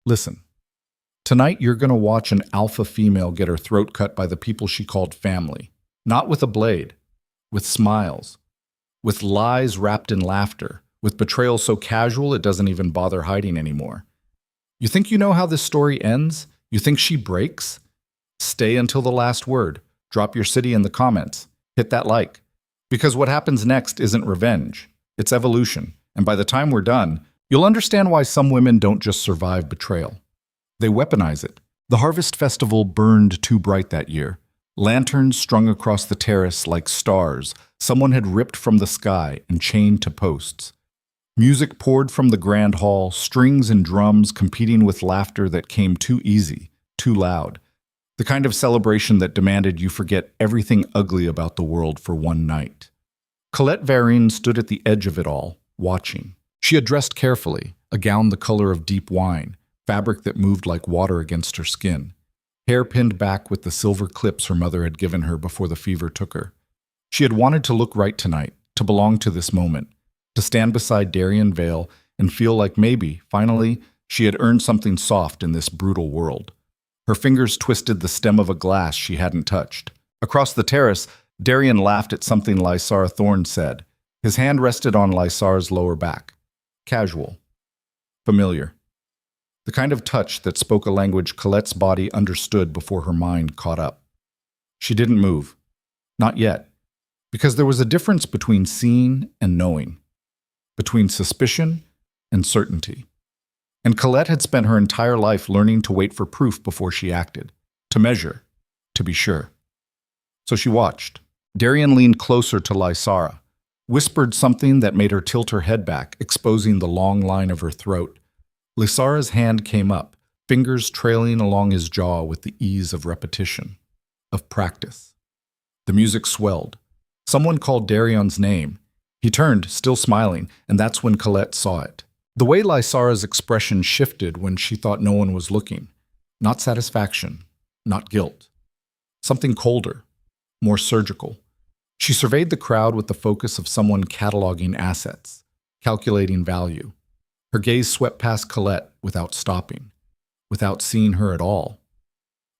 Listen, tonight you're going to watch an alpha female get her throat cut by the people she called family. Not with a blade, with smiles, with lies wrapped in laughter, with betrayal so casual it doesn't even bother hiding anymore. You think you know how this story ends? You think she breaks? Stay until the last word. Drop your city in the comments. Hit that like. Because what happens next isn't revenge, it's evolution. And by the time we're done, you'll understand why some women don't just survive betrayal. They weaponize it. The Harvest Festival burned too bright that year. Lanterns strung across the terrace like stars someone had ripped from the sky and chained to posts. Music poured from the grand hall, strings and drums competing with laughter that came too easy, too loud. The kind of celebration that demanded you forget everything ugly about the world for one night. Colette Varyn stood at the edge of it all, watching. She had dressed carefully, a gown the color of deep wine, fabric that moved like water against her skin. Hair pinned back with the silver clips her mother had given her before the fever took her. She had wanted to look right tonight, to belong to this moment, to stand beside Darien Vale and feel like maybe, finally, she had earned something soft in this brutal world. Her fingers twisted the stem of a glass she hadn't touched. Across the terrace, Darien laughed at something Lysara Thorne said. His hand rested on Lysara's lower back. Casual. Familiar. The kind of touch that spoke a language Colette's body understood before her mind caught up. She didn't move. Not yet. Because there was a difference between seeing and knowing. Between suspicion and certainty. And Colette had spent her entire life learning to wait for proof before she acted. To measure. To be sure. So she watched. Darien leaned closer to Lysara, whispered something that made her tilt her head back, exposing the long line of her throat. Lysara's hand came up, fingers trailing along his jaw with the ease of repetition, of practice. The music swelled. Someone called Darien's name. He turned, still smiling, and that's when Colette saw it. The way Lysara's expression shifted when she thought no one was looking. Not satisfaction, not guilt. Something colder, more surgical. She surveyed the crowd with the focus of someone cataloging assets, calculating value. Her gaze swept past Colette without stopping, without seeing her at all.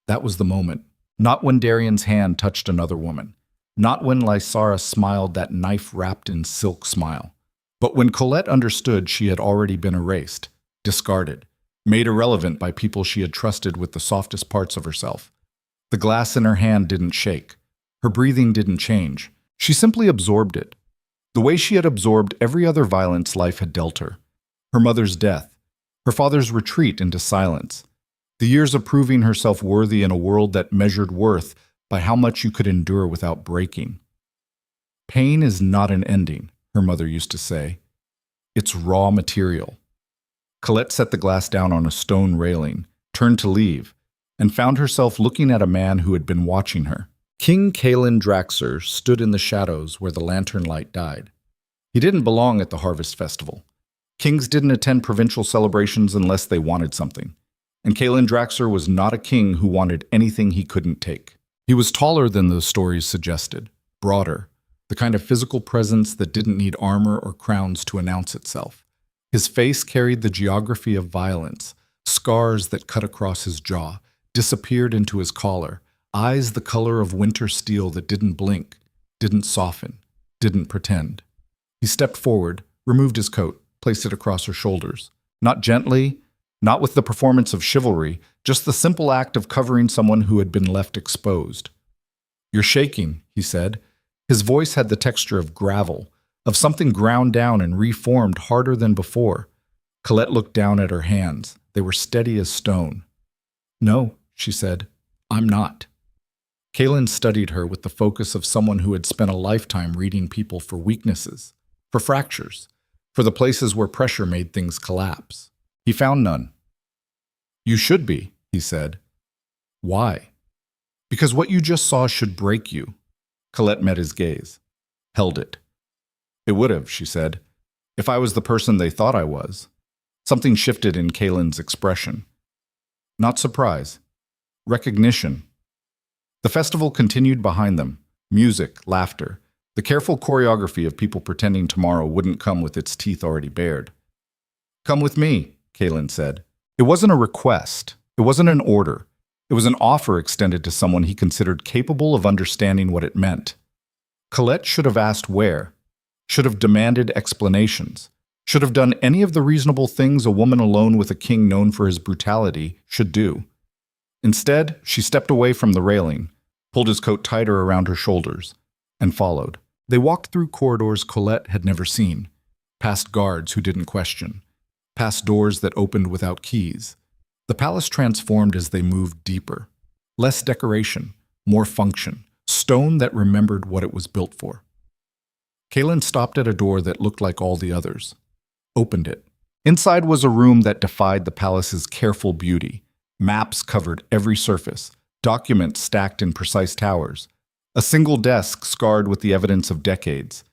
That was the moment. Not when Darien's hand touched another woman. Not when Lysara smiled that knife-wrapped in silk smile. But when Colette understood she had already been erased, discarded, made irrelevant by people she had trusted with the softest parts of herself. The glass in her hand didn't shake. Her breathing didn't change. She simply absorbed it. The way she had absorbed every other violence life had dealt her. Her mother's death, her father's retreat into silence, the years of proving herself worthy in a world that measured worth by how much you could endure without breaking. Pain is not an ending, her mother used to say. It's raw material. Colette set the glass down on a stone railing, turned to leave, and found herself looking at a man who had been watching her. King Kaelen Draxir stood in the shadows where the lantern light died. He didn't belong at the Harvest Festival. Kings didn't attend provincial celebrations unless they wanted something. And Kaelen Draxir was not a king who wanted anything he couldn't take. He was taller than those stories suggested, broader, the kind of physical presence that didn't need armor or crowns to announce itself. His face carried the geography of violence, scars that cut across his jaw, disappeared into his collar, eyes the color of winter steel that didn't blink, didn't soften, didn't pretend. He stepped forward, removed his coat, placed it across her shoulders. Not gently, not with the performance of chivalry, just the simple act of covering someone who had been left exposed. "You're shaking," he said. His voice had the texture of gravel, of something ground down and reformed harder than before. Colette looked down at her hands. They were steady as stone. "No," she said, "I'm not." Kaelen studied her with the focus of someone who had spent a lifetime reading people for weaknesses, for fractures, for the places where pressure made things collapse. He found none. "You should be," he said. "Why?" "Because what you just saw should break you." Colette met his gaze, held it. "It would have," she said, "if I was the person they thought I was." Something shifted in Kaelen's expression. Not surprise. Recognition. The festival continued behind them. Music, laughter, the careful choreography of people pretending tomorrow wouldn't come with its teeth already bared. "Come with me," Kaelen said. It wasn't a request. It wasn't an order. It was an offer extended to someone he considered capable of understanding what it meant. Colette should have asked where, should have demanded explanations, should have done any of the reasonable things a woman alone with a king known for his brutality should do. Instead, she stepped away from the railing, pulled his coat tighter around her shoulders, and followed. They walked through corridors Colette had never seen, past guards who didn't question, past doors that opened without keys. The palace transformed as they moved deeper. Less decoration, more function, stone that remembered what it was built for. Kaelen stopped at a door that looked like all the others. Opened it. Inside was a room that defied the palace's careful beauty. Maps covered every surface, documents stacked in precise towers, a single desk scarred with the evidence of decades.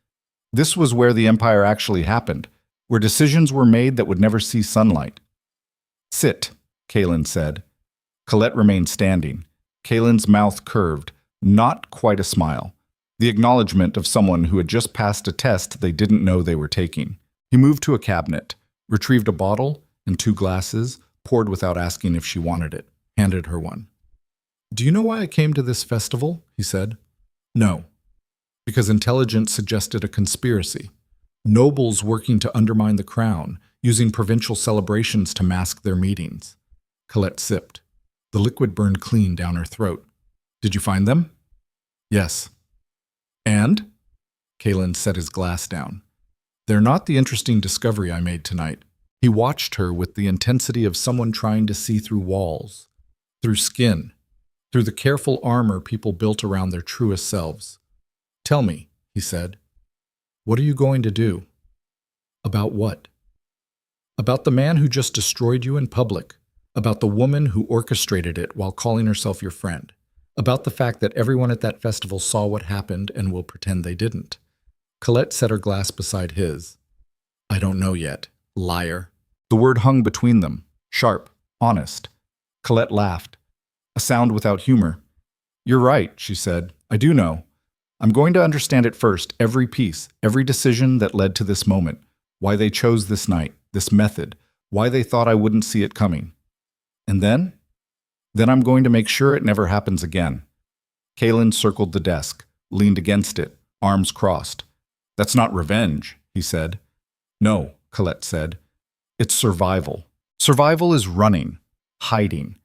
This was where the empire actually happened, where decisions were made that would never see sunlight. "Sit," Kaelen said. Colette remained standing. Kaelen's mouth curved, not quite a smile, the acknowledgement of someone who had just passed a test they didn't know they were taking. He moved to a cabinet, retrieved a bottle and 2 glasses, poured without asking if she wanted it, handed her one. "Do you know why I came to this festival?" he said. "No." "Because intelligence suggested a conspiracy. Nobles working to undermine the crown, using provincial celebrations to mask their meetings." Colette sipped. The liquid burned clean down her throat. "Did you find them?" "Yes." "And?" Kaelen set his glass down. "They're not the interesting discovery I made tonight." He watched her with the intensity of someone trying to see through walls, through skin, through the careful armor people built around their truest selves. "Tell me," he said, "what are you going to do?" "About what?" "About the man who just destroyed you in public, about the woman who orchestrated it while calling herself your friend, about the fact that everyone at that festival saw what happened and will pretend they didn't." Colette set her glass beside his. "I don't know yet, liar." The word hung between them, sharp, honest. Colette laughed, a sound without humor. "You're right," she said. "I do know. I'm going to understand it first, every piece, every decision that led to this moment, why they chose this night, this method, why they thought I wouldn't see it coming. And then? Then I'm going to make sure it never happens again." Kaelen circled the desk, leaned against it, arms crossed. "That's not revenge," he said. "No," Colette said. "It's survival. Survival is running, hiding.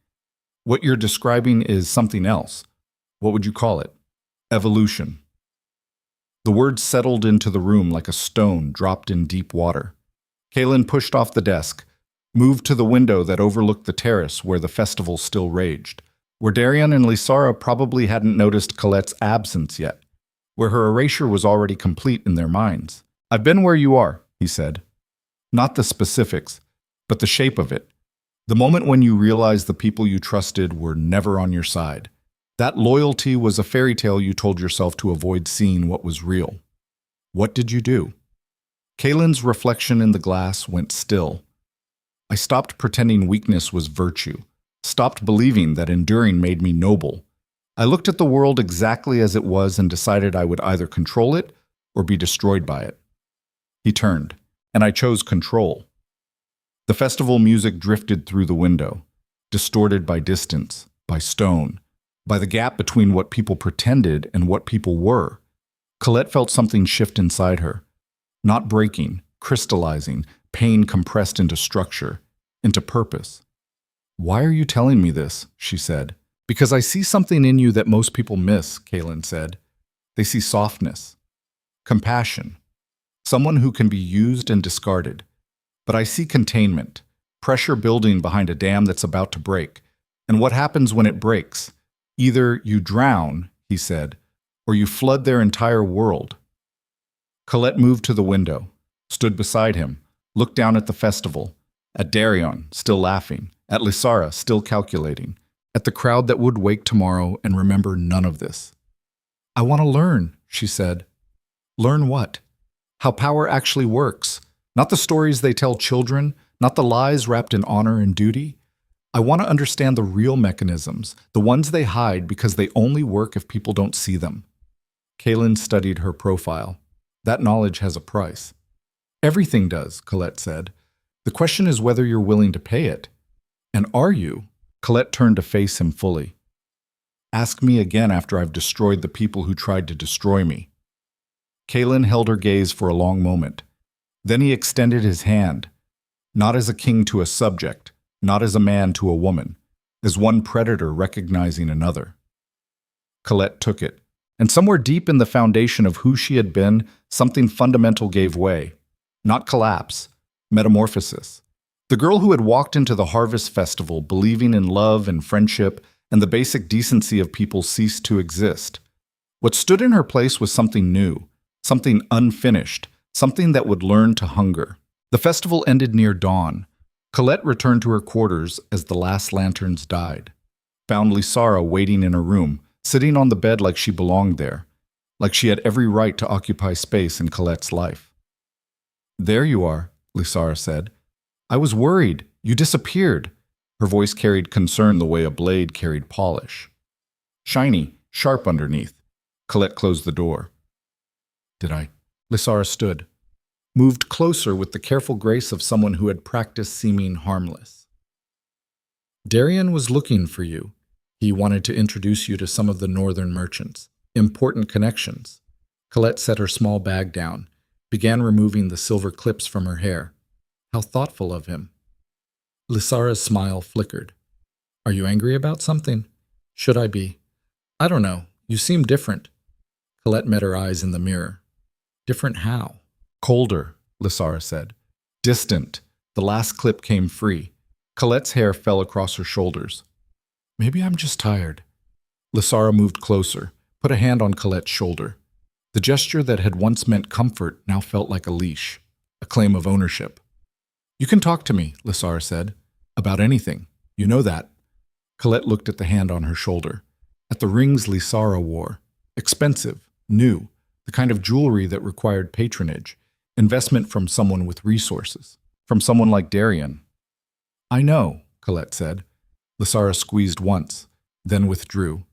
What you're describing is something else. What would you call it? Evolution." The words settled into the room like a stone dropped in deep water. Kaelen pushed off the desk, moved to the window that overlooked the terrace where the festival still raged, where Darian and Lysara probably hadn't noticed Colette's absence yet, where her erasure was already complete in their minds. "I've been where you are," he said. "Not the specifics, but the shape of it. The moment when you realized the people you trusted were never on your side. That loyalty was a fairy tale you told yourself to avoid seeing what was real. What did you do?" Kaelen's reflection in the glass went still. "I stopped pretending weakness was virtue, stopped believing that enduring made me noble. I looked at the world exactly as it was and decided I would either control it or be destroyed by it." He turned, and I chose control. The festival music drifted through the window, distorted by distance, by stone, by the gap between what people pretended and what people were. Colette felt something shift inside her, not breaking, crystallizing, pain compressed into structure, into purpose. "Why are you telling me this?" she said. "Because I see something in you that most people miss," Kaelen said. "They see softness, compassion, someone who can be used and discarded. But I see containment, pressure building behind a dam that's about to break. And what happens when it breaks? Either you drown," he said, "or you flood their entire world." Colette moved to the window, stood beside him, looked down at the festival, at Darion, still laughing, at Lysara, still calculating, at the crowd that would wake tomorrow and remember none of this. "I want to learn," she said. "Learn what?" "How power actually works. Not the stories they tell children, not the lies wrapped in honor and duty. I want to understand the real mechanisms, the ones they hide because they only work if people don't see them." Kaelen studied her profile. "That knowledge has a price." "Everything does," Colette said. "The question is whether you're willing to pay it." And are you? Colette turned to face him fully. Ask me again after I've destroyed the people who tried to destroy me. Kaelen held her gaze for a long moment. Then he extended his hand, not as a king to a subject, not as a man to a woman, as one predator recognizing another. Colette took it, and somewhere deep in the foundation of who she had been, something fundamental gave way. Not collapse, metamorphosis. The girl who had walked into the harvest festival believing in love and friendship and the basic decency of people ceased to exist. What stood in her place was something new, something unfinished, something that would learn to hunger. The festival ended near dawn. Colette returned to her quarters as the last lanterns died. Found Lysara waiting in her room, sitting on the bed like she belonged there, like she had every right to occupy space in Colette's life. "There you are," Lysara said. "I was worried. You disappeared." Her voice carried concern the way a blade carried polish. Shiny, sharp underneath. Colette closed the door. "Did I?" Lysara stood, moved closer with the careful grace of someone who had practiced seeming harmless. "Darian was looking for you. He wanted to introduce you to some of the northern merchants. Important connections." Colette set her small bag down, began removing the silver clips from her hair. How thoughtful of him. Lysara's smile flickered. "Are you angry about something?" "Should I be?" "I don't know. You seem different." Colette met her eyes in the mirror. "Different how?" "Colder," Lysara said. "Distant." The last clip came free. Colette's hair fell across her shoulders. "Maybe I'm just tired." Lysara moved closer, put a hand on Colette's shoulder. The gesture that had once meant comfort now felt like a leash, a claim of ownership. "You can talk to me," Lysara said. "About anything. You know that." Colette looked at the hand on her shoulder, at the rings Lysara wore. Expensive, new, the kind of jewelry that required patronage, investment from someone with resources, from someone like Darian. "I know," Colette said. Lysara squeezed once, then withdrew.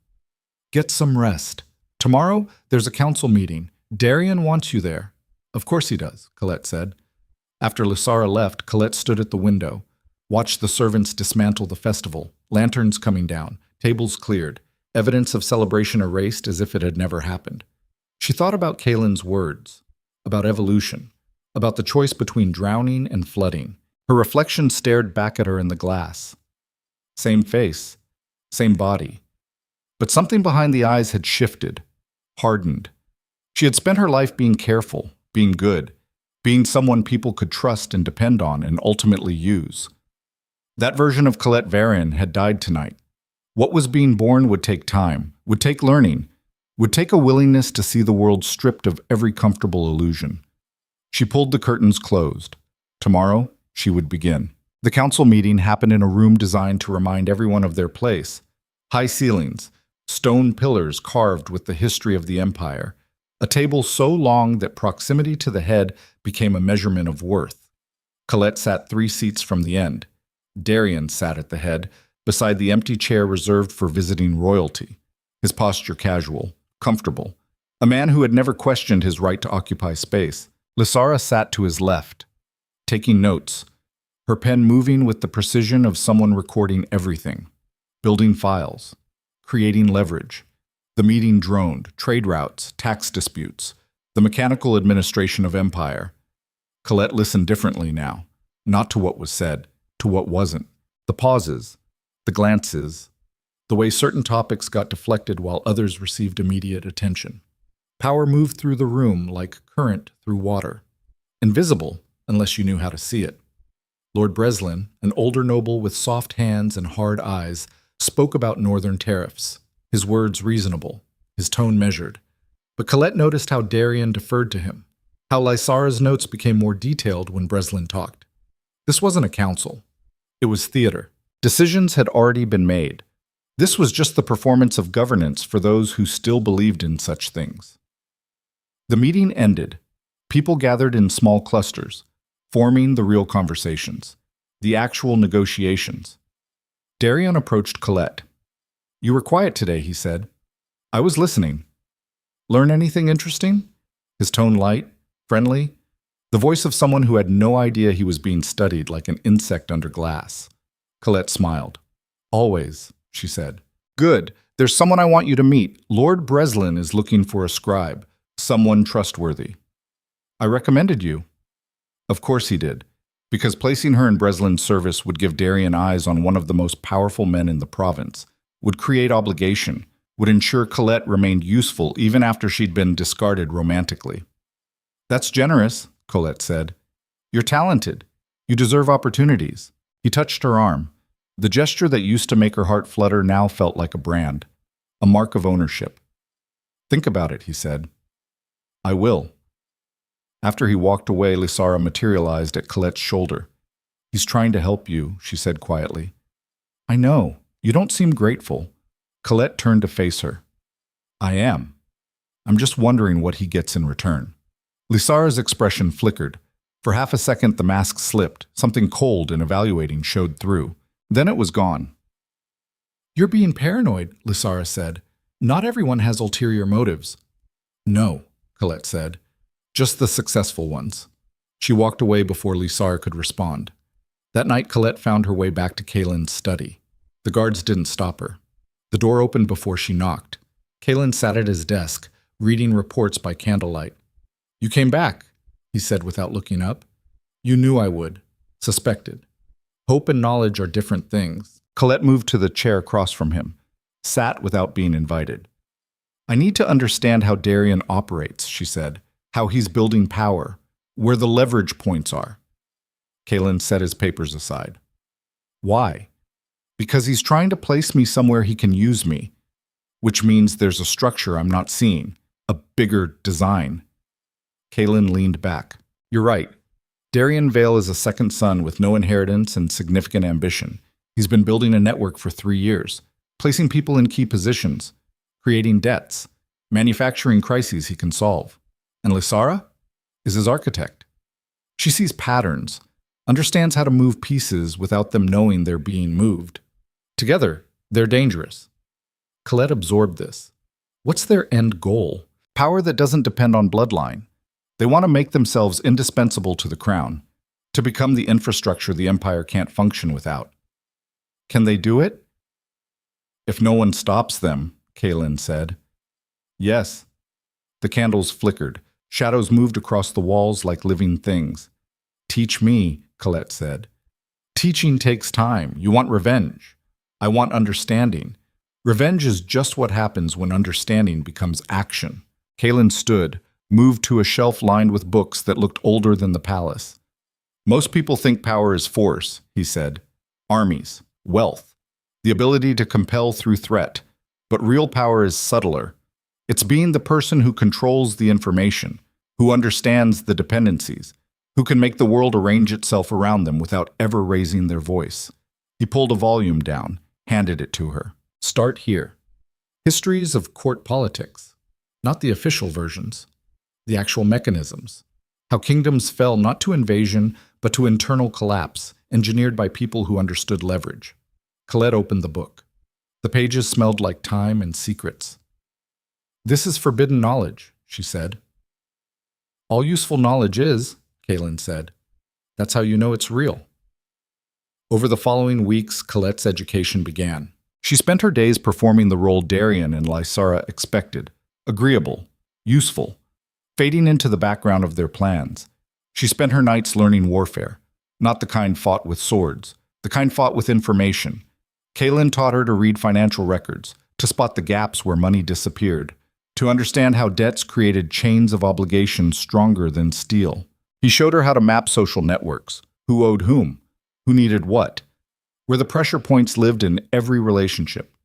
"Get some rest. Tomorrow, there's a council meeting. Darian wants you there." "Of course he does," Colette said. After Lysara left, Colette stood at the window, watched the servants dismantle the festival, lanterns coming down, tables cleared, evidence of celebration erased as if it had never happened. She thought about Kaelen's words, about evolution, about the choice between drowning and flooding. Her reflection stared back at her in the glass. Same face, same body. But something behind the eyes had shifted, hardened. She had spent her life being careful, being good, being someone people could trust and depend on and ultimately use. That version of Colette Varyn had died tonight. What was being born would take time, would take learning, would take a willingness to see the world stripped of every comfortable illusion. She pulled the curtains closed. Tomorrow, she would begin. The council meeting happened in a room designed to remind everyone of their place. High ceilings, stone pillars carved with the history of the empire, a table so long that proximity to the head became a measurement of worth. Colette sat 3 seats from the end. Darian sat at the head, beside the empty chair reserved for visiting royalty, his posture casual, comfortable, a man who had never questioned his right to occupy space. Lysara sat to his left, taking notes, her pen moving with the precision of someone recording everything, building files, creating leverage. The meeting droned, trade routes, tax disputes, the mechanical administration of empire. Colette listened differently now, not to what was said, to what wasn't. The pauses, the glances, the way certain topics got deflected while others received immediate attention. Power moved through the room like current through water, invisible unless you knew how to see it. Lord Breslin, an older noble with soft hands and hard eyes, spoke about northern tariffs, his words reasonable, his tone measured. But Colette noticed how Darian deferred to him, how Lysara's notes became more detailed when Breslin talked. This wasn't a council. It was theater. Decisions had already been made. This was just the performance of governance for those who still believed in such things. The meeting ended. People gathered in small clusters, forming the real conversations, the actual negotiations. Darian approached Colette. "You were quiet today," he said. "I was listening. Learn anything interesting?" His tone light, friendly, the voice of someone who had no idea he was being studied like an insect under glass. Colette smiled. Always, she said. Good. There's someone I want you to meet. Lord Breslin is looking for a scribe, someone trustworthy. I recommended you. Of course he did, because placing her in Breslin's service would give Darien eyes on one of the most powerful men in the province, would create obligation, would ensure Colette remained useful even after she'd been discarded romantically. That's generous, Colette said. You're talented. You deserve opportunities. He touched her arm. The gesture that used to make her heart flutter now felt like a brand, a mark of ownership. Think about it, he said. I will. After he walked away, Lysara materialized at Colette's shoulder. He's trying to help you, she said quietly. I know. You don't seem grateful. Colette turned to face her. I am. I'm just wondering what he gets in return. Lysara's expression flickered. For half a second, the mask slipped. Something cold and evaluating showed through. Then it was gone. You're being paranoid, Lysara said. Not everyone has ulterior motives. No, Colette said. Just the successful ones. She walked away before Lysara could respond. That night, Colette found her way back to Kaelen's study. The guards didn't stop her. The door opened before she knocked. Kaelen sat at his desk, reading reports by candlelight. You came back, he said without looking up. You knew I would. Suspected. Hope and knowledge are different things. Colette moved to the chair across from him, sat without being invited. I need to understand how Darien operates, she said, how he's building power, where the leverage points are. Kaelen set his papers aside. Why? Because he's trying to place me somewhere he can use me, which means there's a structure I'm not seeing, a bigger design. Kaelen leaned back. You're right. Darien Vale is a second son with no inheritance and significant ambition. He's been building a network for 3 years, placing people in key positions, creating debts, manufacturing crises he can solve. And Lysara is his architect. She sees patterns, understands how to move pieces without them knowing they're being moved. Together, they're dangerous. Colette absorbed this. What's their end goal? Power that doesn't depend on bloodline. They want to make themselves indispensable to the crown, to become the infrastructure the empire can't function without. Can they do it? If no one stops them, Kaelen said. Yes. The candles flickered. Shadows moved across the walls like living things. Teach me, Colette said. Teaching takes time. You want revenge. I want understanding. Revenge is just what happens when understanding becomes action. Kaelen stood, moved to a shelf lined with books that looked older than the palace. Most people think power is force, he said. Armies, wealth, the ability to compel through threat. But real power is subtler. It's being the person who controls the information, who understands the dependencies, who can make the world arrange itself around them without ever raising their voice. He pulled a volume down, handed it to her. Start here. Histories of court politics. Not the official versions. The actual mechanisms. How kingdoms fell not to invasion, but to internal collapse, engineered by people who understood leverage. Colette opened the book. The pages smelled like time and secrets. This is forbidden knowledge, she said. All useful knowledge is, Kaelen said. That's how you know it's real. Over the following weeks, Colette's education began. She spent her days performing the role Darien and Lysara expected, agreeable, useful, fading into the background of their plans. She spent her nights learning warfare, not the kind fought with swords, the kind fought with information. Kaelen taught her to read financial records, to spot the gaps where money disappeared, to understand how debts created chains of obligation stronger than steel. He showed her how to map social networks, who owed whom, who needed what, where the pressure points lived in every relationship.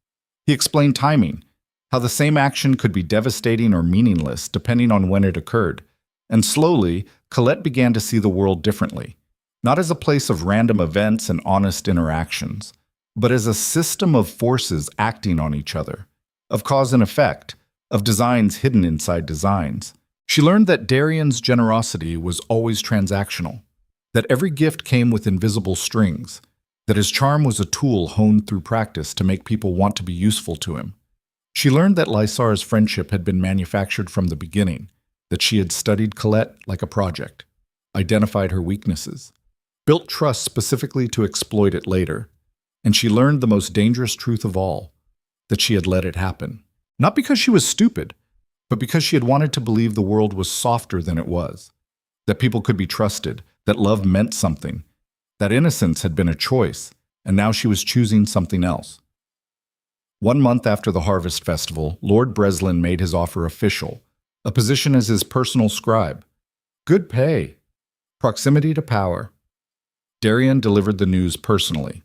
He explained timing, how the same action could be devastating or meaningless depending on when it occurred. And slowly, Colette began to see the world differently, not as a place of random events and honest interactions, but as a system of forces acting on each other, of cause and effect, of designs hidden inside designs. She learned that Darien's generosity was always transactional, that every gift came with invisible strings, that his charm was a tool honed through practice to make people want to be useful to him. She learned that Lysara's friendship had been manufactured from the beginning, that she had studied Colette like a project, identified her weaknesses, built trust specifically to exploit it later. And she learned the most dangerous truth of all, that she had let it happen. Not because she was stupid, but because she had wanted to believe the world was softer than it was, that people could be trusted, that love meant something, that innocence had been a choice, and now she was choosing something else. 1 month after the Harvest Festival, Lord Breslin made his offer official, a position as his personal scribe. Good pay, proximity to power. Darien delivered the news personally.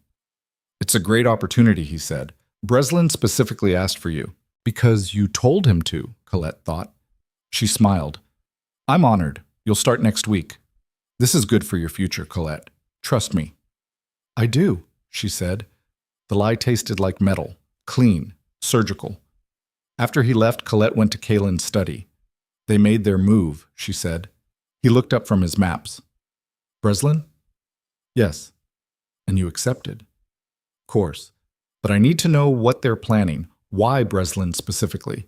It's a great opportunity, he said. Breslin specifically asked for you. Because you told him to, Colette thought. She smiled. I'm honored. You'll start next week. This is good for your future, Colette. Trust me. I do, she said. The lie tasted like metal, clean, surgical. After he left, Colette went to Kaelen's study. They made their move, she said. He looked up from his maps. Breslin? Yes. And you accepted? Of course. But I need to know what they're planning. Why Breslin specifically?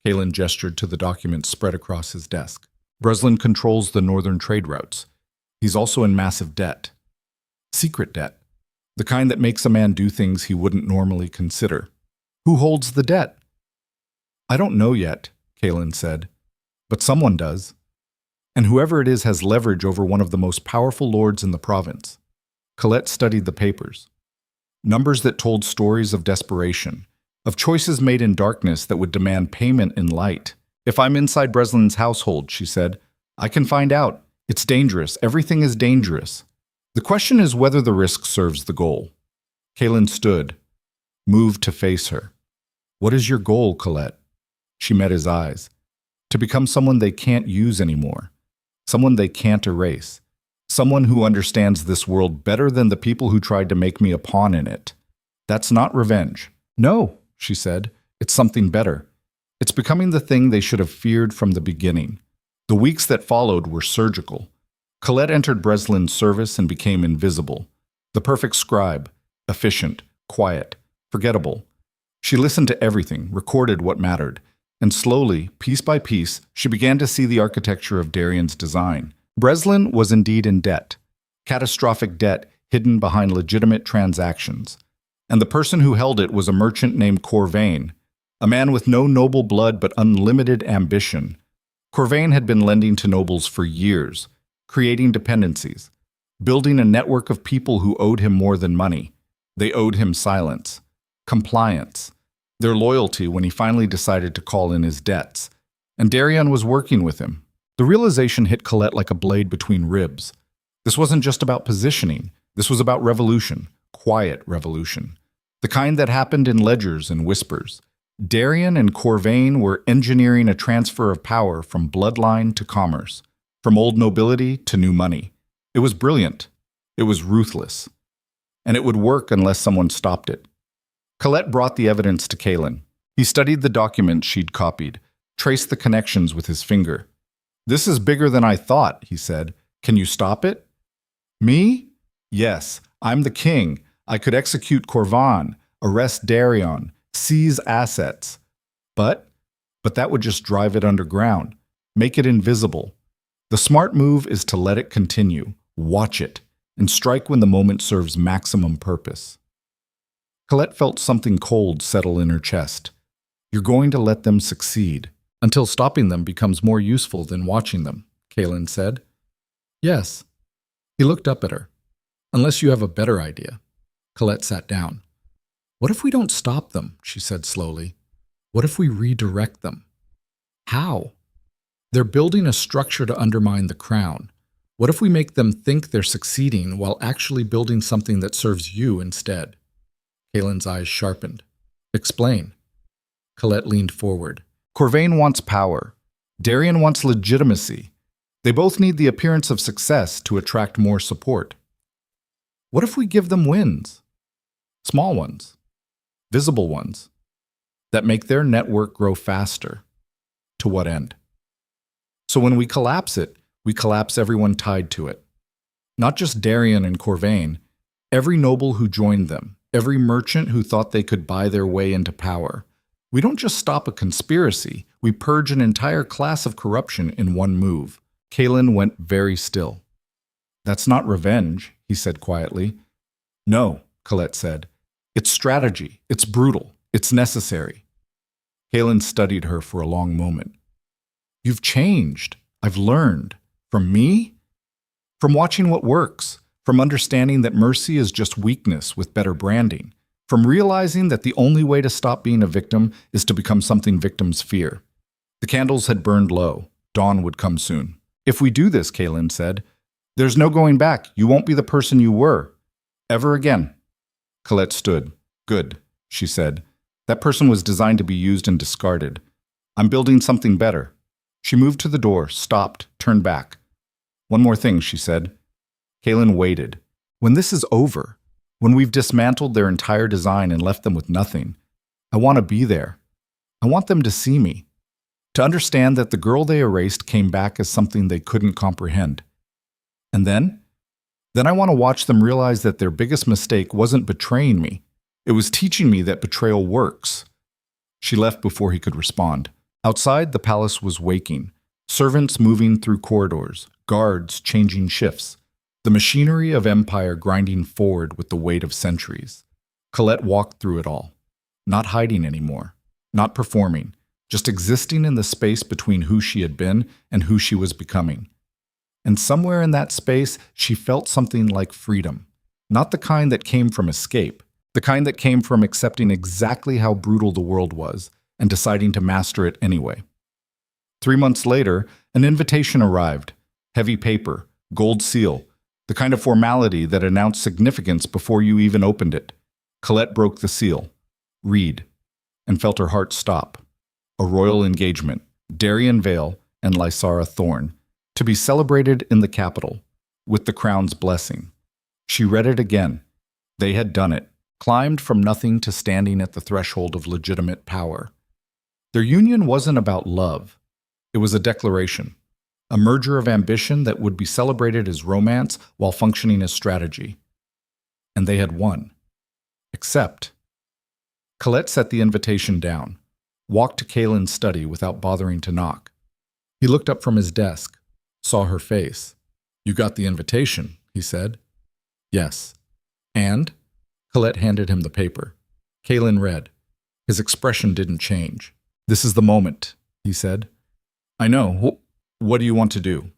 Kaelen gestured to the documents spread across his desk. Breslin controls the northern trade routes. He's also in massive debt. Secret debt. The kind that makes a man do things he wouldn't normally consider. Who holds the debt? I don't know yet, Kaelen said. But someone does. And whoever it is has leverage over one of the most powerful lords in the province. Colette studied the papers. Numbers that told stories of desperation, of choices made in darkness that would demand payment in light. If I'm inside Breslin's household, she said, I can find out. It's dangerous. Everything is dangerous. The question is whether the risk serves the goal. Kaelen stood, moved to face her. What is your goal, Colette? She met his eyes. To become someone they can't use anymore. Someone they can't erase. Someone who understands this world better than the people who tried to make me a pawn in it. That's not revenge. No, she said. It's something better. It's becoming the thing they should have feared from the beginning. The weeks that followed were surgical. Colette entered Breslin's service and became invisible. The perfect scribe, efficient, quiet, forgettable. She listened to everything, recorded what mattered, and slowly, piece by piece, she began to see the architecture of Darien's design. Breslin was indeed in debt, catastrophic debt hidden behind legitimate transactions. And the person who held it was a merchant named Corvain, a man with no noble blood but unlimited ambition. Corvain had been lending to nobles for years, creating dependencies, building a network of people who owed him more than money. They owed him silence, compliance, their loyalty when he finally decided to call in his debts. And Darien was working with him. The realization hit Colette like a blade between ribs. This wasn't just about positioning. This was about revolution, quiet revolution. The kind that happened in ledgers and whispers. Darien and Corvain were engineering a transfer of power from bloodline to commerce, from old nobility to new money. It was brilliant. It was ruthless. And it would work unless someone stopped it. Colette brought the evidence to Kaelen. He studied the documents she'd copied, traced the connections with his finger. This is bigger than I thought, he said. Can you stop it? Me? Yes, I'm the king. I could execute Corvan, arrest Darien, seize assets. But that would just drive it underground, make it invisible. The smart move is to let it continue, watch it, and strike when the moment serves maximum purpose. Colette felt something cold settle in her chest. You're going to let them succeed. Until stopping them becomes more useful than watching them, Kaelen said. Yes. He looked up at her. Unless you have a better idea. Colette sat down. What if we don't stop them, she said slowly. What if we redirect them? How? They're building a structure to undermine the crown. What if we make them think they're succeeding while actually building something that serves you instead? Kaelen's eyes sharpened. Explain. Colette leaned forward. Corvain wants power. Darien wants legitimacy. They both need the appearance of success to attract more support. What if we give them wins? Small ones. Visible ones. That make their network grow faster. To what end? So when we collapse it, we collapse everyone tied to it. Not just Darien and Corvain, every noble who joined them, every merchant who thought they could buy their way into power. We don't just stop a conspiracy, we purge an entire class of corruption in one move. Kaelen went very still. That's not revenge, he said quietly. No, Colette said. It's strategy. It's brutal. It's necessary. Kaelen studied her for a long moment. You've changed. I've learned. From me? From watching what works. From understanding that mercy is just weakness with better branding. From realizing that the only way to stop being a victim is to become something victims fear. The candles had burned low. Dawn would come soon. If we do this, Kaelen said, there's no going back. You won't be the person you were. Ever again. Colette stood. Good, she said. That person was designed to be used and discarded. I'm building something better. She moved to the door, stopped, turned back. One more thing, she said. Kaelen waited. When this is over, when we've dismantled their entire design and left them with nothing, I want to be there. I want them to see me. To understand that the girl they erased came back as something they couldn't comprehend. And then I want to watch them realize that their biggest mistake wasn't betraying me. It was teaching me that betrayal works. She left before he could respond. Outside, the palace was waking. Servants moving through corridors, guards changing shifts. The machinery of empire grinding forward with the weight of centuries. Colette walked through it all. Not hiding anymore. Not performing. Just existing in the space between who she had been and who she was becoming. And somewhere in that space, she felt something like freedom. Not the kind that came from escape. The kind that came from accepting exactly how brutal the world was and deciding to master it anyway. 3 months later, an invitation arrived. Heavy paper, gold seal, the kind of formality that announced significance before you even opened it. Colette broke the seal. Read. And felt her heart stop. A royal engagement, Darien Vale and Lysara Thorn, to be celebrated in the capital, with the crown's blessing. She read it again. They had done it, climbed from nothing to standing at the threshold of legitimate power. Their union wasn't about love. It was a declaration, a merger of ambition that would be celebrated as romance while functioning as strategy. And they had won. Except, Colette set the invitation down, walked to Kaelen's study without bothering to knock. He looked up from his desk, saw her face. You got the invitation, he said. Yes. And? Colette handed him the paper. Kaelen read. His expression didn't change. This is the moment, he said. I know. What do you want to do?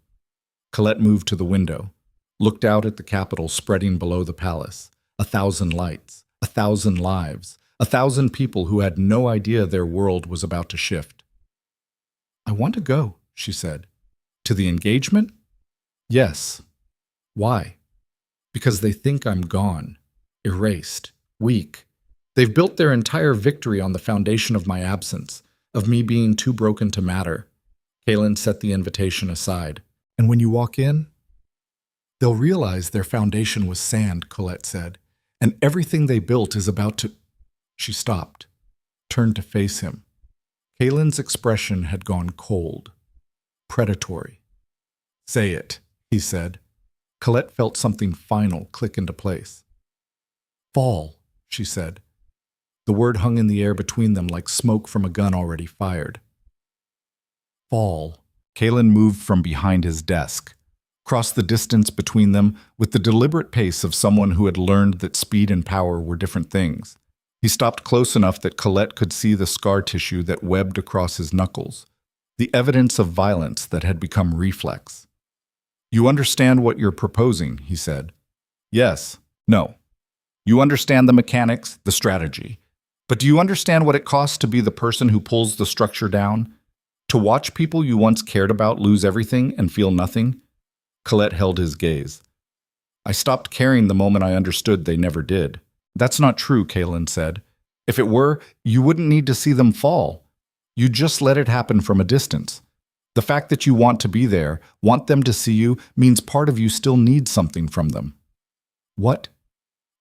Colette moved to the window, looked out at the capital spreading below the palace. 1,000 lights, 1,000 lives, 1,000 people who had no idea their world was about to shift. I want to go, she said. To the engagement? Yes. Why? Because they think I'm gone, erased, weak. They've built their entire victory on the foundation of my absence, of me being too broken to matter. Kaelen set the invitation aside. And when you walk in, they'll realize their foundation was sand, Colette said, and everything they built is about to... She stopped, turned to face him. Kaelen's expression had gone cold, predatory. Say it, he said. Colette felt something final click into place. Fall, she said. The word hung in the air between them like smoke from a gun already fired. Fall. Kaelen moved from behind his desk, crossed the distance between them with the deliberate pace of someone who had learned that speed and power were different things. He stopped close enough that Colette could see the scar tissue that webbed across his knuckles, the evidence of violence that had become reflex. You understand what you're proposing, he said. Yes. No. You understand the mechanics, the strategy. But do you understand what it costs to be the person who pulls the structure down? To watch people you once cared about lose everything and feel nothing? Colette held his gaze. I stopped caring the moment I understood they never did. That's not true, Kaelen said. If it were, you wouldn't need to see them fall. You just let it happen from a distance. The fact that you want to be there, want them to see you, means part of you still needs something from them. What?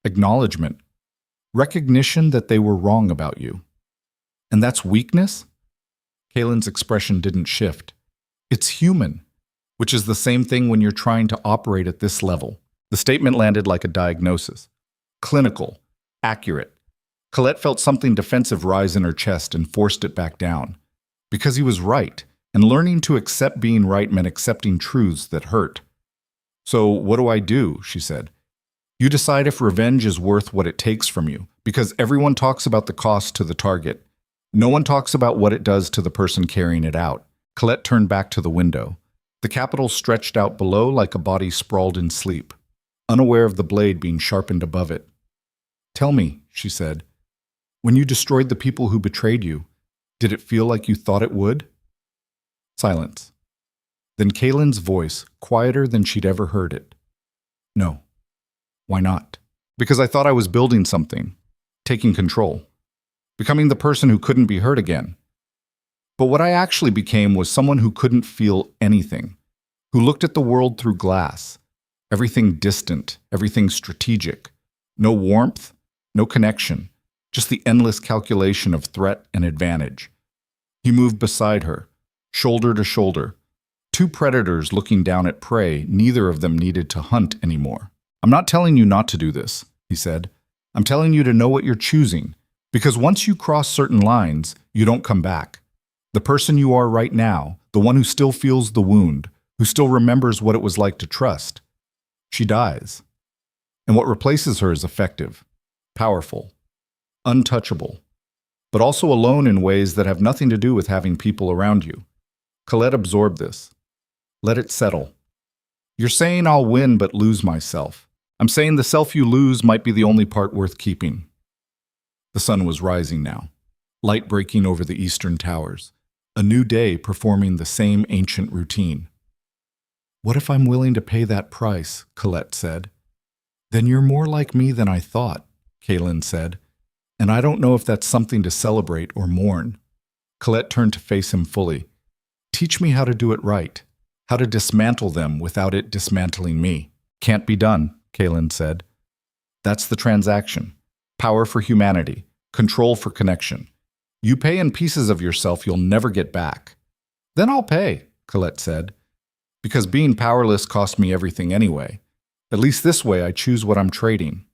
Acknowledgement. Recognition that they were wrong about you. And that's weakness? Kaelen's expression didn't shift. It's human, which is the same thing when you're trying to operate at this level. The statement landed like a diagnosis. Clinical. Accurate. Colette felt something defensive rise in her chest and forced it back down. Because he was right, and learning to accept being right meant accepting truths that hurt. So what do I do? She said. You decide if revenge is worth what it takes from you, Because everyone talks about the cost to the target. No one talks about what it does to the person carrying it out. Colette turned back to the window. The capital stretched out below like a body sprawled in sleep, unaware of the blade being sharpened above it. "Tell me," she said, "when you destroyed the people who betrayed you, did it feel like you thought it would?" Silence. Then Kaelen's voice, quieter than she'd ever heard it. "No." "Why not?" "Because I thought I was building something, taking control, becoming the person who couldn't be hurt again. But what I actually became was someone who couldn't feel anything, who looked at the world through glass, everything distant, everything strategic, no warmth, no connection, just the endless calculation of threat and advantage." He moved beside her, shoulder to shoulder, two predators looking down at prey neither of them needed to hunt anymore. "I'm not telling you not to do this," he said. "I'm telling you to know what you're choosing, because once you cross certain lines, you don't come back. The person you are right now, the one who still feels the wound, who still remembers what it was like to trust, she dies. And what replaces her is effective, powerful, untouchable, but also alone in ways that have nothing to do with having people around you." Colette absorbed this. Let it settle. "You're saying I'll win but lose myself. I'm saying the self you lose might be the only part worth keeping." The sun was rising now, light breaking over the eastern towers, a new day performing the same ancient routine. "What if I'm willing to pay that price?" Colette said. "Then you're more like me than I thought," Kaelen said. "And I don't know if that's something to celebrate or mourn." Colette turned to face him fully. "Teach me how to do it right, how to dismantle them without it dismantling me." "Can't be done," Kaelen said. "That's the transaction. Power for humanity, control for connection. You pay in pieces of yourself you'll never get back." "Then I'll pay," Colette said, "because being powerless cost me everything anyway. At least this way I choose what I'm trading."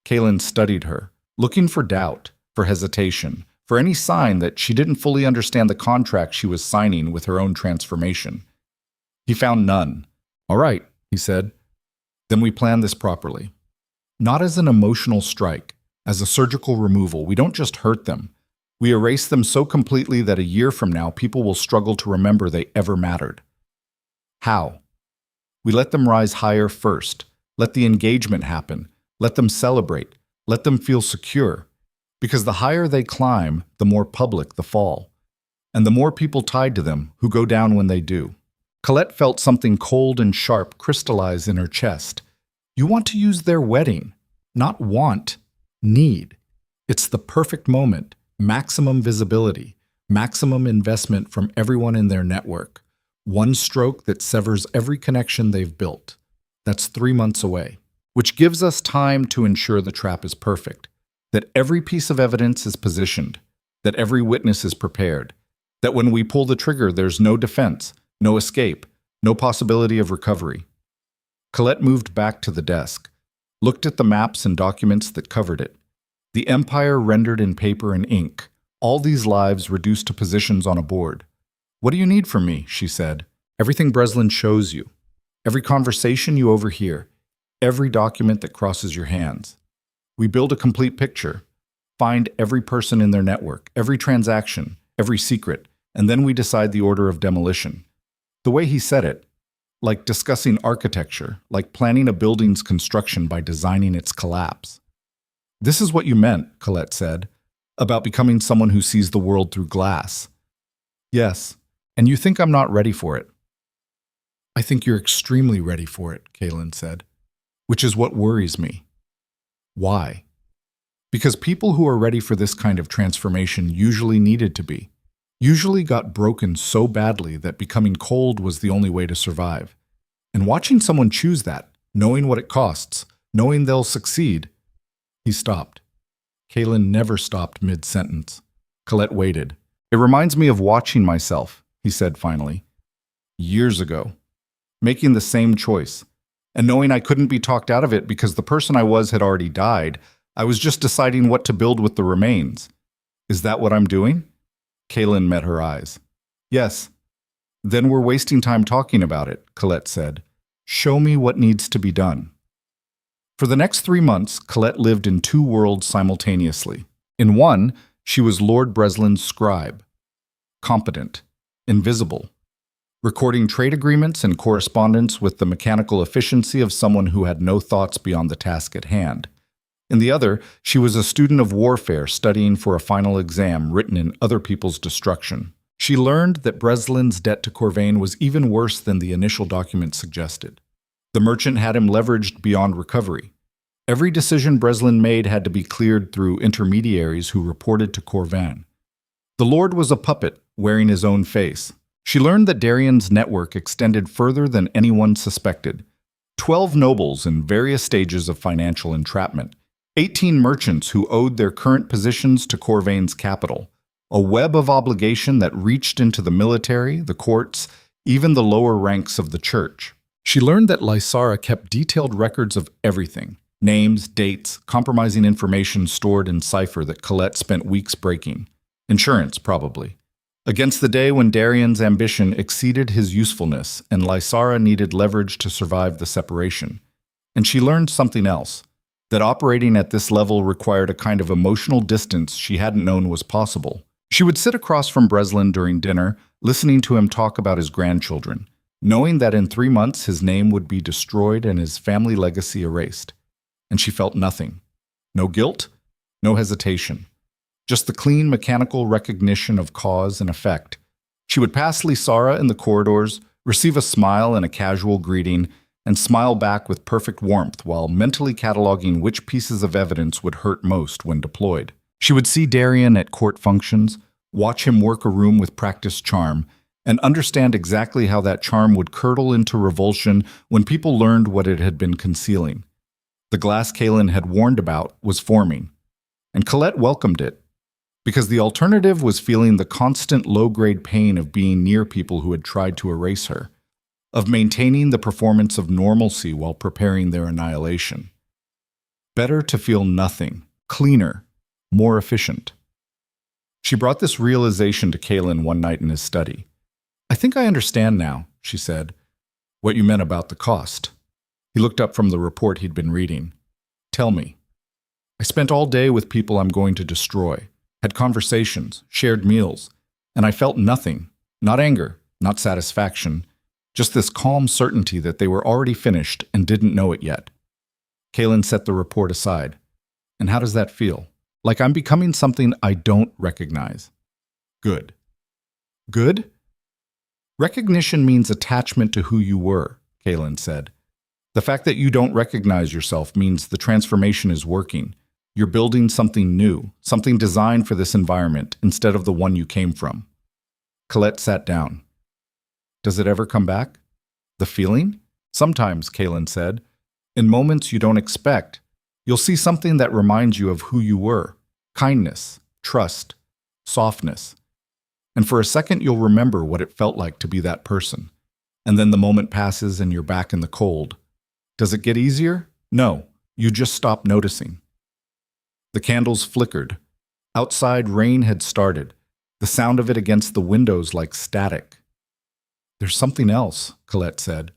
Kaelen studied her, looking for doubt, for hesitation, for any sign that she didn't fully understand the contract she was signing with her own transformation. He found none. "All right," he said. "Then we plan this properly. Not as an emotional strike, as a surgical removal. We don't just hurt them. We erase them so completely that a year from now people will struggle to remember they ever mattered." "How?" "We let them rise higher first. Let the engagement happen. Let them celebrate. Let them feel secure. Because the higher they climb, the more public the fall. And the more people tied to them who go down when they do." Colette felt something cold and sharp crystallize in her chest. "You want to use their wedding. Not want. Need. It's the perfect moment. Maximum visibility. Maximum investment from everyone in their network. One stroke that severs every connection they've built. That's 3 months away. Which gives us time to ensure the trap is perfect. That every piece of evidence is positioned. That every witness is prepared. That when we pull the trigger, there's no defense, no escape, no possibility of recovery." Colette moved back to the desk, looked at the maps and documents that covered it. The empire rendered in paper and ink, all these lives reduced to positions on a board. "What do you need from me?" she said. "Everything Breslin shows you. Every conversation you overhear. Every document that crosses your hands. We build a complete picture, find every person in their network, every transaction, every secret, and then we decide the order of demolition." The way he said it, like discussing architecture, like planning a building's construction by designing its collapse. "This is what you meant," Colette said, "about becoming someone who sees the world through glass." "Yes, and you think I'm not ready for it." "I think you're extremely ready for it," Kaelen said, "which is what worries me." "Why?" "Because people who are ready for this kind of transformation usually needed to be. Usually got broken so badly that becoming cold was the only way to survive. And watching someone choose that, knowing what it costs, knowing they'll succeed." He stopped. Kaelen never stopped mid-sentence. Colette waited. "It reminds me of watching myself," he said finally. "Years ago. Making the same choice. And knowing I couldn't be talked out of it because the person I was had already died, I was just deciding what to build with the remains. Is that what I'm doing?" Kaelen met her eyes. "Yes." "Then we're wasting time talking about it," Colette said. "Show me what needs to be done." For the next 3 months, Colette lived in two worlds simultaneously. In one, she was Lord Breslin's scribe, competent, invisible, recording trade agreements and correspondence with the mechanical efficiency of someone who had no thoughts beyond the task at hand. In the other, she was a student of warfare studying for a final exam written in other people's destruction. She learned that Breslin's debt to Corvain was even worse than the initial document suggested. The merchant had him leveraged beyond recovery. Every decision Breslin made had to be cleared through intermediaries who reported to Corvain. The Lord was a puppet, wearing his own face. She learned that Darian's network extended further than anyone suspected. 12 nobles in various stages of financial entrapment, 18 merchants who owed their current positions to Corvain's capital, a web of obligation that reached into the military, the courts, even the lower ranks of the church. She learned that Lysara kept detailed records of everything, names, dates, compromising information stored in cipher that Colette spent weeks breaking. Insurance, probably. Against the day when Darian's ambition exceeded his usefulness and Lysara needed leverage to survive the separation. And she learned something else, that operating at this level required a kind of emotional distance she hadn't known was possible. She would sit across from Breslin during dinner, listening to him talk about his grandchildren, knowing that in 3 months his name would be destroyed and his family legacy erased. And she felt nothing. No guilt, no hesitation. Just the clean mechanical recognition of cause and effect. She would pass Lysara in the corridors, receive a smile and a casual greeting, and smile back with perfect warmth while mentally cataloging which pieces of evidence would hurt most when deployed. She would see Darian at court functions, watch him work a room with practiced charm, and understand exactly how that charm would curdle into revulsion when people learned what it had been concealing. The glass Kaelen had warned about was forming, and Colette welcomed it, because the alternative was feeling the constant low-grade pain of being near people who had tried to erase her, of maintaining the performance of normalcy while preparing their annihilation. Better to feel nothing, cleaner, more efficient. She brought this realization to Kaelen one night in his study. "I think I understand now," she said, "what you meant about the cost." He looked up from the report he'd been reading. "Tell me." "I spent all day with people I'm going to destroy, had conversations, shared meals, and I felt nothing, not anger, not satisfaction, just this calm certainty that they were already finished and didn't know it yet." Kaelen set the report aside. "And how does that feel? Like I'm becoming something I don't recognize." "Good." "Good?" "Recognition means attachment to who you were," Kaelen said. "The fact that you don't recognize yourself means the transformation is working. You're building something new, something designed for this environment instead of the one you came from." Colette sat down. "Does it ever come back? The feeling?" "Sometimes," Kaelen said. "In moments you don't expect. You'll see something that reminds you of who you were. Kindness, trust, softness. And for a second you'll remember what it felt like to be that person. And then the moment passes and you're back in the cold. Does it get easier? No, you just stop noticing." The candles flickered. Outside, rain had started, the sound of it against the windows like static. "There's something else," Colette said.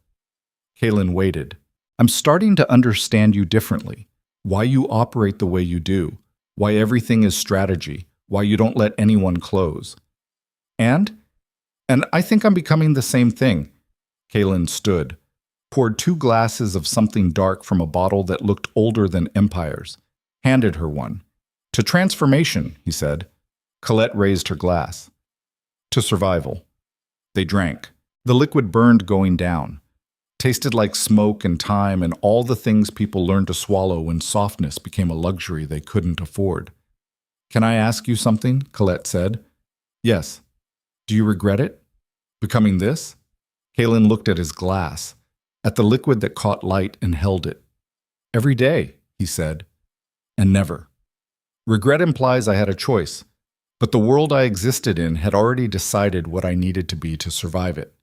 Kaelen waited. "I'm starting to understand you differently. Why you operate the way you do. Why everything is strategy. Why you don't let anyone close. And I think I'm becoming the same thing." Kaelen stood, poured 2 glasses of something dark from a bottle that looked older than empires, handed her one. "To transformation," he said. Colette raised her glass. "To survival." They drank. The liquid burned going down. Tasted like smoke and time and all the things people learned to swallow when softness became a luxury they couldn't afford. "Can I ask you something?" Colette said. "Yes." "Do you regret it? Becoming this?" Kaelen looked at his glass, at the liquid that caught light and held it. "Every day," he said. "And never. Regret implies I had a choice, but the world I existed in had already decided what I needed to be to survive it.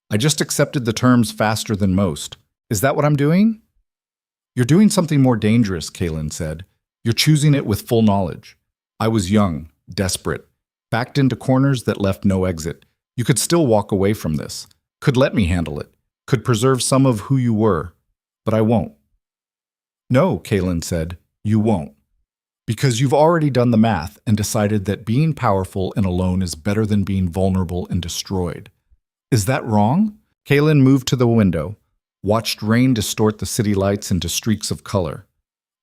I just accepted the terms faster than most. Is that what I'm doing?" "You're doing something more dangerous," Kaelen said. "You're choosing it with full knowledge. I was young, desperate, backed into corners that left no exit. You could still walk away from this, could let me handle it, could preserve some of who you were, but I won't." No, Kaelen said, you won't. Because you've already done the math and decided that being powerful and alone is better than being vulnerable and destroyed. Is that wrong? Kaelen moved to the window, watched rain distort the city lights into streaks of color.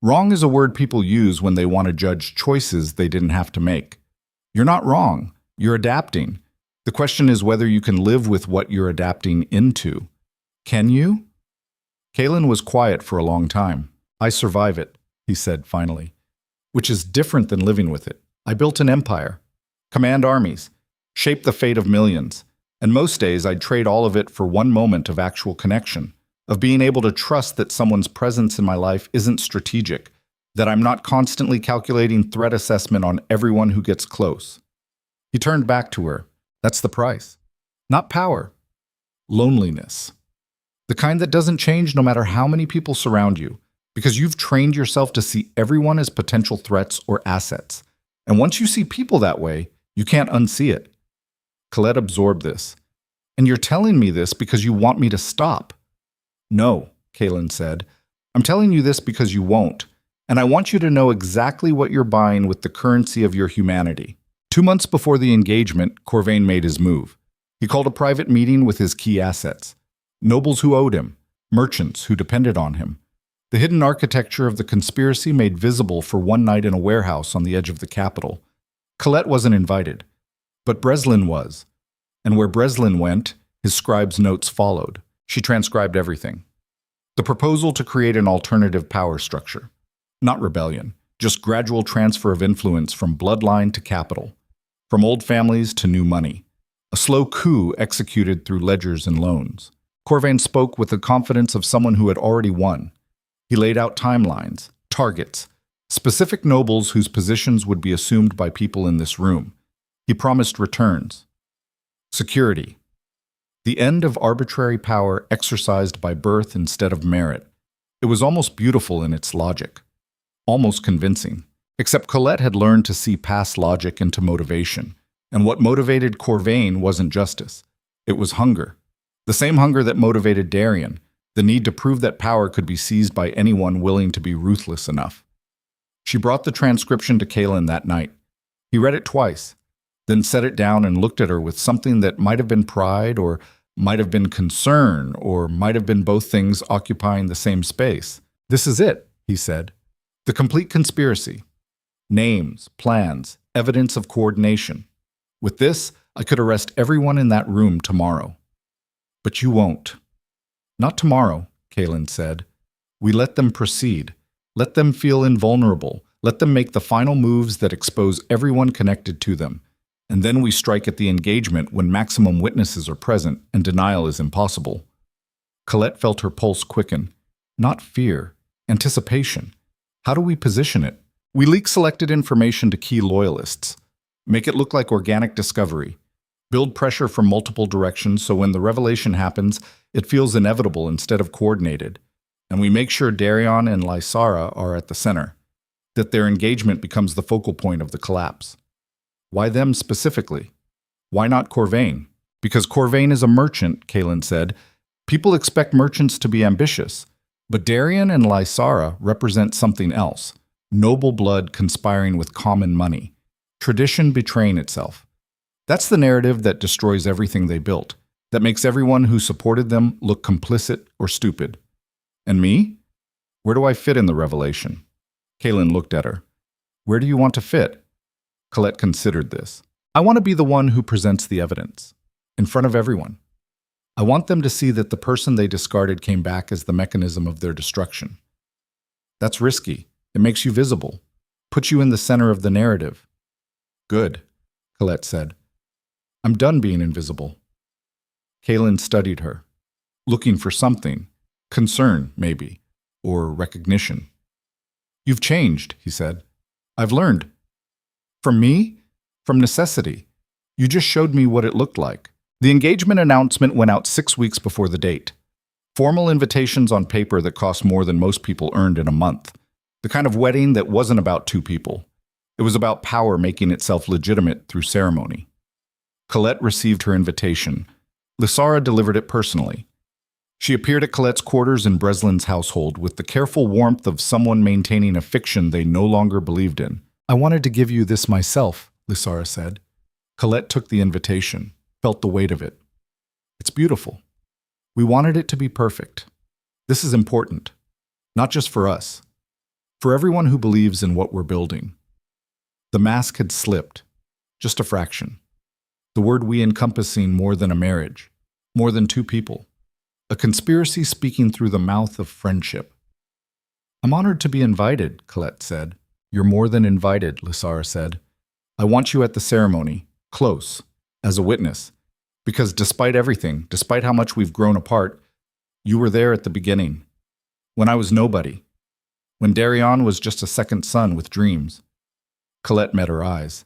Wrong is a word people use when they want to judge choices they didn't have to make. You're not wrong. You're adapting. The question is whether you can live with what you're adapting into. Can you? Kaelen was quiet for a long time. I survive it, he said finally. Which is different than living with it. I built an empire, command armies, shaped the fate of millions, and most days I'd trade all of it for one moment of actual connection, of being able to trust that someone's presence in my life isn't strategic, that I'm not constantly calculating threat assessment on everyone who gets close. He turned back to her. That's the price. Not power. Loneliness. The kind that doesn't change no matter how many people surround you, because you've trained yourself to see everyone as potential threats or assets. And once you see people that way, you can't unsee it. Colette absorbed this. And you're telling me this because you want me to stop. No, Kaelen said. I'm telling you this because you won't. And I want you to know exactly what you're buying with the currency of your humanity. 2 months before the engagement, Corvain made his move. He called a private meeting with his key assets. Nobles who owed him, merchants who depended on him. The hidden architecture of the conspiracy made visible for one night in a warehouse on the edge of the capital. Colette wasn't invited, but Breslin was. And where Breslin went, his scribe's notes followed. She transcribed everything. The proposal to create an alternative power structure. Not rebellion, just gradual transfer of influence from bloodline to capital, from old families to new money. A slow coup executed through ledgers and loans. Corvain spoke with the confidence of someone who had already won. He laid out timelines, targets, specific nobles whose positions would be assumed by people in this room. He promised returns. Security. The end of arbitrary power exercised by birth instead of merit. It was almost beautiful in its logic. Almost convincing. Except Colette had learned to see past logic into motivation. And what motivated Corvain wasn't justice. It was hunger. The same hunger that motivated Darian. The need to prove that power could be seized by anyone willing to be ruthless enough. She brought the transcription to Kaelen that night. He read it twice, then set it down and looked at her with something that might have been pride or might have been concern or might have been both things occupying the same space. This is it, he said. The complete conspiracy. Names, plans, evidence of coordination. With this, I could arrest everyone in that room tomorrow. But you won't. Not tomorrow, Kaelen said. We let them proceed. Let them feel invulnerable. Let them make the final moves that expose everyone connected to them. And then we strike at the engagement when maximum witnesses are present and denial is impossible. Colette felt her pulse quicken. Not fear, anticipation. How do we position it? We leak selected information to key loyalists. Make it look like organic discovery. Build pressure from multiple directions so when the revelation happens, it feels inevitable instead of coordinated. And we make sure Darian and Lysara are at the center, that their engagement becomes the focal point of the collapse. Why them specifically? Why not Corvain? Because Corvain is a merchant, Kaelen said. People expect merchants to be ambitious. But Darian and Lysara represent something else. Noble blood conspiring with common money. Tradition betraying itself. That's the narrative that destroys everything they built, that makes everyone who supported them look complicit or stupid. And me? Where do I fit in the revelation? Kaelen looked at her. Where do you want to fit? Colette considered this. I want to be the one who presents the evidence, in front of everyone. I want them to see that the person they discarded came back as the mechanism of their destruction. That's risky. It makes you visible, puts you in the center of the narrative. Good, Colette said. I'm done being invisible. Kaelen studied her, looking for something, concern, maybe, or recognition. You've changed, he said. I've learned. From me? From necessity. You just showed me what it looked like. The engagement announcement went out 6 weeks before the date. Formal invitations on paper that cost more than most people earned in a month. The kind of wedding that wasn't about two people. It was about power making itself legitimate through ceremony. Colette received her invitation. Lysara delivered it personally. She appeared at Colette's quarters in Breslin's household with the careful warmth of someone maintaining a fiction they no longer believed in. "I wanted to give you this myself," Lysara said. Colette took the invitation, felt the weight of it. "It's beautiful. We wanted it to be perfect. This is important, not just for us, for everyone who believes in what we're building." The mask had slipped, just a fraction. The word "we" encompassing more than a marriage, more than two people. A conspiracy speaking through the mouth of friendship. "I'm honored to be invited," Colette said. "You're more than invited," Lysara said. "I want you at the ceremony, close, as a witness, because despite everything, despite how much we've grown apart, you were there at the beginning, when I was nobody, when Darion was just a second son with dreams." Colette met her eyes.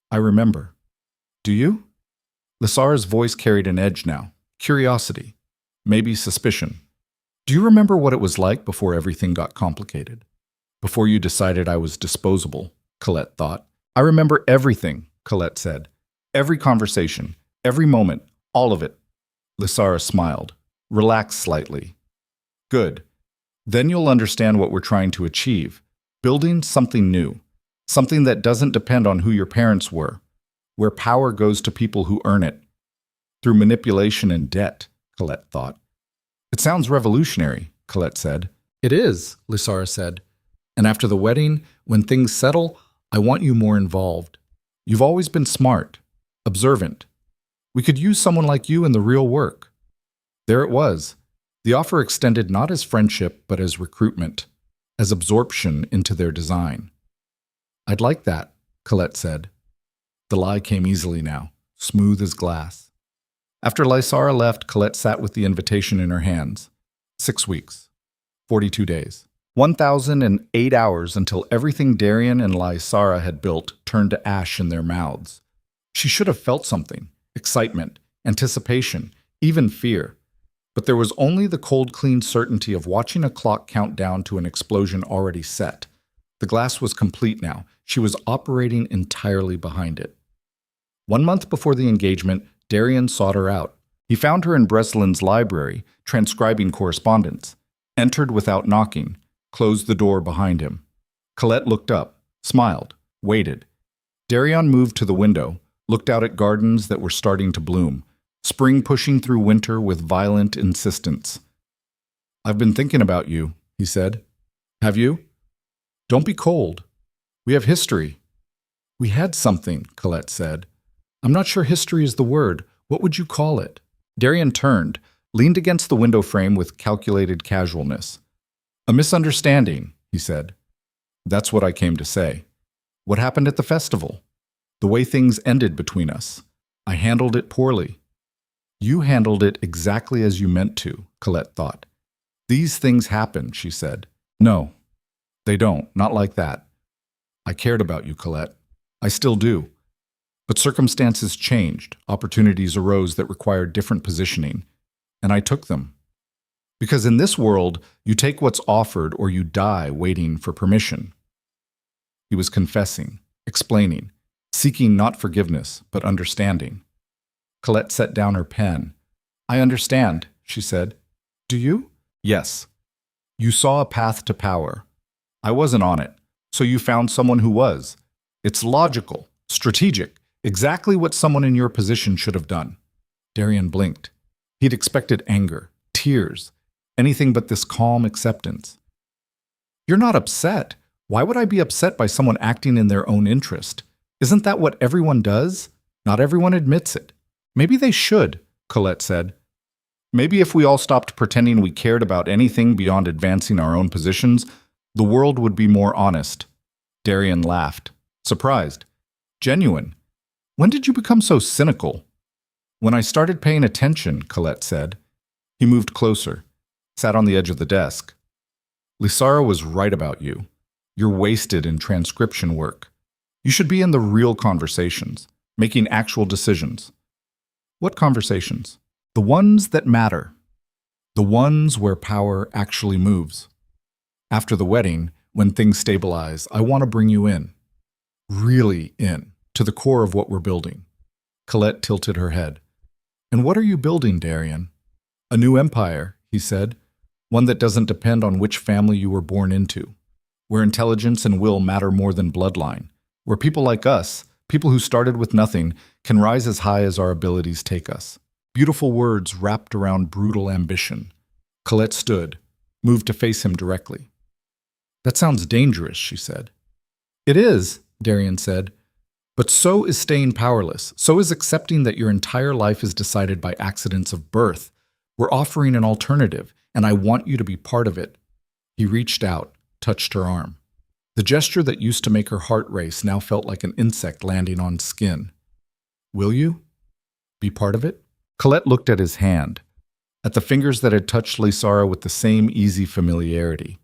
"I remember. Do you?" Lysara's voice carried an edge now, curiosity, maybe suspicion. "Do you remember what it was like before everything got complicated? Before you decided I was disposable," Colette thought. "I remember everything," Colette said. "Every conversation, every moment, all of it." Lysara smiled, relaxed slightly. "Good. Then you'll understand what we're trying to achieve. Building something new. Something that doesn't depend on who your parents were. Where power goes to people who earn it. Through manipulation and debt," Colette thought. "It sounds revolutionary," Colette said. "It is," Lysara said. "And after the wedding, when things settle, I want you more involved. You've always been smart, observant. We could use someone like you in the real work." There it was. The offer extended not as friendship, but as recruitment, as absorption into their design. "I'd like that," Colette said. The lie came easily now, smooth as glass. After Lysara left, Colette sat with the invitation in her hands. 6 weeks, 42 days, 1,008 hours until everything Darian and Lysara had built turned to ash in their mouths. She should have felt something, excitement, anticipation, even fear. But there was only the cold, clean certainty of watching a clock count down to an explosion already set. The glass was complete now. She was operating entirely behind it. 1 month before the engagement, Darian sought her out. He found her in Breslin's library, transcribing correspondence, entered without knocking, closed the door behind him. Colette looked up, smiled, waited. Darian moved to the window, looked out at gardens that were starting to bloom, spring pushing through winter with violent insistence. "I've been thinking about you," he said. "Have you? Don't be cold. We have history." "We had something," Colette said. "I'm not sure history is the word. What would you call it?" Darian turned, leaned against the window frame with calculated casualness. "A misunderstanding," he said. "That's what I came to say. What happened at the festival? The way things ended between us. I handled it poorly." "You handled it exactly as you meant to," Colette thought. "These things happen," she said. "No, they don't, not like that. I cared about you, Colette. I still do. But circumstances changed, opportunities arose that required different positioning, and I took them. Because in this world, you take what's offered or you die waiting for permission." He was confessing, explaining, seeking not forgiveness, but understanding. Colette set down her pen. "I understand," she said. "Do you?" "Yes. You saw a path to power. I wasn't on it, so you found someone who was. It's logical, strategic, exactly what someone in your position should have done." Darian blinked. He'd expected anger, tears, anything but this calm acceptance. "You're not upset. Why would I be upset by someone acting in their own interest? Isn't that what everyone does? Not everyone admits it." "Maybe they should," Colette said. "Maybe if we all stopped pretending we cared about anything beyond advancing our own positions, the world would be more honest." Darian laughed, surprised, genuine. "When did you become so cynical?" "When I started paying attention," Colette said. He moved closer, sat on the edge of the desk. "Lysara was right about you. You're wasted in transcription work. You should be in the real conversations, making actual decisions." "What conversations?" "The ones that matter. The ones where power actually moves. After the wedding, when things stabilize, I want to bring you in. Really in, to the core of what we're building." Colette tilted her head. "And what are you building, Darian?" A new empire, he said, one that doesn't depend on which family you were born into, where intelligence and will matter more than bloodline, where people like us, people who started with nothing, can rise as high as our abilities take us. Beautiful words wrapped around brutal ambition. Colette stood, moved to face him directly. That sounds dangerous, she said. It is, Darian said. But so is staying powerless. So is accepting that your entire life is decided by accidents of birth. We're offering an alternative, and I want you to be part of it. He reached out, touched her arm. The gesture that used to make her heart race now felt like an insect landing on skin. Will you? Be part of it? Colette looked at his hand, at the fingers that had touched Lysara with the same easy familiarity,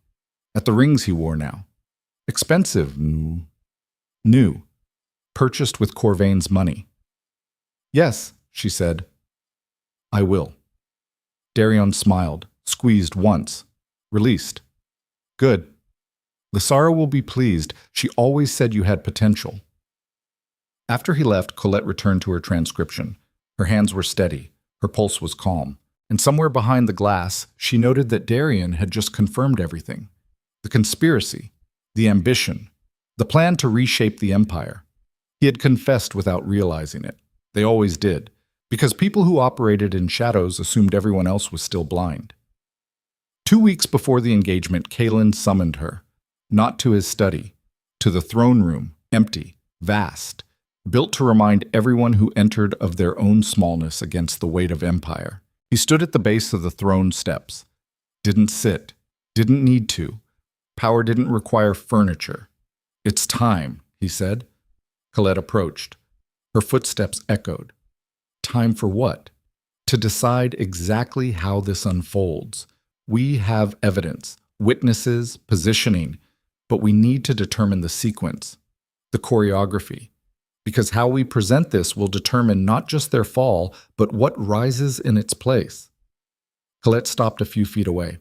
at the rings he wore now. Expensive, new, purchased with Corvain's money. Yes, she said. I will. Darion smiled, squeezed once, released. Good. Lysara will be pleased. She always said you had potential. After he left, Colette returned to her transcription. Her hands were steady, her pulse was calm, and somewhere behind the glass, she noted that Darian had just confirmed everything. The conspiracy, the ambition, the plan to reshape the empire. He had confessed without realizing it. They always did, because people who operated in shadows assumed everyone else was still blind. 2 weeks before the engagement, Kaelen summoned her, not to his study, to the throne room, empty, vast, built to remind everyone who entered of their own smallness against the weight of empire. He stood at the base of the throne steps. Didn't sit. Didn't need to. Power didn't require furniture. It's time, he said. Colette approached. Her footsteps echoed. Time for what? To decide exactly how this unfolds. We have evidence, witnesses, positioning, but we need to determine the sequence, the choreography. Because how we present this will determine not just their fall, but what rises in its place. Colette stopped a few feet away.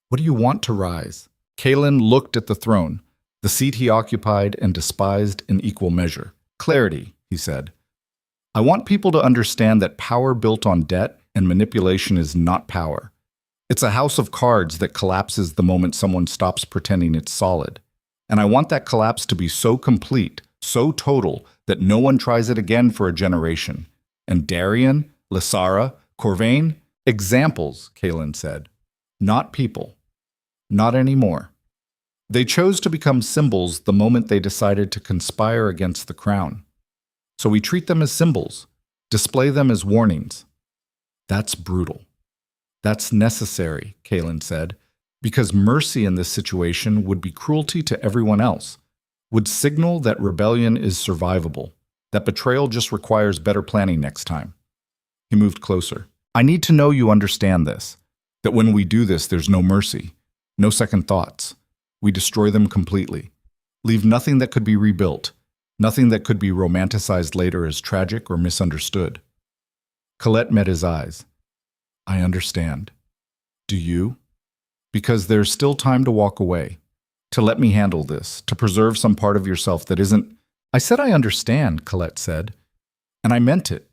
What do you want to rise? Kaelen looked at the throne, the seat he occupied and despised in equal measure. Clarity, he said. I want people to understand that power built on debt and manipulation is not power. It's a house of cards that collapses the moment someone stops pretending it's solid. And I want that collapse to be so complete, so total, that no one tries it again for a generation. And Darian, Lysara, Corvain, examples, Kaelen said. Not people. Not anymore. They chose to become symbols the moment they decided to conspire against the crown. So we treat them as symbols, display them as warnings. That's brutal. That's necessary, Kaelen said, because mercy in this situation would be cruelty to everyone else, would signal that rebellion is survivable, that betrayal just requires better planning next time. He moved closer. I need to know you understand this, that when we do this, there's no mercy, no second thoughts. We destroy them completely, leave nothing that could be rebuilt, nothing that could be romanticized later as tragic or misunderstood. Colette met his eyes. I understand. Do you? Because there's still time to walk away, to let me handle this, to preserve some part of yourself that isn't... I said I understand, Colette said, and I meant it.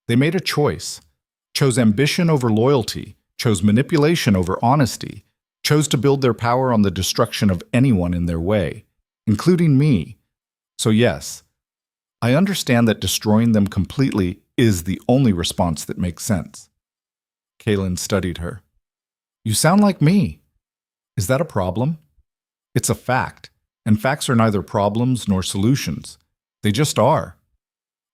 They made a choice, chose ambition over loyalty, chose manipulation over honesty, chose to build their power on the destruction of anyone in their way, including me. So yes, I understand that destroying them completely is the only response that makes sense. Kaelen studied her. You sound like me. Is that a problem? It's a fact, and facts are neither problems nor solutions. They just are.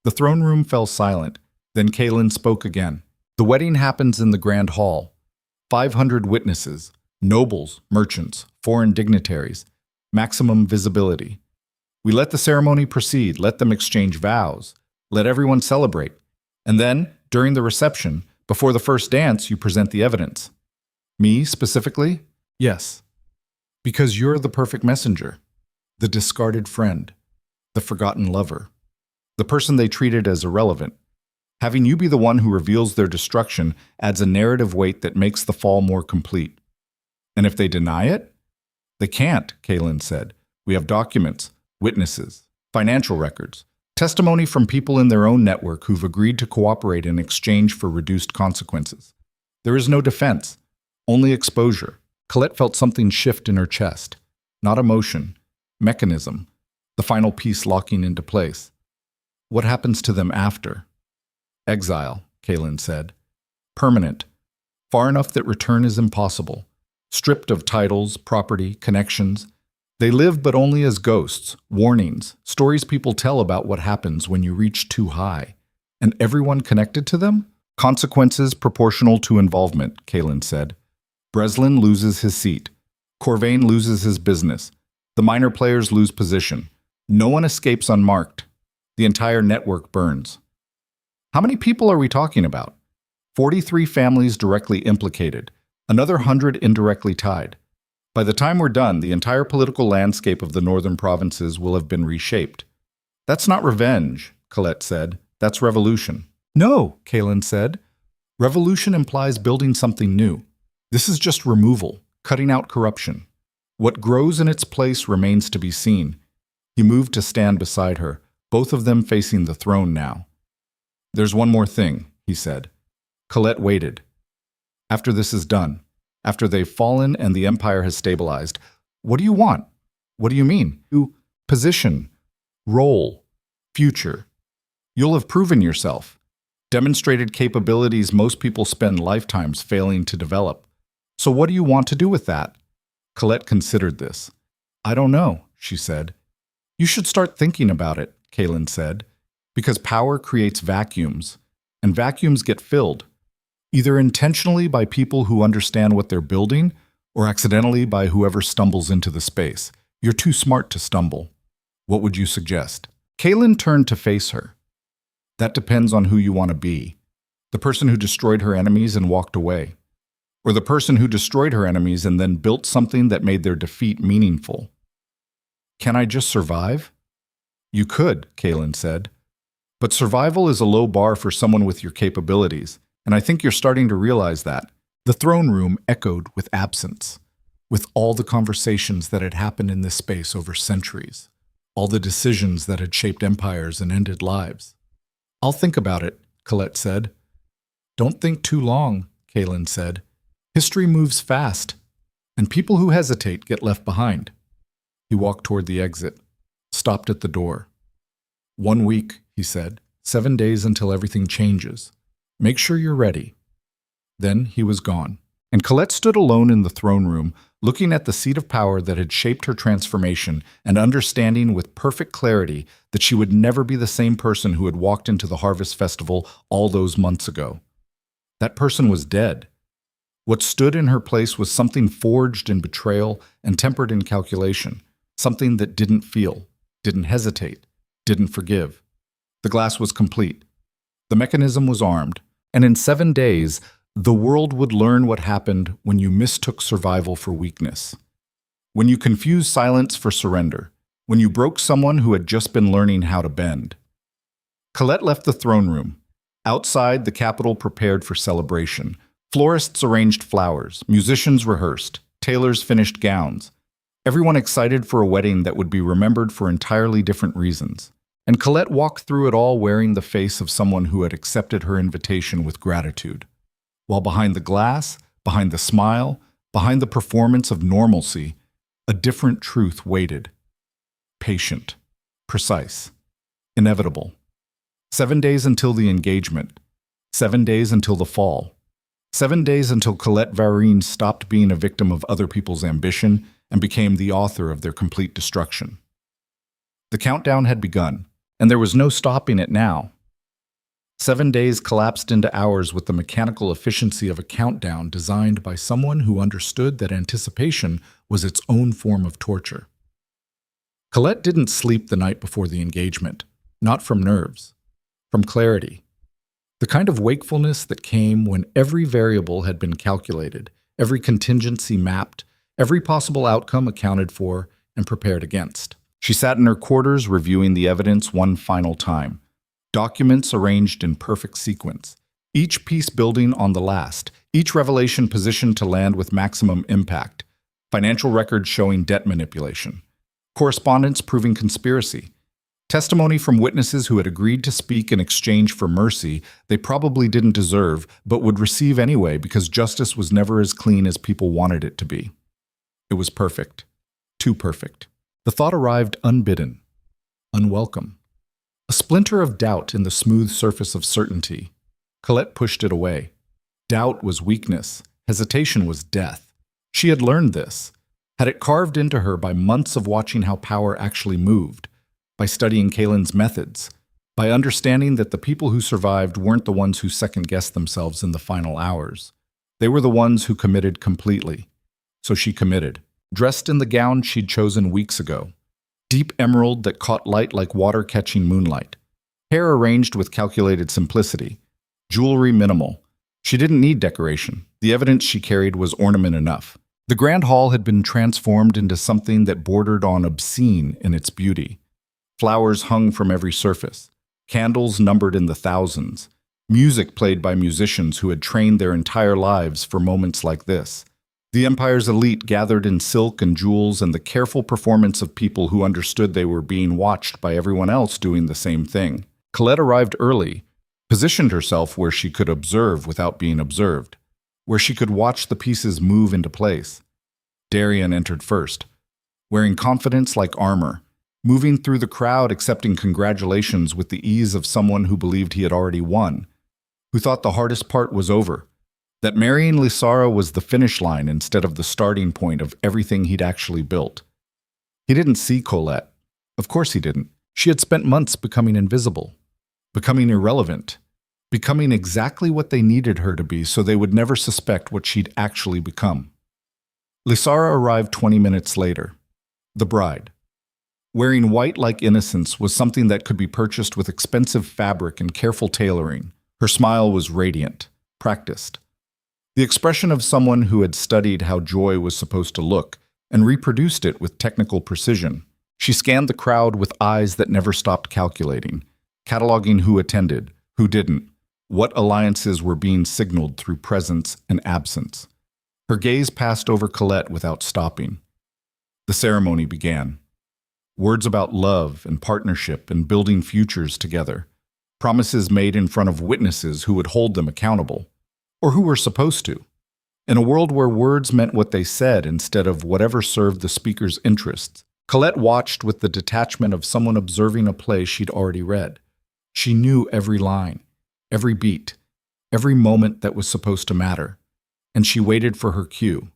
The throne room fell silent. Then Kaelen spoke again. The wedding happens in the grand hall. 500 witnesses, nobles, merchants, foreign dignitaries, maximum visibility. We let the ceremony proceed, let them exchange vows, let everyone celebrate. And then, during the reception, before the first dance, you present the evidence. Me, specifically? Yes. Because you're the perfect messenger, the discarded friend, the forgotten lover, the person they treated as irrelevant. Having you be the one who reveals their destruction adds a narrative weight that makes the fall more complete. And if they deny it? They can't, Kaelen said. We have documents, witnesses, financial records, testimony from people in their own network who've agreed to cooperate in exchange for reduced consequences. There is no defense, only exposure. Colette felt something shift in her chest. Not emotion, mechanism, the final piece locking into place. What happens to them after? Exile, Kaelen said. Permanent, far enough that return is impossible. Stripped of titles, property, connections. They live but only as ghosts, warnings, stories people tell about what happens when you reach too high. And everyone connected to them? Consequences proportional to involvement, Kaelen said. Breslin loses his seat. Corvain loses his business. The minor players lose position. No one escapes unmarked. The entire network burns. How many people are we talking about? 43 families directly implicated, another 100 indirectly tied. By the time we're done, the entire political landscape of the northern provinces will have been reshaped. That's not revenge, Colette said. That's revolution. No, Kaelen said. Revolution implies building something new. This is just removal, cutting out corruption. What grows in its place remains to be seen. He moved to stand beside her, both of them facing the throne now. There's one more thing, he said. Colette waited. After this is done, after they've fallen and the empire has stabilized, what do you want? What do you mean? Position, role, future. You'll have proven yourself. Demonstrated capabilities most people spend lifetimes failing to develop. So what do you want to do with that? Colette considered this. I don't know, she said. You should start thinking about it, Kaelen said, because power creates vacuums, and vacuums get filled, either intentionally by people who understand what they're building, or accidentally by whoever stumbles into the space. You're too smart to stumble. What would you suggest? Kaelen turned to face her. That depends on who you want to be. The person who destroyed her enemies and walked away. Or the person who destroyed her enemies and then built something that made their defeat meaningful. Can I just survive? You could, Kaelen said. But survival is a low bar for someone with your capabilities, and I think you're starting to realize that. The throne room echoed with absence, with all the conversations that had happened in this space over centuries, all the decisions that had shaped empires and ended lives. I'll think about it, Colette said. Don't think too long, Kaelen said. History moves fast, and people who hesitate get left behind. He walked toward the exit, stopped at the door. 1 week, he said, 7 days until everything changes. Make sure you're ready. Then he was gone, and Colette stood alone in the throne room, looking at the seat of power that had shaped her transformation and understanding with perfect clarity that she would never be the same person who had walked into the Harvest Festival all those months ago. That person was dead. What stood in her place was something forged in betrayal and tempered in calculation, something that didn't feel, didn't hesitate, didn't forgive. The glass was complete. The mechanism was armed, and in 7 days, the world would learn what happened when you mistook survival for weakness. When you confused silence for surrender. When you broke someone who had just been learning how to bend. Colette left the throne room. Outside, the capital prepared for celebration. Florists arranged flowers, musicians rehearsed, tailors finished gowns. Everyone excited for a wedding that would be remembered for entirely different reasons. And Colette walked through it all wearing the face of someone who had accepted her invitation with gratitude. While behind the glass, behind the smile, behind the performance of normalcy, a different truth waited. Patient, precise, inevitable. 7 days until the engagement. 7 days until the fall. 7 days until Colette Varyn stopped being a victim of other people's ambition and became the author of their complete destruction. The countdown had begun, and there was no stopping it now. 7 days collapsed into hours with the mechanical efficiency of a countdown designed by someone who understood that anticipation was its own form of torture. Colette didn't sleep the night before the engagement, not from nerves, from clarity. The kind of wakefulness that came when every variable had been calculated, every contingency mapped, every possible outcome accounted for and prepared against. She sat in her quarters reviewing the evidence one final time. Documents arranged in perfect sequence, each piece building on the last, each revelation positioned to land with maximum impact. Financial records showing debt manipulation. Correspondence proving conspiracy. Testimony from witnesses who had agreed to speak in exchange for mercy they probably didn't deserve, but would receive anyway because justice was never as clean as people wanted it to be. It was perfect. Too perfect. The thought arrived unbidden, unwelcome. A splinter of doubt in the smooth surface of certainty. Colette pushed it away. Doubt was weakness. Hesitation was death. She had learned this, had it carved into her by months of watching how power actually moved, by studying Kaelen's methods, by understanding that the people who survived weren't the ones who second-guessed themselves in the final hours. They were the ones who committed completely. So she committed, dressed in the gown she'd chosen weeks ago, deep emerald that caught light like water-catching moonlight, hair arranged with calculated simplicity, jewelry minimal. She didn't need decoration. The evidence she carried was ornament enough. The grand hall had been transformed into something that bordered on obscene in its beauty. Flowers hung from every surface, candles numbered in the thousands, music played by musicians who had trained their entire lives for moments like this. The Empire's elite gathered in silk and jewels, and the careful performance of people who understood they were being watched by everyone else doing the same thing. Colette arrived early, positioned herself where she could observe without being observed, where she could watch the pieces move into place. Darian entered first, wearing confidence like armor, moving through the crowd accepting congratulations with the ease of someone who believed he had already won, who thought the hardest part was over, that marrying Lysara was the finish line instead of the starting point of everything he'd actually built. He didn't see Colette. Of course he didn't. She had spent months becoming invisible, becoming irrelevant, becoming exactly what they needed her to be so they would never suspect what she'd actually become. Lysara arrived 20 minutes later, the bride. Wearing white like innocence was something that could be purchased with expensive fabric and careful tailoring. Her smile was radiant, practiced. The expression of someone who had studied how joy was supposed to look and reproduced it with technical precision. She scanned the crowd with eyes that never stopped calculating, cataloging who attended, who didn't, what alliances were being signaled through presence and absence. Her gaze passed over Colette without stopping. The ceremony began. Words about love and partnership and building futures together. Promises made in front of witnesses who would hold them accountable. Or who were supposed to. In a world where words meant what they said instead of whatever served the speaker's interests, Colette watched with the detachment of someone observing a play she'd already read. She knew every line, every beat, every moment that was supposed to matter, and she waited for her cue.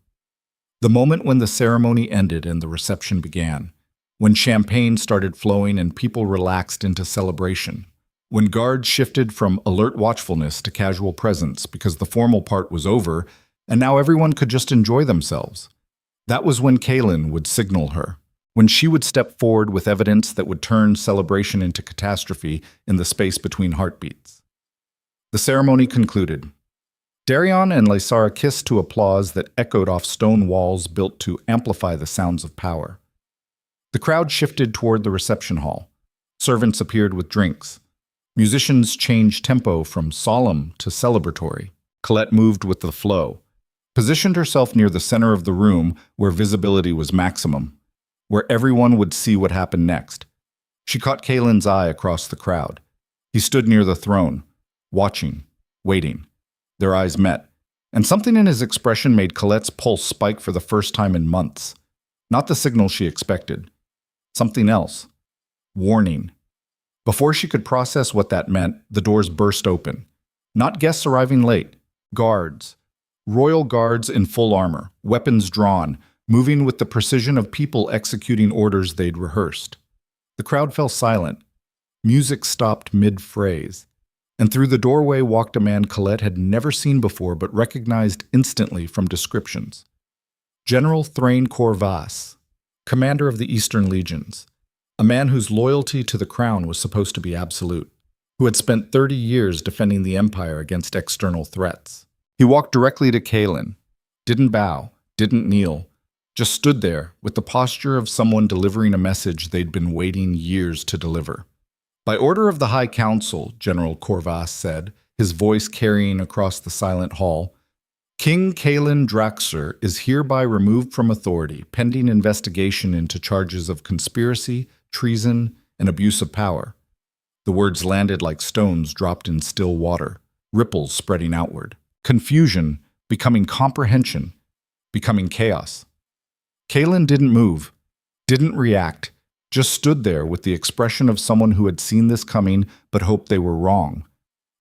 The moment when the ceremony ended and the reception began, when champagne started flowing and people relaxed into celebration, when guards shifted from alert watchfulness to casual presence because the formal part was over and now everyone could just enjoy themselves. That was when Kaelen would signal her, when she would step forward with evidence that would turn celebration into catastrophe in the space between heartbeats. The ceremony concluded. Darian and Lysara kissed to applause that echoed off stone walls built to amplify the sounds of power. The crowd shifted toward the reception hall. Servants appeared with drinks. Musicians changed tempo from solemn to celebratory. Colette moved with the flow, positioned herself near the center of the room where visibility was maximum, where everyone would see what happened next. She caught Kaelen's eye across the crowd. He stood near the throne, watching, waiting. Their eyes met, and something in his expression made Colette's pulse spike for the first time in months. Not the signal she expected. Something else. Warning. Before she could process what that meant, the doors burst open. Not guests arriving late. Guards. Royal guards in full armor, weapons drawn, moving with the precision of people executing orders they'd rehearsed. The crowd fell silent. Music stopped mid-phrase. And through the doorway walked a man Colette had never seen before but recognized instantly from descriptions. General Thrain Corvas, commander of the Eastern Legions. A man whose loyalty to the crown was supposed to be absolute, who had spent 30 years defending the Empire against external threats. He walked directly to Kaelen, didn't bow, didn't kneel, just stood there with the posture of someone delivering a message they'd been waiting years to deliver. By order of the High Council, General Corvas said, his voice carrying across the silent hall, King Kaelen Draxir is hereby removed from authority pending investigation into charges of conspiracy, treason, and abuse of power. The words landed like stones dropped in still water, ripples spreading outward. Confusion, becoming comprehension, becoming chaos. Kaelen didn't move, didn't react, just stood there with the expression of someone who had seen this coming but hoped they were wrong.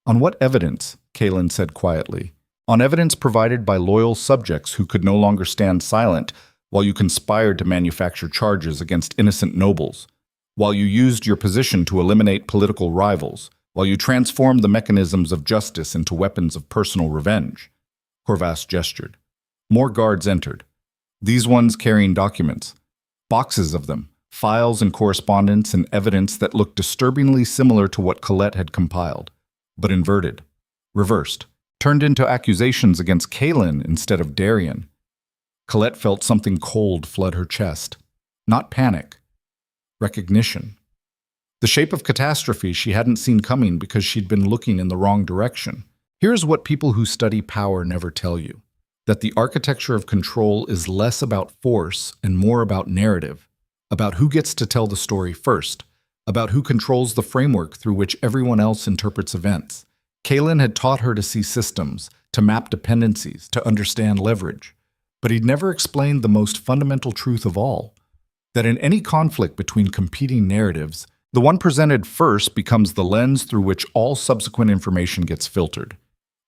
On what evidence? Kaelen said quietly. On evidence provided by loyal subjects who could no longer stand silent while you conspired to manufacture charges against innocent nobles, while you used your position to eliminate political rivals, while you transformed the mechanisms of justice into weapons of personal revenge. Corvas gestured. More guards entered. These ones carrying documents, boxes of them, files and correspondence and evidence that looked disturbingly similar to what Colette had compiled, but inverted, reversed, turned into accusations against Kaelen instead of Darien. Colette felt something cold flood her chest. Not panic. Recognition. The shape of catastrophe she hadn't seen coming because she'd been looking in the wrong direction. Here's what people who study power never tell you: that the architecture of control is less about force and more about narrative, about who gets to tell the story first, about who controls the framework through which everyone else interprets events. Kaelen had taught her to see systems, to map dependencies, to understand leverage. But he'd never explained the most fundamental truth of all: that in any conflict between competing narratives, the one presented first becomes the lens through which all subsequent information gets filtered.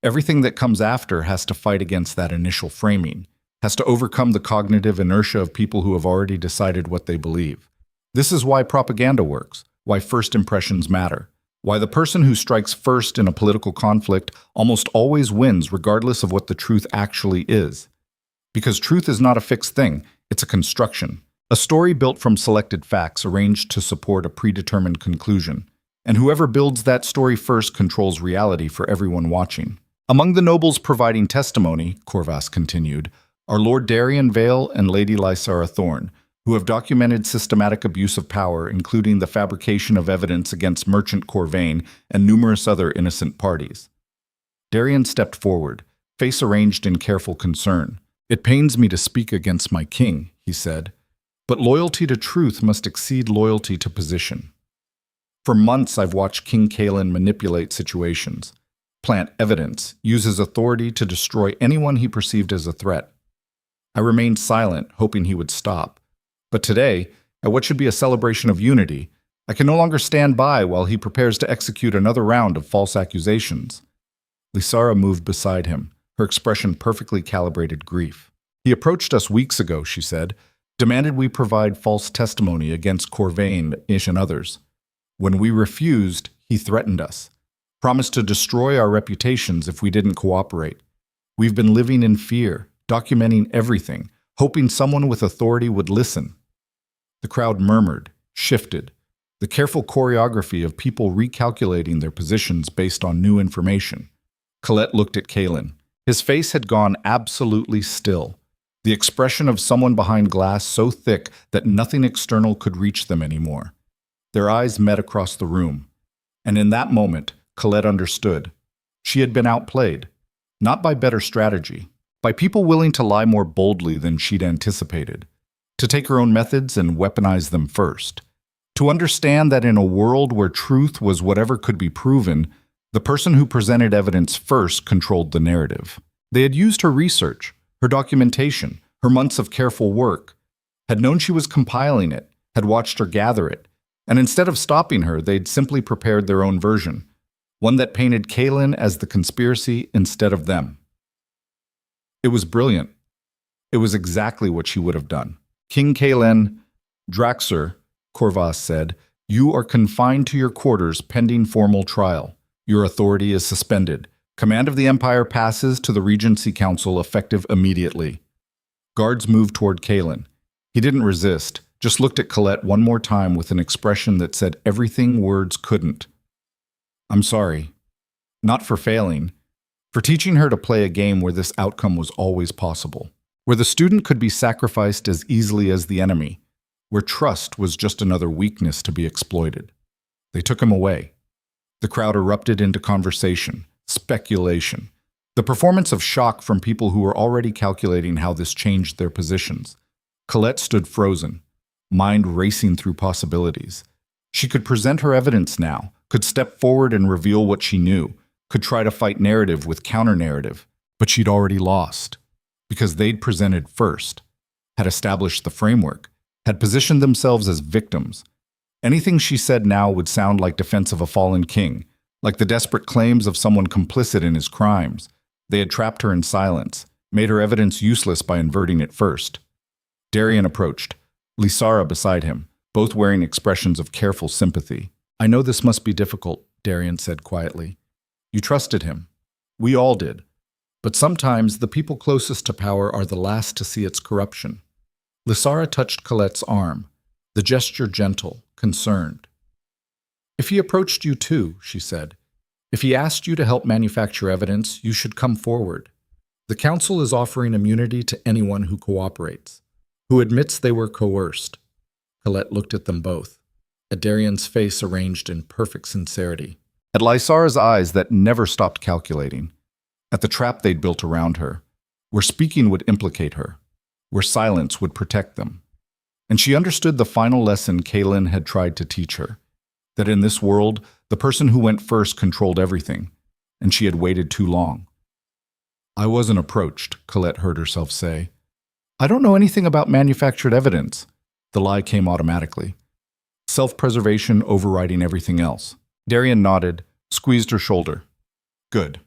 Everything that comes after has to fight against that initial framing, has to overcome the cognitive inertia of people who have already decided what they believe. This is why propaganda works, why first impressions matter, why the person who strikes first in a political conflict almost always wins regardless of what the truth actually is. Because truth is not a fixed thing, it's a construction. A story built from selected facts arranged to support a predetermined conclusion. And whoever builds that story first controls reality for everyone watching. Among the nobles providing testimony, Corvas continued, are Lord Darien Vale and Lady Lysara Thorne, who have documented systematic abuse of power, including the fabrication of evidence against Merchant Corvain and numerous other innocent parties. Darien stepped forward, face arranged in careful concern. "It pains me to speak against my king," he said, "but loyalty to truth must exceed loyalty to position. For months I've watched King Kaelen manipulate situations, plant evidence, use his authority to destroy anyone he perceived as a threat. I remained silent, hoping he would stop. But today, at what should be a celebration of unity, I can no longer stand by while he prepares to execute another round of false accusations." Lysara moved beside him, her expression perfectly calibrated grief. "He approached us weeks ago," she said, "demanded we provide false testimony against Corvain, Ish, and others. When we refused, he threatened us, promised to destroy our reputations if we didn't cooperate. We've been living in fear, documenting everything, hoping someone with authority would listen." The crowd murmured, shifted, the careful choreography of people recalculating their positions based on new information. Colette looked at Kaelen. His face had gone absolutely still, the expression of someone behind glass so thick that nothing external could reach them anymore. Their eyes met across the room, and in that moment, Colette understood. She had been outplayed, not by better strategy, by people willing to lie more boldly than she'd anticipated, to take her own methods and weaponize them first, to understand that in a world where truth was whatever could be proven, the person who presented evidence first controlled the narrative. They had used her research, her documentation, her months of careful work, had known she was compiling it, had watched her gather it, and instead of stopping her, they'd simply prepared their own version, one that painted Kaelen as the conspiracy instead of them. It was brilliant. It was exactly what she would have done. "King Kaelen Draxir," Corvas said, "you are confined to your quarters pending formal trial. Your authority is suspended. Command of the Empire passes to the Regency Council effective immediately." Guards moved toward Kaelen. He didn't resist, just looked at Colette one more time with an expression that said everything words couldn't. "I'm sorry. Not for failing. For teaching her to play a game where this outcome was always possible. Where the student could be sacrificed as easily as the enemy. Where trust was just another weakness to be exploited." They took him away. The crowd erupted into conversation, speculation, the performance of shock from people who were already calculating how this changed their positions. Colette stood frozen, mind racing through possibilities. She could present her evidence now, could step forward and reveal what she knew, could try to fight narrative with counter-narrative, but she'd already lost. Because they'd presented first, had established the framework, had positioned themselves as victims. Anything she said now would sound like defense of a fallen king, like the desperate claims of someone complicit in his crimes. They had trapped her in silence, made her evidence useless by inverting it first. Darian approached, Lysara beside him, both wearing expressions of careful sympathy. "I know this must be difficult," Darian said quietly. "You trusted him. We all did. But sometimes the people closest to power are the last to see its corruption." Lysara touched Colette's arm, the gesture gentle, concerned. "If he approached you too," she said, "if he asked you to help manufacture evidence, you should come forward. The Council is offering immunity to anyone who cooperates, who admits they were coerced." Colette looked at them both, at Darian's face arranged in perfect sincerity, at Lysara's eyes that never stopped calculating, at the trap they'd built around her, where speaking would implicate her, where silence would protect them. And she understood the final lesson Kaelen had tried to teach her, that in this world, the person who went first controlled everything, and she had waited too long. "I wasn't approached," Colette heard herself say. "I don't know anything about manufactured evidence." The lie came automatically. Self-preservation overriding everything else. Darian nodded, squeezed her shoulder. "Good.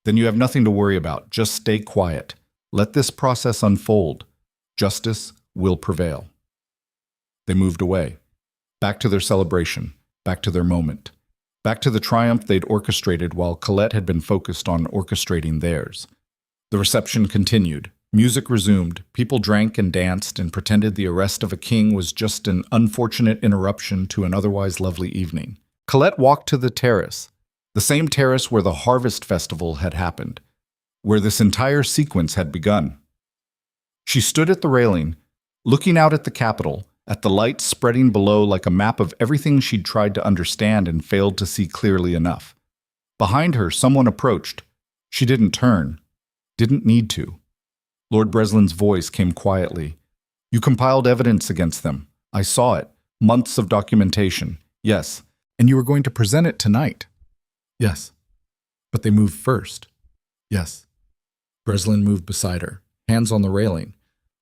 Then you have nothing to worry about. Just stay quiet. Let this process unfold. Justice will prevail." They moved away, back to their celebration, back to their moment, back to the triumph they'd orchestrated while Colette had been focused on orchestrating theirs. The reception continued. Music resumed. People drank and danced and pretended the arrest of a king was just an unfortunate interruption to an otherwise lovely evening. Colette walked to the terrace, the same terrace where the Harvest Festival had happened, where this entire sequence had begun. She stood at the railing, looking out at the Capitol, at the lights spreading below like a map of everything she'd tried to understand and failed to see clearly enough. Behind her, someone approached. She didn't turn, didn't need to. Lord Breslin's voice came quietly. "You compiled evidence against them. I saw it. Months of documentation. Yes. And you were going to present it tonight." "Yes." "But they moved first." "Yes." Breslin moved beside her, hands on the railing,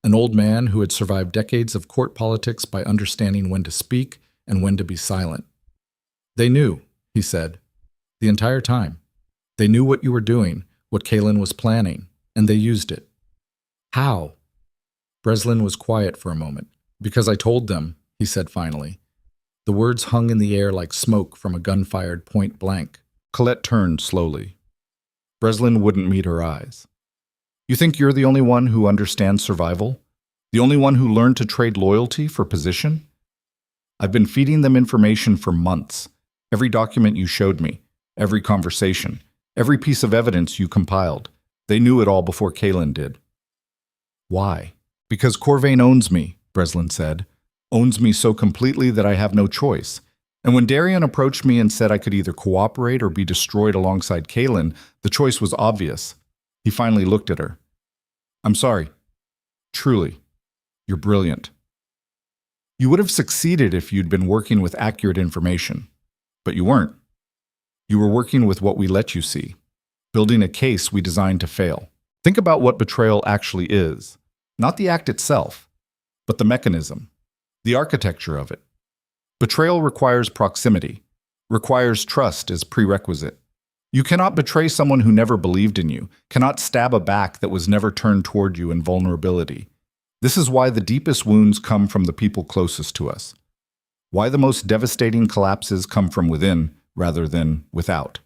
an old man who had survived decades of court politics by understanding when to speak and when to be silent. "They knew," he said, "the entire time. They knew what you were doing, what Kaelen was planning, and they used it." "How?" Breslin was quiet for a moment. "Because I told them," he said finally. The words hung in the air like smoke from a gun fired point blank. Colette turned slowly. Breslin wouldn't meet her eyes. "You think you're the only one who understands survival? The only one who learned to trade loyalty for position? I've been feeding them information for months. Every document you showed me, every conversation, every piece of evidence you compiled. They knew it all before Kaelen did." "Why?" "Because Corvain owns me," Breslin said. "Owns me so completely that I have no choice. And when Darian approached me and said I could either cooperate or be destroyed alongside Kaelen, the choice was obvious." He finally looked at her. "I'm sorry. Truly. You're brilliant. You would have succeeded if you'd been working with accurate information. But you weren't. You were working with what we let you see, building a case we designed to fail. Think about what betrayal actually is. Not the act itself, but the mechanism, the architecture of it. Betrayal requires proximity, requires trust as prerequisite. You cannot betray someone who never believed in you, cannot stab a back that was never turned toward you in vulnerability. This is why the deepest wounds come from the people closest to us. Why the most devastating collapses come from within rather than without.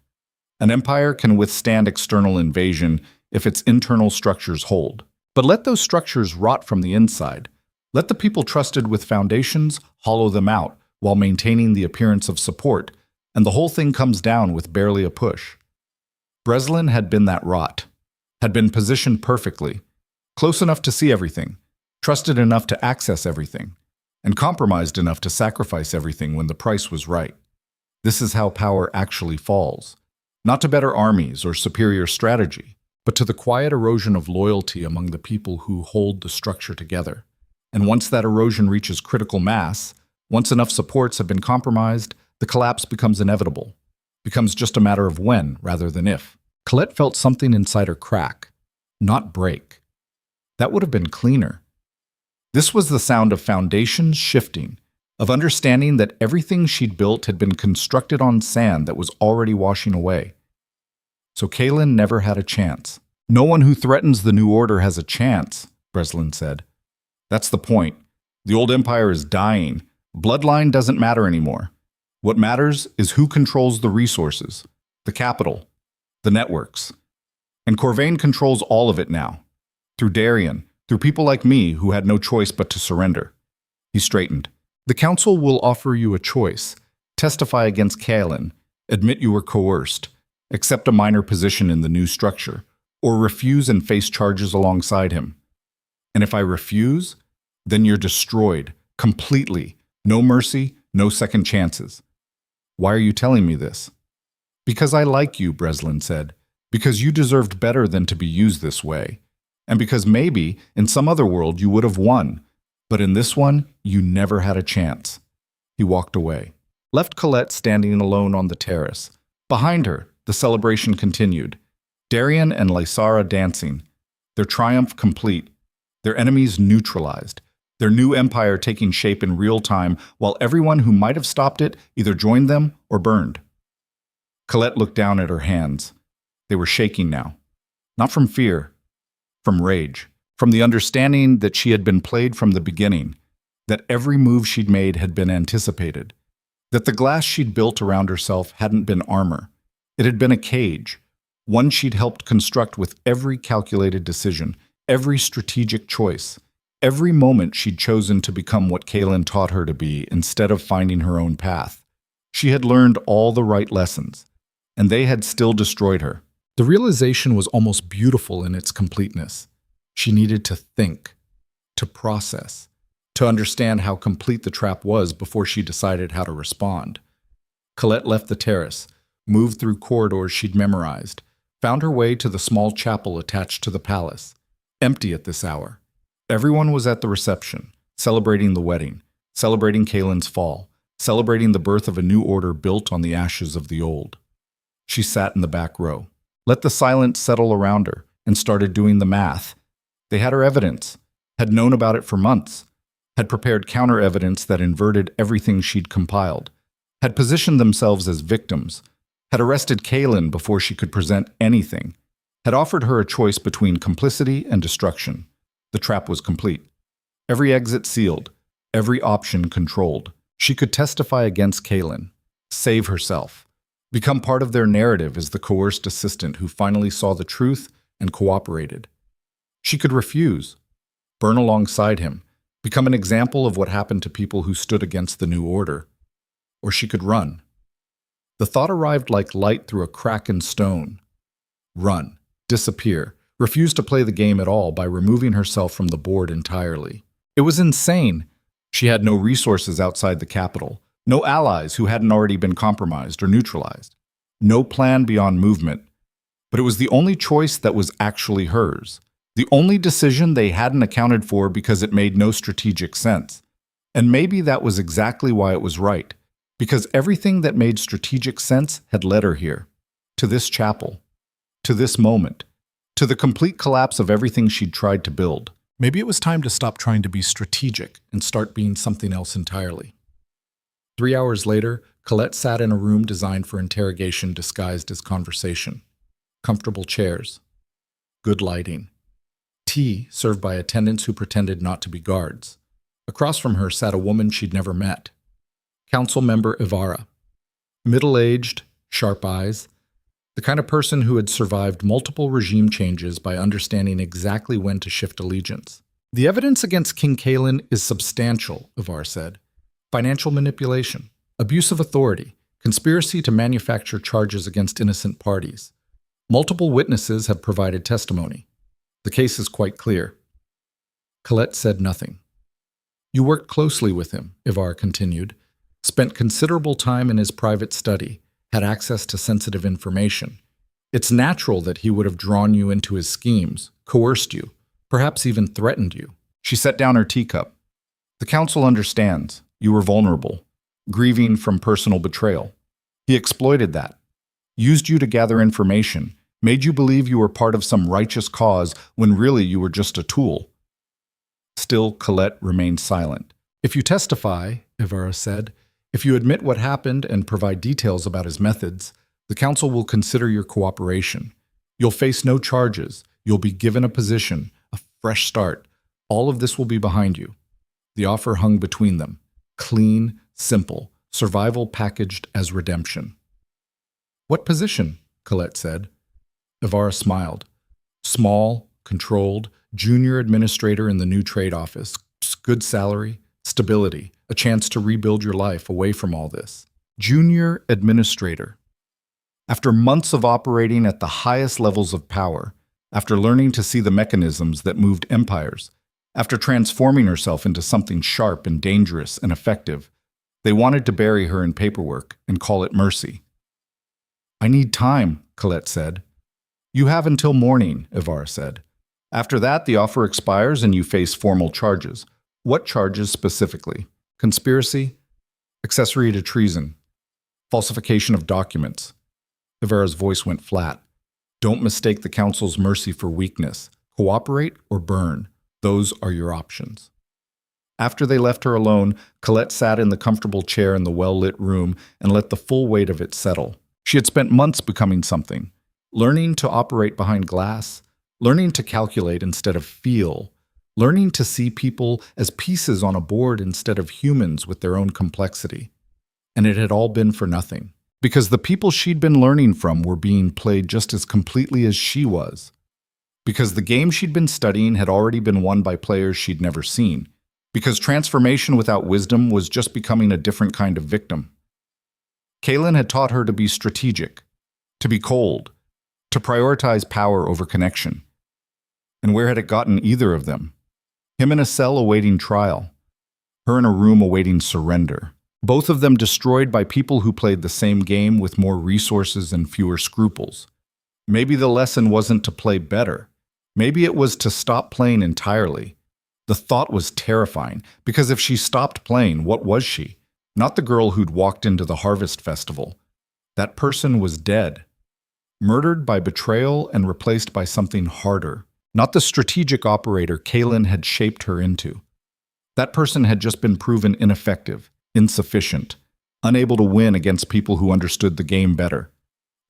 An empire can withstand external invasion if its internal structures hold. But let those structures rot from the inside. Let the people trusted with foundations hollow them out while maintaining the appearance of support, and the whole thing comes down with barely a push. Breslin had been that rot, had been positioned perfectly, close enough to see everything, trusted enough to access everything, and compromised enough to sacrifice everything when the price was right. This is how power actually falls, not to better armies or superior strategy, but to the quiet erosion of loyalty among the people who hold the structure together. And once that erosion reaches critical mass, Once enough supports have been compromised, the collapse becomes inevitable, becomes just a matter of when rather than if. Colette felt something inside her crack, not break. That would have been cleaner. This was the sound of foundations shifting, of understanding that everything she'd built had been constructed on sand that was already washing away. So Kaelen never had a chance. No one who threatens the new order has a chance, Breslin said. That's the point. The old empire is dying. Bloodline doesn't matter anymore. What matters is who controls the resources, the capital, the networks. And Corvain controls all of it now. Through Darien, through people like me who had no choice but to surrender. He straightened. The council will offer you a choice. Testify against Kaelen, admit you were coerced, accept a minor position in the new structure, or refuse and face charges alongside him. And if I refuse, then you're destroyed, completely. No mercy, no second chances. Why are you telling me this? Because I like you, Breslin said. Because you deserved better than to be used this way. And because maybe, in some other world, you would have won. But in this one, you never had a chance. He walked away. Left Colette standing alone on the terrace. Behind her, the celebration continued. Darien and Lysara dancing. Their triumph complete. Their enemies neutralized. Their new empire taking shape in real time, while everyone who might have stopped it either joined them or burned. Colette looked down at her hands. They were shaking now. Not from fear, from rage, from the understanding that she had been played from the beginning, that every move she'd made had been anticipated, that the glass she'd built around herself hadn't been armor. It had been a cage, one she'd helped construct with every calculated decision, every strategic choice, every moment she'd chosen to become what Kaelen taught her to be instead of finding her own path. She had learned all the right lessons, and they had still destroyed her. The realization was almost beautiful in its completeness. She needed to think, to process, to understand how complete the trap was before she decided how to respond. Colette left the terrace, moved through corridors she'd memorized, found her way to the small chapel attached to the palace, empty at this hour. Everyone was at the reception, celebrating the wedding, celebrating Kaelen's fall, celebrating the birth of a new order built on the ashes of the old. She sat in the back row, let the silence settle around her, and started doing the math. They had her evidence, had known about it for months, had prepared counter-evidence that inverted everything she'd compiled, had positioned themselves as victims, had arrested Kaelen before she could present anything, had offered her a choice between complicity and destruction. The trap was complete. Every exit sealed, every option controlled. She could testify against Kaelen, save herself, become part of their narrative as the coerced assistant who finally saw the truth and cooperated. She could refuse, burn alongside him, become an example of what happened to people who stood against the new order. Or she could run. The thought arrived like light through a crack in stone. Run, disappear, refuse to play the game at all by removing herself from the board entirely. It was insane. She had no resources outside the capital, no allies who hadn't already been compromised or neutralized, no plan beyond movement. But it was the only choice that was actually hers, the only decision they hadn't accounted for because it made no strategic sense. And maybe that was exactly why it was right, because everything that made strategic sense had led her here, to this chapel, to this moment, to the complete collapse of everything she'd tried to build. Maybe it was time to stop trying to be strategic and start being something else entirely. 3 hours later, Colette sat in a room designed for interrogation disguised as conversation. Comfortable chairs. Good lighting. Tea served by attendants who pretended not to be guards. Across from her sat a woman she'd never met. Council member Ivara. Middle-aged, sharp eyes. The kind of person who had survived multiple regime changes by understanding exactly when to shift allegiance. The evidence against King Kaelen is substantial, Ivara said. Financial manipulation, abuse of authority, conspiracy to manufacture charges against innocent parties. Multiple witnesses have provided testimony. The case is quite clear. Colette said nothing. You worked closely with him, Ivara continued, spent considerable time in his private study, had access to sensitive information. It's natural that he would have drawn you into his schemes, coerced you, perhaps even threatened you. She set down her teacup. The council understands. You were vulnerable, grieving from personal betrayal. He exploited that, used you to gather information, made you believe you were part of some righteous cause when really you were just a tool. Still, Colette remained silent. If you testify, Ivara said, if you admit what happened and provide details about his methods, the council will consider your cooperation. You'll face no charges. You'll be given a position, a fresh start. All of this will be behind you. The offer hung between them. Clean, simple, survival packaged as redemption. What position? Colette said. Ivara smiled. Small, controlled, junior administrator in the new trade office. Good salary, stability, a chance to rebuild your life away from all this. Junior administrator. After months of operating at the highest levels of power, after learning to see the mechanisms that moved empires, after transforming herself into something sharp and dangerous and effective, they wanted to bury her in paperwork and call it mercy. I need time, Colette said. You have until morning, Ivara said. After that, the offer expires and you face formal charges. What charges specifically? Conspiracy? Accessory to treason? Falsification of documents? Ivara's voice went flat. Don't mistake the council's mercy for weakness. Cooperate or burn. Those are your options. After they left her alone, Colette sat in the comfortable chair in the well-lit room and let the full weight of it settle. She had spent months becoming something, learning to operate behind glass, learning to calculate instead of feel, learning to see people as pieces on a board instead of humans with their own complexity. And it had all been for nothing, because the people she'd been learning from were being played just as completely as she was. Because the game she'd been studying had already been won by players she'd never seen. Because transformation without wisdom was just becoming a different kind of victim. Kaelen had taught her to be strategic, to be cold, to prioritize power over connection. And where had it gotten either of them? Him in a cell awaiting trial, her in a room awaiting surrender. Both of them destroyed by people who played the same game with more resources and fewer scruples. Maybe the lesson wasn't to play better. Maybe it was to stop playing entirely. The thought was terrifying, because if she stopped playing, what was she? Not the girl who'd walked into the Harvest Festival. That person was dead. Murdered by betrayal and replaced by something harder. Not the strategic operator Kaelen had shaped her into. That person had just been proven ineffective, insufficient, unable to win against people who understood the game better.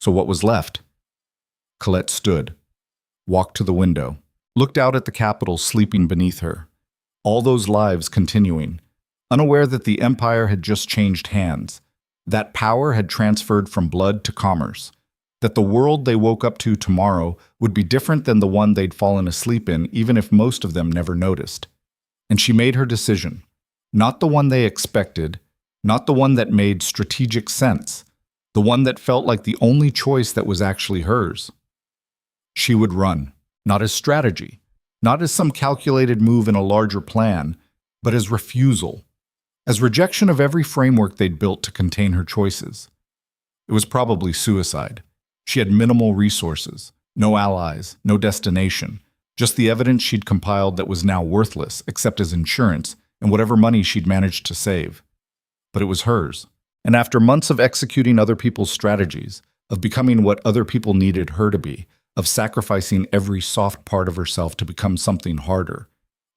So what was left? Colette stood, walked to the window, looked out at the capital sleeping beneath her. All those lives continuing, unaware that the empire had just changed hands, that power had transferred from blood to commerce, that the world they woke up to tomorrow would be different than the one they'd fallen asleep in, even if most of them never noticed. And she made her decision, not the one they expected, not the one that made strategic sense, the one that felt like the only choice that was actually hers. She would run, not as strategy, not as some calculated move in a larger plan, but as refusal, as rejection of every framework they'd built to contain her choices. It was probably suicide. She had minimal resources, no allies, no destination, just the evidence she'd compiled that was now worthless except as insurance and whatever money she'd managed to save. But it was hers. And after months of executing other people's strategies, of becoming what other people needed her to be, of sacrificing every soft part of herself to become something harder,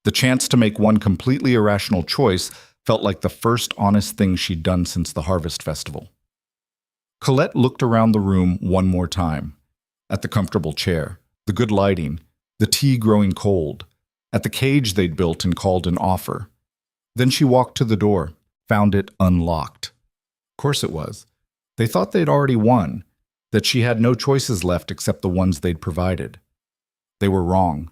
the chance to make one completely irrational choice felt like the first honest thing she'd done since the Harvest Festival. Colette looked around the room one more time, at the comfortable chair, the good lighting, the tea growing cold, at the cage they'd built and called an offer. Then she walked to the door, found it unlocked. Of course it was. They thought they'd already won, that she had no choices left except the ones they'd provided. They were wrong.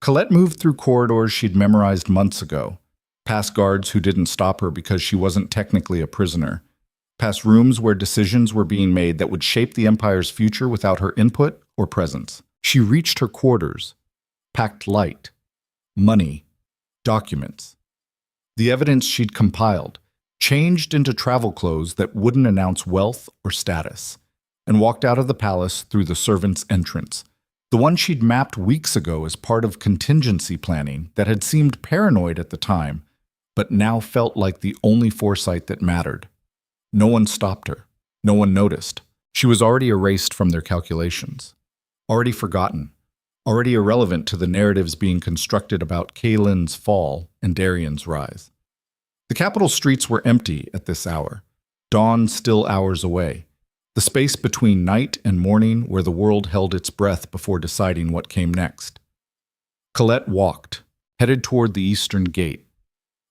Colette moved through corridors she'd memorized months ago, past guards who didn't stop her because she wasn't technically a prisoner, past rooms where decisions were being made that would shape the Empire's future without her input or presence. She reached her quarters, packed light, money, documents. The evidence she'd compiled, changed into travel clothes that wouldn't announce wealth or status, and walked out of the palace through the servants' entrance, the one she'd mapped weeks ago as part of contingency planning that had seemed paranoid at the time, but now felt like the only foresight that mattered. No one stopped her. No one noticed. She was already erased from their calculations. Already forgotten. Already irrelevant to the narratives being constructed about Kaelen's fall and Darien's rise. The capital streets were empty at this hour, dawn still hours away, the space between night and morning where the world held its breath before deciding what came next. Colette walked, headed toward the eastern gate,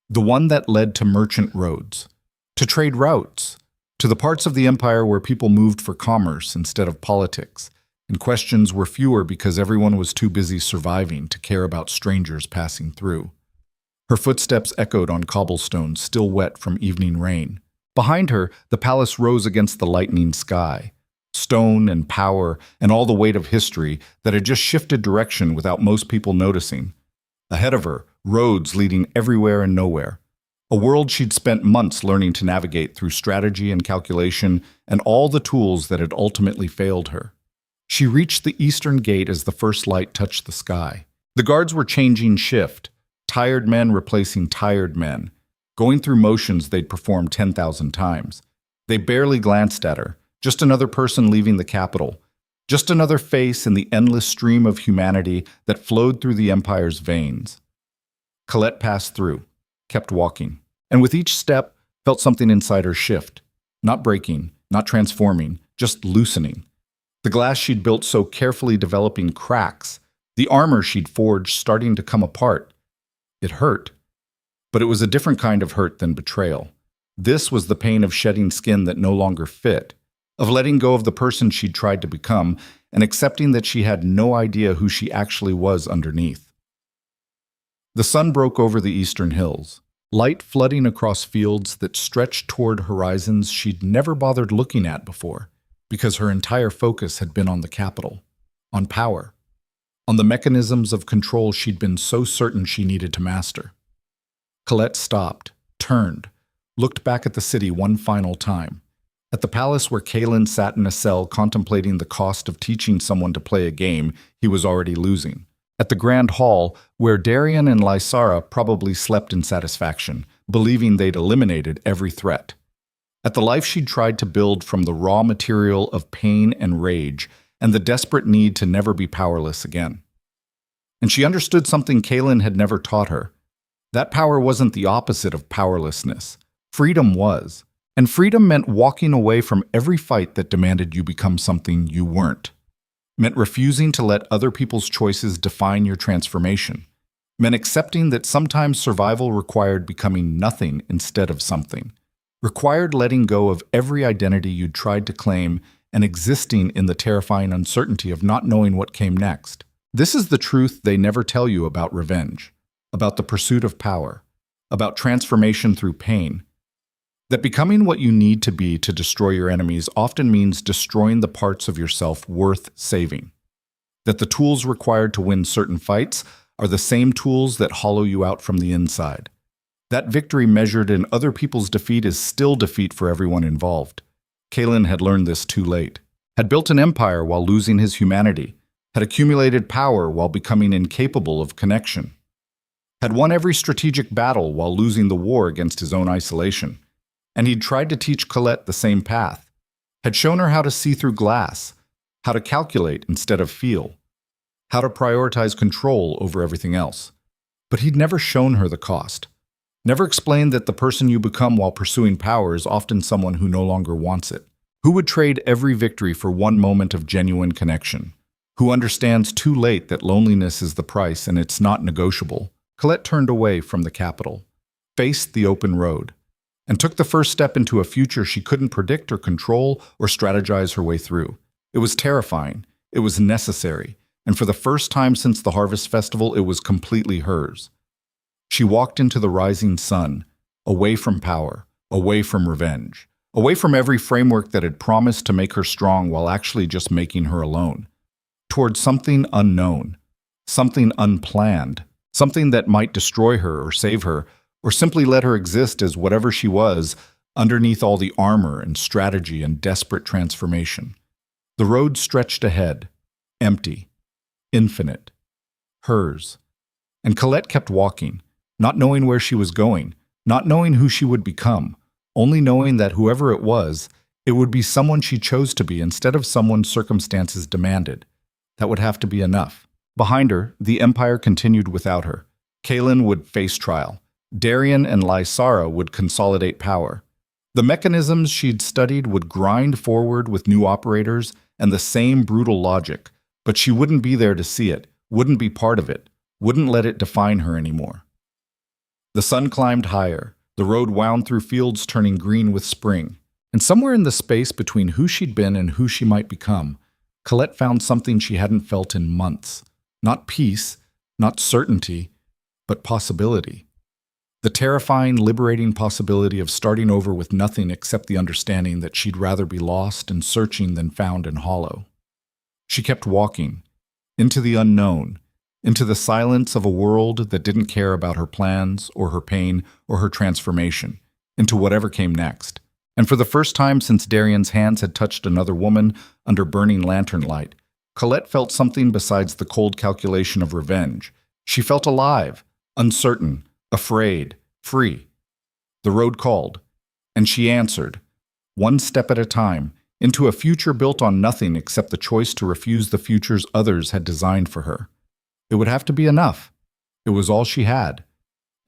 the one that led to merchant roads, to trade routes, to the parts of the empire where people moved for commerce instead of politics, and questions were fewer because everyone was too busy surviving to care about strangers passing through. Her footsteps echoed on cobblestones still wet from evening rain. Behind her, the palace rose against the lightening sky, stone and power and all the weight of history that had just shifted direction without most people noticing. Ahead of her, roads leading everywhere and nowhere. A world she'd spent months learning to navigate through strategy and calculation and all the tools that had ultimately failed her. She reached the eastern gate as the first light touched the sky. The guards were changing shift, tired men replacing tired men, going through motions they'd performed 10,000 times. They barely glanced at her, just another person leaving the capital, just another face in the endless stream of humanity that flowed through the empire's veins. Colette passed through, kept walking, and with each step felt something inside her shift, not breaking, not transforming, just loosening. The glass she'd built so carefully developing cracks, the armor she'd forged starting to come apart. It hurt, but it was a different kind of hurt than betrayal. This was the pain of shedding skin that no longer fit, of letting go of the person she'd tried to become and accepting that she had no idea who she actually was underneath. The sun broke over the eastern hills, light flooding across fields that stretched toward horizons she'd never bothered looking at before, because her entire focus had been on the capital, on power, on the mechanisms of control she'd been so certain she needed to master. Colette stopped, turned, looked back at the city one final time, at the palace where Kaelen sat in a cell contemplating the cost of teaching someone to play a game he was already losing, at the grand hall where Darien and Lysara probably slept in satisfaction, believing they'd eliminated every threat, at the life she'd tried to build from the raw material of pain and rage and the desperate need to never be powerless again. And she understood something Kaelen had never taught her. That power wasn't the opposite of powerlessness. Freedom was. And freedom meant walking away from every fight that demanded you become something you weren't. Meant refusing to let other people's choices define your transformation. Meant accepting that sometimes survival required becoming nothing instead of something. Required letting go of every identity you'd tried to claim and existing in the terrifying uncertainty of not knowing what came next. This is the truth they never tell you about revenge, about the pursuit of power, about transformation through pain. That becoming what you need to be to destroy your enemies often means destroying the parts of yourself worth saving. That the tools required to win certain fights are the same tools that hollow you out from the inside. That victory measured in other people's defeat is still defeat for everyone involved. Kaelen had learned this too late, had built an empire while losing his humanity, had accumulated power while becoming incapable of connection, had won every strategic battle while losing the war against his own isolation. And he'd tried to teach Colette the same path, had shown her how to see through glass, how to calculate instead of feel, how to prioritize control over everything else. But he'd never shown her the cost, never explained that the person you become while pursuing power is often someone who no longer wants it, who would trade every victory for one moment of genuine connection, who understands too late that loneliness is the price and it's not negotiable. Colette turned away from the capital, faced the open road, and took the first step into a future she couldn't predict or control or strategize her way through. It was terrifying, it was necessary, and for the first time since the Harvest Festival, it was completely hers. She walked into the rising sun, away from power, away from revenge, away from every framework that had promised to make her strong while actually just making her alone, towards something unknown, something unplanned, something that might destroy her or save her, or simply let her exist as whatever she was underneath all the armor and strategy and desperate transformation. The road stretched ahead, empty, infinite, hers. And Colette kept walking, not knowing where she was going, not knowing who she would become, only knowing that whoever it would be someone she chose to be instead of someone circumstances demanded. That would have to be enough. Behind her, the Empire continued without her. Kaelen would face trial. Darien and Lysara would consolidate power. The mechanisms she'd studied would grind forward with new operators and the same brutal logic, but she wouldn't be there to see it, wouldn't be part of it, wouldn't let it define her anymore. The sun climbed higher. The road wound through fields turning green with spring. And somewhere in the space between who she'd been and who she might become, Colette found something she hadn't felt in months. Not peace, not certainty, but possibility. The terrifying, liberating possibility of starting over with nothing except the understanding that she'd rather be lost and searching than found and hollow. She kept walking, into the unknown, into the silence of a world that didn't care about her plans or her pain or her transformation, into whatever came next. And for the first time since Darien's hands had touched another woman under burning lantern light, Colette felt something besides the cold calculation of revenge. She felt alive, uncertain, afraid, free. The road called, and she answered, one step at a time, into a future built on nothing except the choice to refuse the futures others had designed for her. It would have to be enough. It was all she had.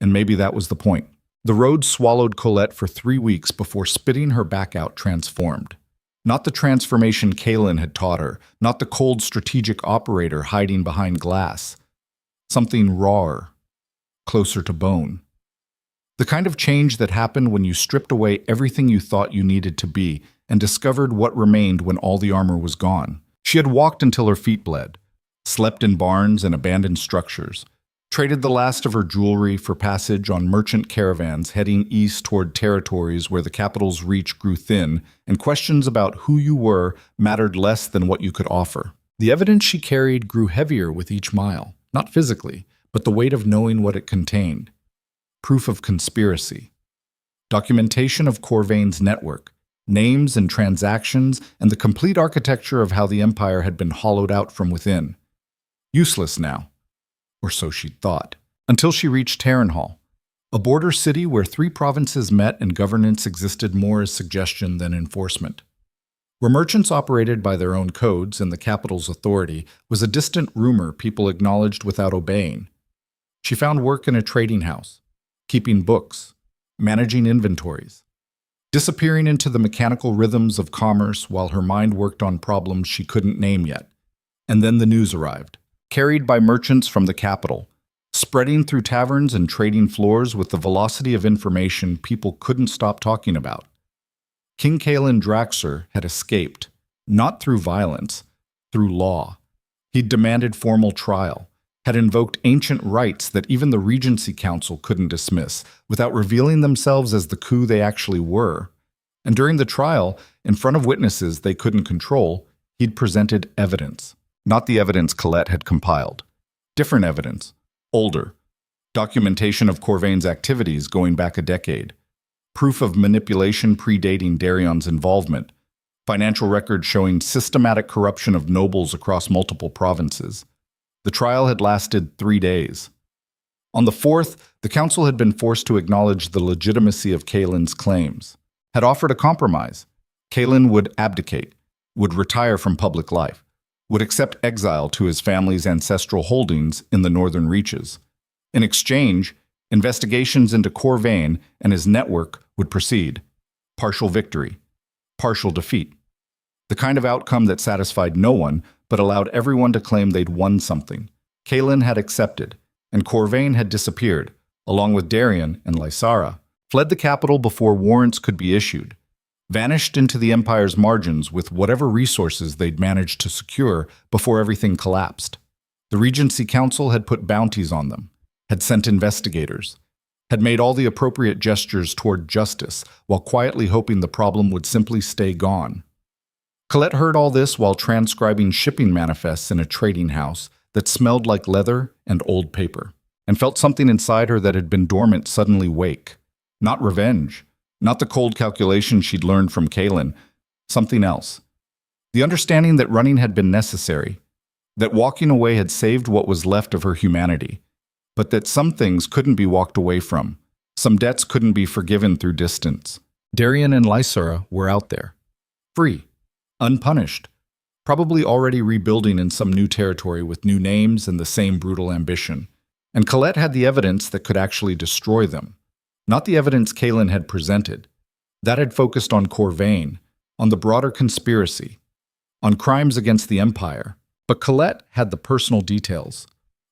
And maybe that was the point. The road swallowed Colette for 3 weeks before spitting her back out transformed. Not the transformation Kaelen had taught her, not the cold strategic operator hiding behind glass. Something rawer, closer to bone. The kind of change that happened when you stripped away everything you thought you needed to be and discovered what remained when all the armor was gone. She had walked until her feet bled, slept in barns and abandoned structures, traded the last of her jewelry for passage on merchant caravans heading east toward territories where the capital's reach grew thin and questions about who you were mattered less than what you could offer. The evidence she carried grew heavier with each mile, not physically, but the weight of knowing what it contained. Proof of conspiracy. Documentation of Corvain's network, names and transactions, and the complete architecture of how the Empire had been hollowed out from within. Useless now. Or so she'd thought, until she reached Harrenhal, a border city where 3 provinces met and governance existed more as suggestion than enforcement. Where merchants operated by their own codes and the capital's authority was a distant rumor people acknowledged without obeying. She found work in a trading house, keeping books, managing inventories, disappearing into the mechanical rhythms of commerce while her mind worked on problems she couldn't name yet. And then the news arrived. Carried by merchants from the capital, spreading through taverns and trading floors with the velocity of information people couldn't stop talking about. King Kaelen Draxir had escaped, not through violence, through law. He'd demanded formal trial, had invoked ancient rights that even the Regency Council couldn't dismiss, without revealing themselves as the coup they actually were. And during the trial, in front of witnesses they couldn't control, he'd presented evidence. Not the evidence Colette had compiled. Different evidence. Older. Documentation of Corvain's activities going back a decade. Proof of manipulation predating Darion's involvement. Financial records showing systematic corruption of nobles across multiple provinces. The trial had lasted 3 days. On the 4th, the council had been forced to acknowledge the legitimacy of Kaelen's claims. Had offered a compromise. Kaelen would abdicate, would retire from public life, would accept exile to his family's ancestral holdings in the northern reaches. In exchange, investigations into Corvain and his network would proceed. Partial victory, partial defeat. The kind of outcome that satisfied no one, but allowed everyone to claim they'd won something. Kaelen had accepted, and Corvain had disappeared, along with Darien and Lysara, fled the capital before warrants could be issued, vanished into the Empire's margins with whatever resources they'd managed to secure before everything collapsed. The Regency Council had put bounties on them, had sent investigators, had made all the appropriate gestures toward justice while quietly hoping the problem would simply stay gone. Colette heard all this while transcribing shipping manifests in a trading house that smelled like leather and old paper, and felt something inside her that had been dormant suddenly wake. Not revenge, not the cold calculation she'd learned from Kaelen, something else. The understanding that running had been necessary, that walking away had saved what was left of her humanity, but that some things couldn't be walked away from, Some debts couldn't be forgiven through distance. Darien and Lysara were out there, free, unpunished, probably already rebuilding in some new territory with new names and the same brutal ambition. And Colette had the evidence that could actually destroy them. Not the evidence Kaelen had presented. That had focused on Corvain, on the broader conspiracy, on crimes against the Empire. But Colette had the personal details.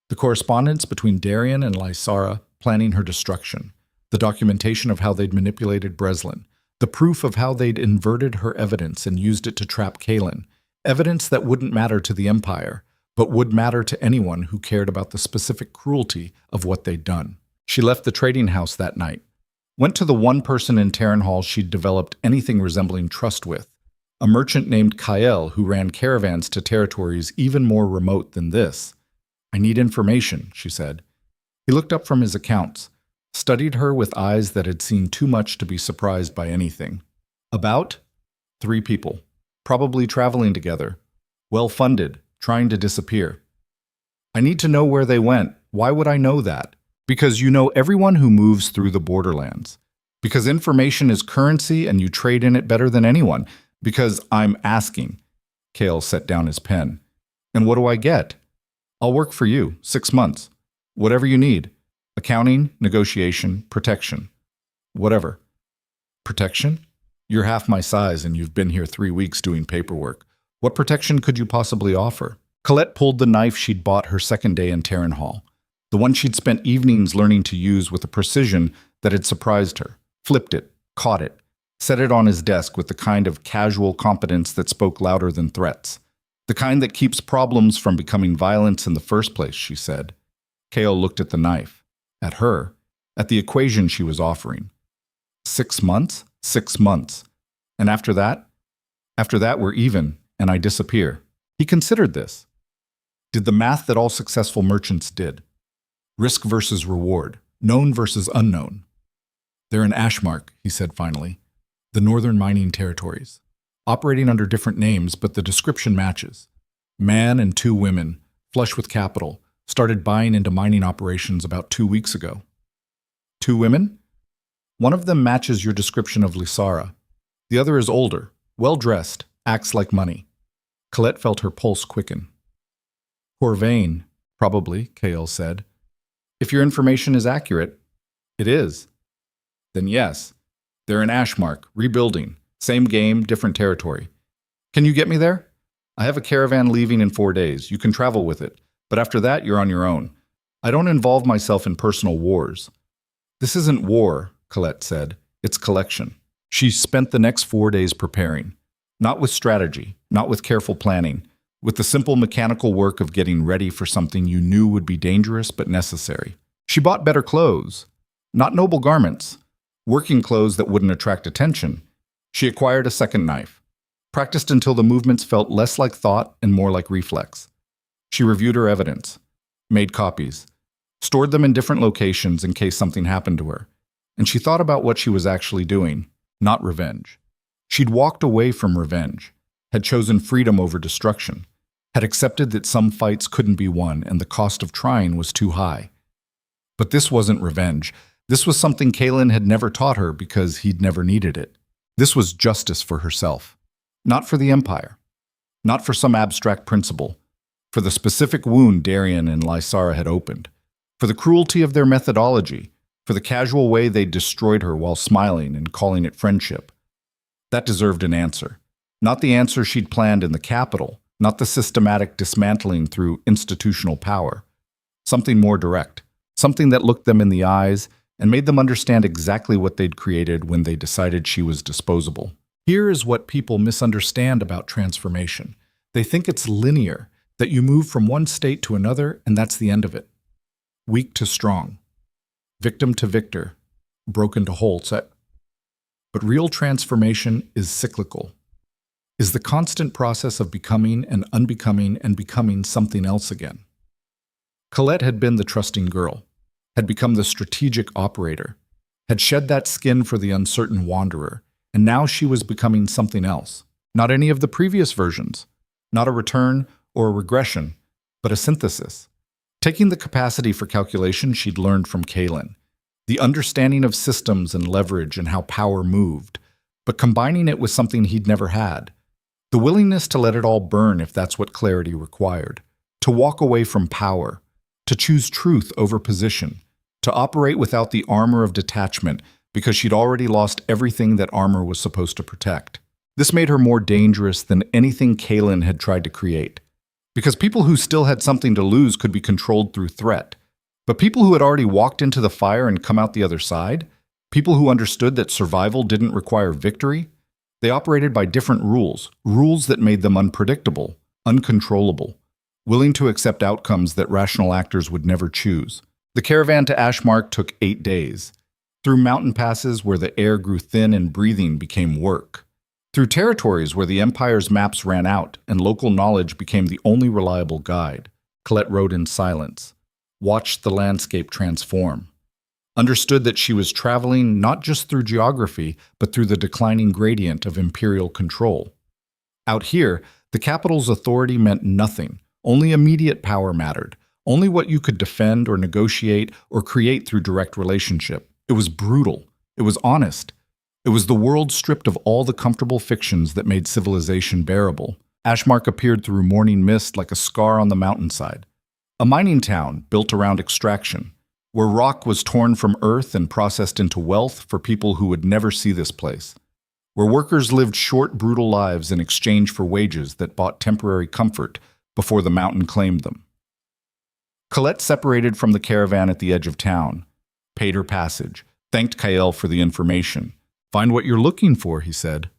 The correspondence between Darien and Lysara planning her destruction. The documentation of how they'd manipulated Breslin. The proof of how they'd inverted her evidence and used it to trap Kaelen. Evidence that wouldn't matter to the Empire, but would matter to anyone who cared about the specific cruelty of what they'd done. She left the trading house that night. Went to the one person in Terranhall she'd developed anything resembling trust with. A merchant named Kael who ran caravans to territories even more remote than this. "I need information," she said. He looked up from his accounts, studied her with eyes that had seen too much to be surprised by anything. About 3 people, probably traveling together, well-funded, trying to disappear. "I need to know where they went. Why would I know that?" "Because you know everyone who moves through the borderlands. Because information is currency and you trade in it better than anyone. Because I'm asking." Kael set down his pen. "And what do I get?" "I'll work for you, 6 months. Whatever you need. Accounting, negotiation, protection. Whatever." "Protection? You're half my size and you've been here 3 weeks doing paperwork. What protection could you possibly offer?" Colette pulled the knife she'd bought her second day in Terranhall. The one she'd spent evenings learning to use with a precision that had surprised her. Flipped it, caught it, set it on his desk with the kind of casual competence that spoke louder than threats. "The kind that keeps problems from becoming violence in the first place," she said. Kael looked at the knife, at her, at the equation she was offering. 6 months? 6 months. And after that? After that, we're even, and I disappear. He considered this. Did the math that all successful merchants did. Risk versus reward, known versus unknown. "They're in Ashmark," he said finally. "The northern mining territories. Operating under different names, but the description matches. Man and 2 women, flush with capital, started buying into mining operations about 2 weeks ago." "2 women?" "One of them matches your description of Lysara. The other is older, well-dressed, acts like money." Colette felt her pulse quicken. "Corvain, probably," Kael said. "If your information is accurate." "It is." "Then yes. They're in Ashmark, rebuilding. Same game, different territory. Can you get me there? I have a caravan leaving in 4 days. You can travel with it. But after that, you're on your own. I don't involve myself in personal wars." "This isn't war," Colette said. "It's collection." She spent the next 4 days preparing. Not with strategy, not with careful planning, with the simple mechanical work of getting ready for something you knew would be dangerous but necessary. She bought better clothes. Not noble garments. Working clothes that wouldn't attract attention. She acquired a second knife. Practiced until the movements felt less like thought and more like reflex. She reviewed her evidence. Made copies. Stored them in different locations in case something happened to her. And she thought about what she was actually doing, not revenge. She'd walked away from revenge, had chosen freedom over destruction, had accepted that some fights couldn't be won and the cost of trying was too high. But this wasn't revenge. This was something Kaelen had never taught her because he'd never needed it. This was justice for herself. Not for the Empire. Not for some abstract principle. For the specific wound Darien and Lysara had opened. For the cruelty of their methodology. For the casual way they destroyed her while smiling and calling it friendship. That deserved an answer. Not the answer she'd planned in the capital. Not the systematic dismantling through institutional power. Something more direct. Something that looked them in the eyes and made them understand exactly what they'd created when they decided she was disposable. Here is what people misunderstand about transformation. They think it's linear, that you move from one state to another and that's the end of it. Weak to strong. Victim to victor. Broken to whole. But real transformation is cyclical. Is the constant process of becoming and unbecoming and becoming something else again. Colette had been the trusting girl, had become the strategic operator, had shed that skin for the uncertain wanderer, and now she was becoming something else. Not any of the previous versions, not a return or a regression, but a synthesis. Taking the capacity for calculation she'd learned from Kaelen, The understanding of systems and leverage and how power moved, but combining it with something he'd never had. The willingness to let it all burn if that's what clarity required. To walk away from power. To choose truth over position. To operate without the armor of detachment because she'd already lost everything that armor was supposed to protect. This made her more dangerous than anything Kaelen had tried to create. Because people who still had something to lose could be controlled through threat. But people who had already walked into the fire and come out the other side, people who understood that survival didn't require victory, they operated by different rules, rules that made them unpredictable, uncontrollable, willing to accept outcomes that rational actors would never choose. The caravan to Ashmark took 8 days, through mountain passes where the air grew thin and breathing became work, through territories where the Empire's maps ran out and local knowledge became the only reliable guide. Colette rode in silence, watched the landscape transform, understood that she was traveling not just through geography, but through the declining gradient of imperial control. Out here, the capital's authority meant nothing. Only immediate power mattered. Only what you could defend or negotiate or create through direct relationship. It was brutal. It was honest. It was the world stripped of all the comfortable fictions that made civilization bearable. Ashmark appeared through morning mist like a scar on the mountainside. A mining town built around extraction, where rock was torn from earth and processed into wealth for people who would never see this place. Where workers lived short, brutal lives in exchange for wages that bought temporary comfort before the mountain claimed them. Colette separated from the caravan at the edge of town, paid her passage, thanked Kael for the information. "Find what you're looking for," he said,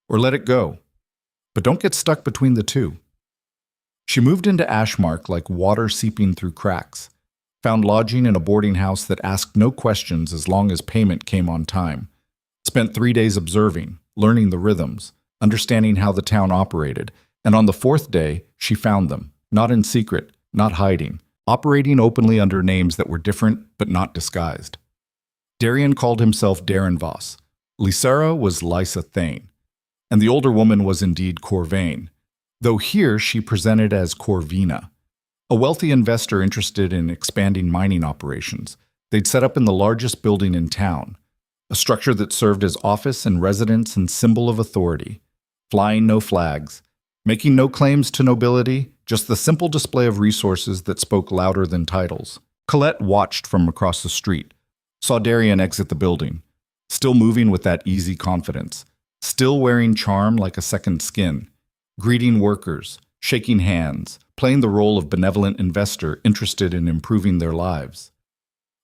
"or let it go. But don't get stuck between the two." She moved into Ashmark like water seeping through cracks, found lodging in a boarding house that asked no questions as long as payment came on time, spent 3 days observing, learning the rhythms, understanding how the town operated, and on the 4th day, she found them, not in secret, not hiding, operating openly under names that were different but not disguised. Darian called himself Darren Voss. Lysara was Lysa Thane, and the older woman was indeed Corvain, though here she presented as Corvina, a wealthy investor interested in expanding mining operations. They'd set up in the largest building in town, a structure that served as office and residence and symbol of authority, flying no flags, making no claims to nobility, just the simple display of resources that spoke louder than titles. Colette watched from across the street, saw Darian exit the building, still moving with that easy confidence, still wearing charm like a second skin, greeting workers, shaking hands, playing the role of benevolent investor interested in improving their lives.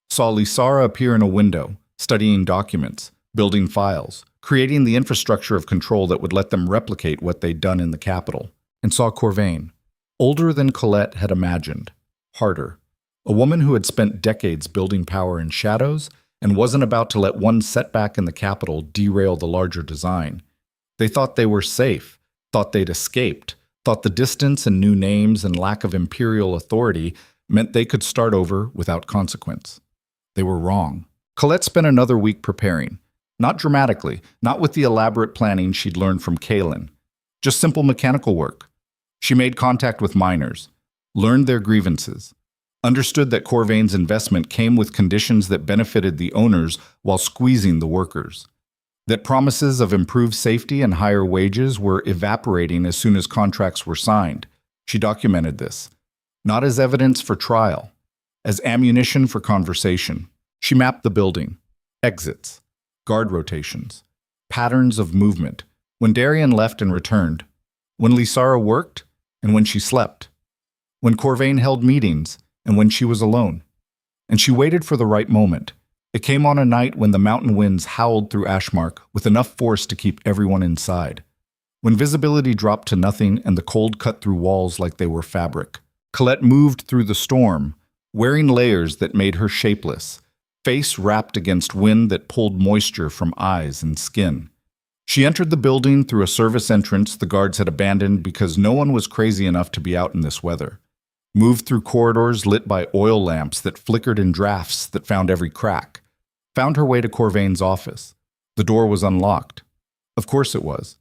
Saw Lysara appear in a window, studying documents, building files, creating the infrastructure of control that would let them replicate what they'd done in the capital. And saw Corvain, older than Colette had imagined, harder, a woman who had spent decades building power in shadows and wasn't about to let one setback in the capital derail the larger design. They thought they were safe, thought they'd escaped, thought the distance and new names and lack of imperial authority meant they could start over without consequence. They were wrong. Colette spent another week preparing, not dramatically, not with the elaborate planning she'd learned from Kaelen, just simple mechanical work. She made contact with miners, learned their grievances, understood that Corvain's investment came with conditions that benefited the owners while squeezing the workers, that promises of improved safety and higher wages were evaporating as soon as contracts were signed. She documented this, not as evidence for trial, as ammunition for conversation. She mapped the building, exits, guard rotations, patterns of movement, when Darian left and returned, when Lysara worked and when she slept, when Corvain held meetings and when she was alone. And she waited for the right moment. It came on a night when the mountain winds howled through Ashmark with enough force to keep everyone inside. When visibility dropped to nothing and the cold cut through walls like they were fabric. Colette moved through the storm, wearing layers that made her shapeless, face wrapped against wind that pulled moisture from eyes and skin. She entered the building through a service entrance the guards had abandoned because no one was crazy enough to be out in this weather. Moved through corridors lit by oil lamps that flickered in drafts that found every crack. Found her way to Corvain's office. The door was unlocked. Of course it was.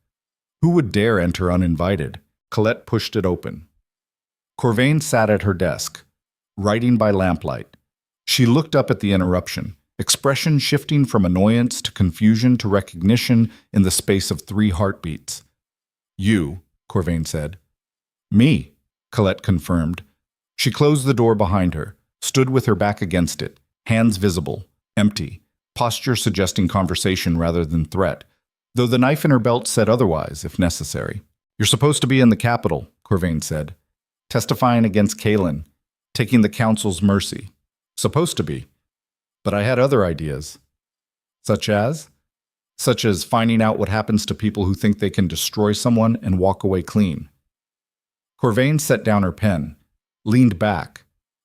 Who would dare enter uninvited? Colette pushed it open. Corvain sat at her desk, writing by lamplight. She looked up at the interruption, expression shifting from annoyance to confusion to recognition in the space of 3 heartbeats. "You," Corvain said. "Me," Colette confirmed. She closed the door behind her, stood with her back against it, hands visible, empty, posture suggesting conversation rather than threat, though the knife in her belt said otherwise, if necessary. "You're supposed to be in the capital," Corvain said, "testifying against Kaelen, taking the council's mercy. Supposed to be. But I had other ideas." Such as? Such as finding out what happens to people who think they can destroy someone and walk away clean. Corvain set down her pen, leaned back,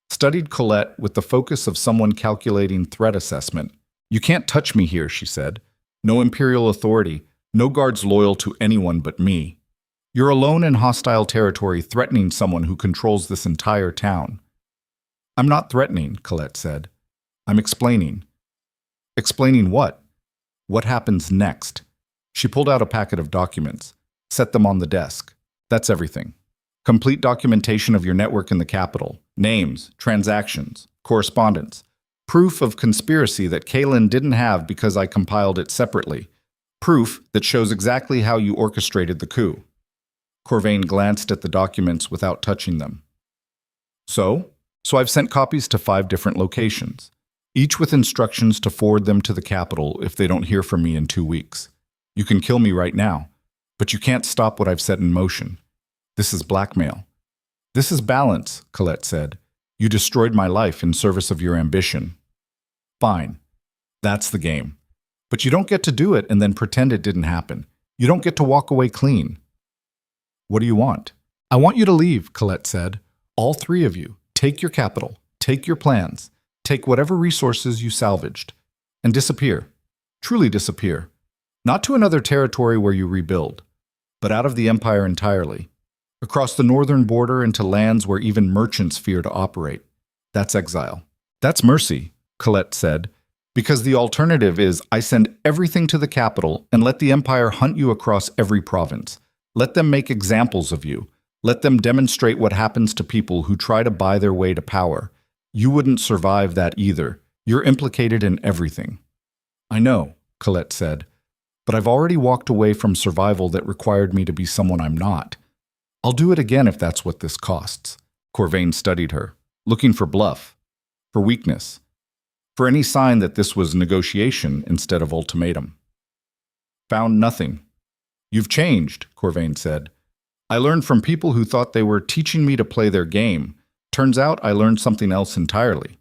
studied Colette with the focus of someone calculating threat assessment. "You can't touch me here," she said. "No imperial authority, no guards loyal to anyone but me. You're alone in hostile territory threatening someone who controls this entire town." "I'm not threatening," Colette said. "I'm explaining." "Explaining what?" "What happens next?" She pulled out a packet of documents, set them on the desk. "That's everything. Complete documentation of your network in the capital. Names, transactions, correspondence. Proof of conspiracy that Kaelen didn't have because I compiled it separately. Proof that shows exactly how you orchestrated the coup." Corvain glanced at the documents without touching them. So I've sent copies to 5 different locations, each with instructions to forward them to the capital if they don't hear from me in 2 weeks. You can kill me right now, but you can't stop what I've set in motion. This is blackmail. "This is balance," Colette said. "You destroyed my life in service of your ambition." "Fine. That's the game. But you don't get to do it and then pretend it didn't happen. You don't get to walk away clean." "What do you want?" "I want you to leave," Colette said. "All 3 of you. Take your capital. Take your plans. Take whatever resources you salvaged. And disappear. Truly disappear. Not to another territory where you rebuild, but out of the Empire entirely. Across the northern border into lands where even merchants fear to operate. That's exile." "That's mercy," Colette said, "because the alternative is I send everything to the capital and let the Empire hunt you across every province. Let them make examples of you. Let them demonstrate what happens to people who try to buy their way to power. You wouldn't survive that either. You're implicated in everything." "I know," Colette said, "but I've already walked away from survival that required me to be someone I'm not. I'll do it again if that's what this costs." Corvain studied her, looking for bluff, for weakness, for any sign that this was negotiation instead of ultimatum. Found nothing. "You've changed," Corvain said. "I learned from people who thought they were teaching me to play their game. Turns out I learned something else entirely."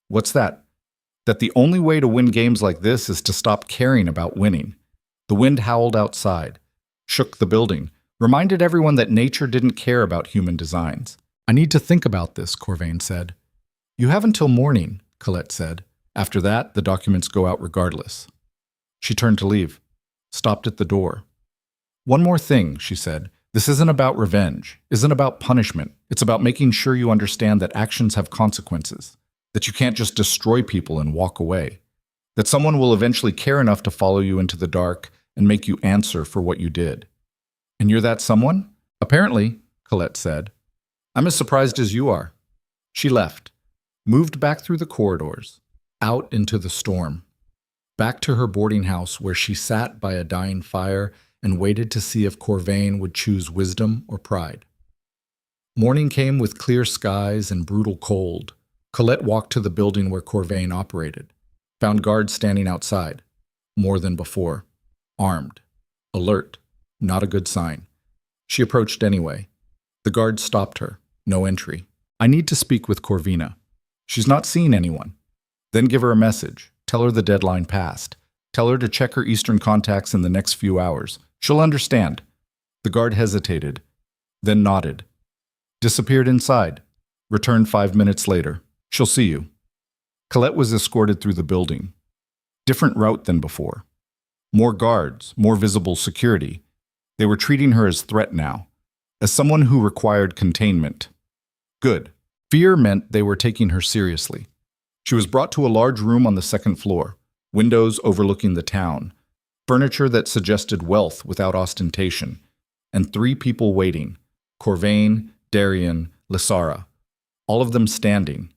"What's that?" "That the only way to win games like this is to stop caring about winning." The wind howled outside, shook the building, reminded everyone that nature didn't care about human designs. "I need to think about this," Corvain said. "You have until morning," Colette said. "After that, the documents go out regardless." She turned to leave, stopped at the door. "One more thing," she said. "This isn't about revenge, isn't about punishment. It's about making sure you understand that actions have consequences, that you can't just destroy people and walk away, that someone will eventually care enough to follow you into the dark and make you answer for what you did. And you're that someone?" "Apparently," Colette said. "I'm as surprised as you are." She left, moved back through the corridors, out into the storm, back to her boarding house where she sat by a dying fire and waited to see if Corvain would choose wisdom or pride. Morning came with clear skies and brutal cold. Colette walked to the building where Corvain operated, found guards standing outside, more than before, armed, alert. Not a good sign. She approached anyway. The guard stopped her. No entry. "I need to speak with Corvina. She's not seen anyone." Then give her a message. Tell her the deadline passed. Tell her to check her Eastern contacts in the next few hours. She'll understand. The guard hesitated, then nodded. Disappeared inside. Returned 5 minutes later. "She'll see you." Colette was escorted through the building. Different route than before. More guards, more visible security. They were treating her as threat now, as someone who required containment. Good. Fear meant they were taking her seriously. She was brought to a large room on the 2nd floor, windows overlooking the town, furniture that suggested wealth without ostentation, and 3 people waiting, Corvain, Darian, Lysara, all of them standing,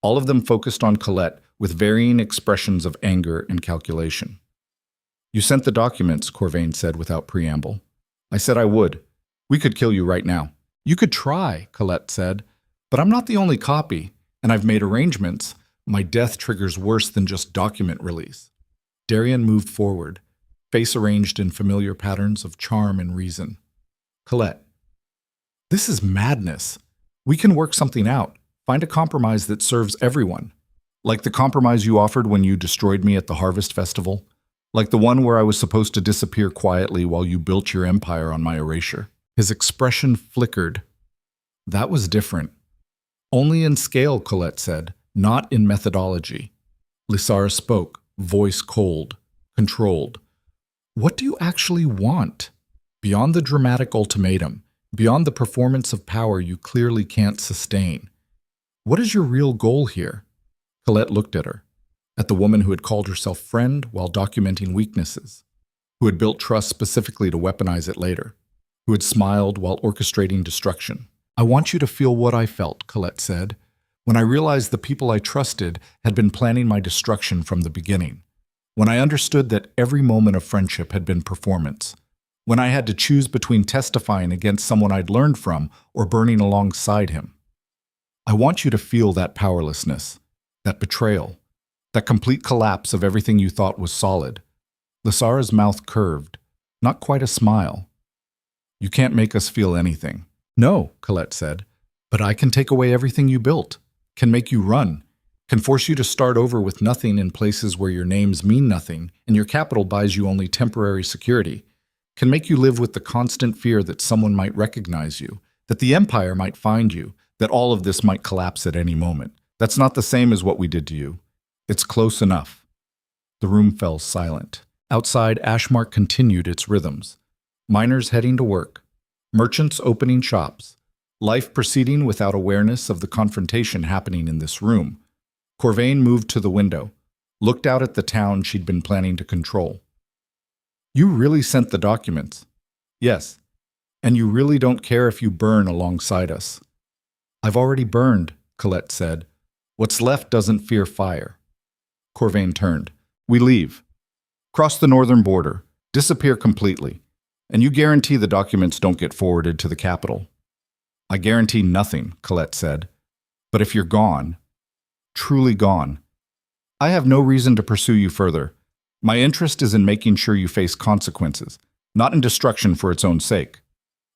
all of them focused on Colette with varying expressions of anger and calculation. "You sent the documents," Corvain said without preamble. "I said I would. We could kill you right now." "You could try," Colette said, "but I'm not the only copy, and I've made arrangements. My death triggers worse than just document release." Darian moved forward, face arranged in familiar patterns of charm and reason. "Colette, this is madness. We can work something out, find a compromise that serves everyone. Like the compromise you offered when you destroyed me at the Harvest Festival. Like the one where I was supposed to disappear quietly while you built your empire on my erasure." His expression flickered. "That was different. Only in scale," Colette said, "not in methodology." Lysara spoke, voice cold, controlled. "What do you actually want? Beyond the dramatic ultimatum, beyond the performance of power you clearly can't sustain. What is your real goal here?" Colette looked at her, at the woman who had called herself friend while documenting weaknesses, who had built trust specifically to weaponize it later, who had smiled while orchestrating destruction. "I want you to feel what I felt," Colette said, "when I realized the people I trusted had been planning my destruction from the beginning. When I understood that every moment of friendship had been performance. When I had to choose between testifying against someone I'd learned from or burning alongside him. I want you to feel that powerlessness, that betrayal, that complete collapse of everything you thought was solid." Lysara's mouth curved, not quite a smile. "You can't make us feel anything." "No," Colette said, "but I can take away everything you built, can make you run, can force you to start over with nothing in places where your names mean nothing and your capital buys you only temporary security, can make you live with the constant fear that someone might recognize you, that the Empire might find you, that all of this might collapse at any moment. That's not the same as what we did to you. It's close enough." The room fell silent. Outside, Ashmark continued its rhythms. Miners heading to work, merchants opening shops, life proceeding without awareness of the confrontation happening in this room. Corvain moved to the window, looked out at the town she'd been planning to control. "You really sent the documents?" "Yes. And you really don't care if you burn alongside us?" "I've already burned," Colette said. "What's left doesn't fear fire." Corvain turned. "We leave. Cross the northern border. Disappear completely. And you guarantee the documents don't get forwarded to the capital?" "I guarantee nothing," Colette said. "But if you're gone, truly gone, I have no reason to pursue you further. My interest is in making sure you face consequences, not in destruction for its own sake.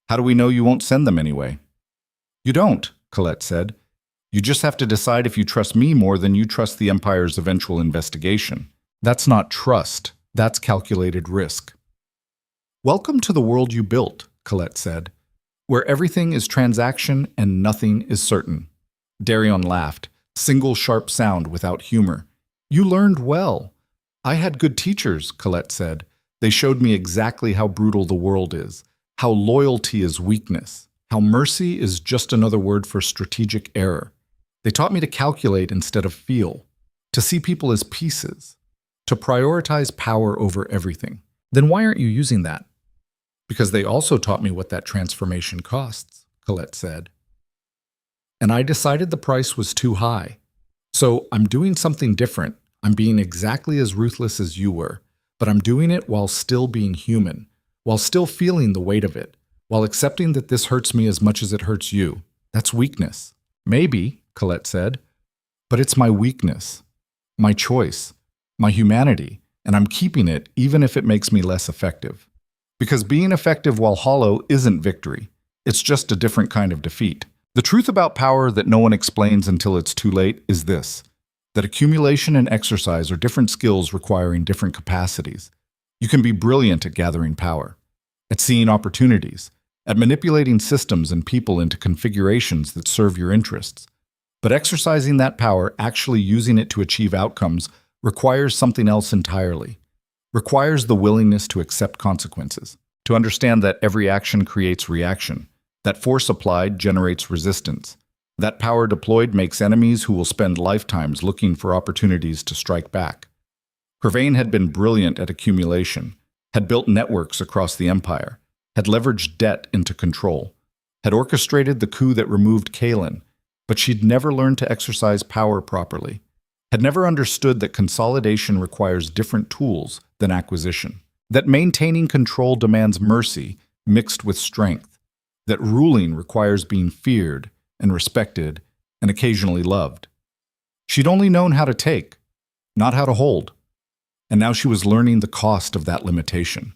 How do we know you won't send them anyway?" "You don't," Colette said. "You just have to decide if you trust me more than you trust the Empire's eventual investigation. That's not trust, that's calculated risk." "Welcome to the world you built," Colette said, "where everything is transaction and nothing is certain." Darian laughed, single sharp sound without humor. "You learned well." "I had good teachers," Colette said. "They showed me exactly how brutal the world is, how loyalty is weakness, how mercy is just another word for strategic error. They taught me to calculate instead of feel, to see people as pieces, to prioritize power over everything." "Then why aren't you using that?" "Because they also taught me what that transformation costs," Colette said. "And I decided the price was too high. So I'm doing something different. I'm being exactly as ruthless as you were, but I'm doing it while still being human, while still feeling the weight of it, while accepting that this hurts me as much as it hurts you. That's weakness." "Maybe," Colette said, "but it's my weakness, my choice, my humanity, and I'm keeping it even if it makes me less effective. Because being effective while hollow isn't victory. It's just a different kind of defeat. The truth about power that no one explains until it's too late is this, that accumulation and exercise are different skills requiring different capacities. You can be brilliant at gathering power, at seeing opportunities, at manipulating systems and people into configurations that serve your interests. But exercising that power, actually using it to achieve outcomes, requires something else entirely. Requires the willingness to accept consequences, to understand that every action creates reaction, that force applied generates resistance, that power deployed makes enemies who will spend lifetimes looking for opportunities to strike back. Corvain had been brilliant at accumulation, had built networks across the Empire, had leveraged debt into control, had orchestrated the coup that removed Kaelen, but she'd never learned to exercise power properly. had never understood that consolidation requires different tools than acquisition, that maintaining control demands mercy mixed with strength, that ruling requires being feared and respected and occasionally loved. She'd only known how to take, not how to hold. And now she was learning the cost of that limitation,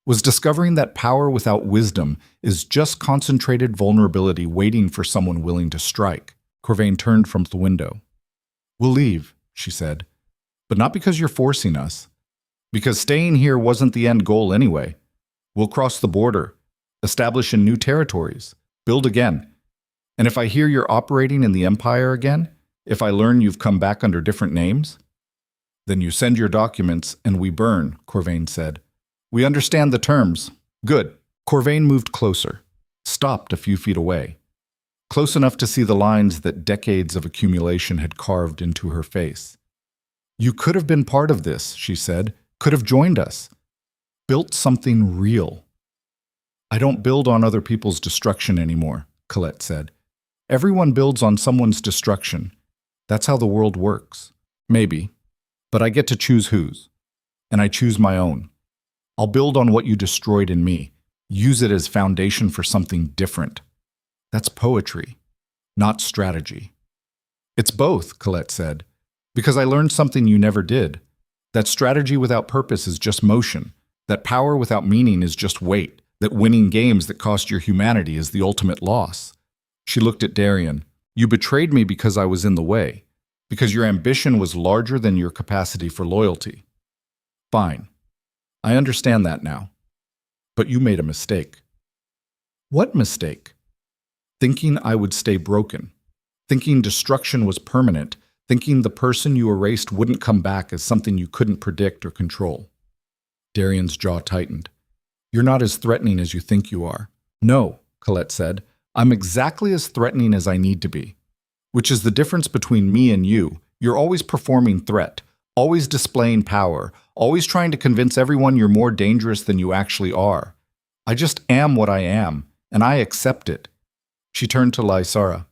was discovering that power without wisdom is just concentrated vulnerability waiting for someone willing to strike. Corvain turned from the window. "We'll leave," she said, "but not because you're forcing us. Because staying here wasn't the end goal anyway. We'll cross the border, establish in new territories, build again. And if I hear you're operating in the Empire again, if I learn you've come back under different names, then you send your documents and we burn," Corvain said. "We understand the terms. Good." Corvain moved closer, stopped a few feet away, close enough to see the lines that decades of accumulation had carved into her face. "You could have been part of this," she said, "could have joined us, built something real." "I don't build on other people's destruction anymore," Colette said. "Everyone builds on someone's destruction. That's how the world works." "Maybe, but I get to choose whose, and I choose my own. I'll build on what you destroyed in me, use it as foundation for something different. That's poetry, not strategy." "It's both," Colette said, "because I learned something you never did. That strategy without purpose is just motion, that power without meaning is just weight, that winning games that cost your humanity is the ultimate loss." She looked at Darian. "You betrayed me because I was in the way, because your ambition was larger than your capacity for loyalty. Fine. I understand that now. But you made a mistake." "What mistake?" "Thinking I would stay broken. Thinking destruction was permanent. Thinking the person you erased wouldn't come back as something you couldn't predict or control." Darian's jaw tightened. "You're not as threatening as you think you are." "No," Colette said. "I'm exactly as threatening as I need to be. Which is the difference between me and you. You're always performing threat, always displaying power, always trying to convince everyone you're more dangerous than you actually are. I just am what I am, and I accept it." She turned to Lysara.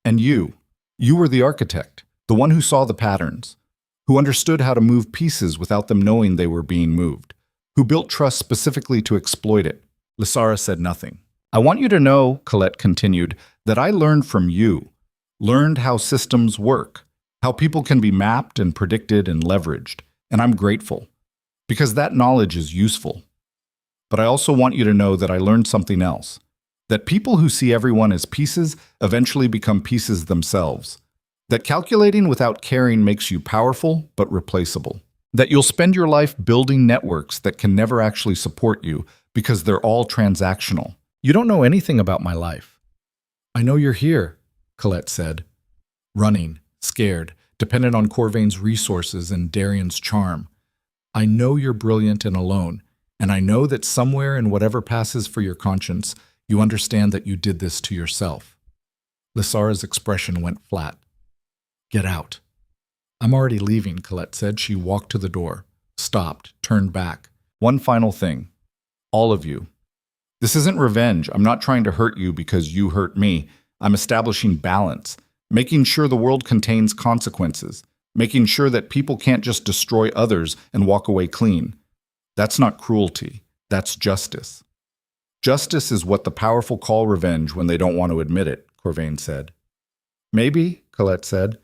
"And you were the architect, the one who saw the patterns, who understood how to move pieces without them knowing they were being moved, who built trust specifically to exploit it." Lysara said nothing. "I want you to know," Colette continued, "that I learned from you. Learned how systems work, how people can be mapped and predicted and leveraged, and I'm grateful, because that knowledge is useful. But I also want you to know that I learned something else, that people who see everyone as pieces eventually become pieces themselves, that calculating without caring makes you powerful but replaceable, that you'll spend your life building networks that can never actually support you because they're all transactional. You don't know anything about my life." "I know you're here," Colette said, running, scared, dependent on Corvain's resources and Darian's charm. "I know you're brilliant and alone, and I know that somewhere in whatever passes for your conscience, you understand that you did this to yourself." Lysara's expression went flat. "Get out." "I'm already leaving," Colette said. She walked to the door, stopped, turned back. "One final thing. All of you. This isn't revenge. I'm not trying to hurt you because you hurt me. I'm establishing balance, making sure the world contains consequences, making sure that people can't just destroy others and walk away clean. That's not cruelty. That's justice. Justice is what the powerful call revenge when they don't want to admit it," Corvain said. "Maybe," Colette said,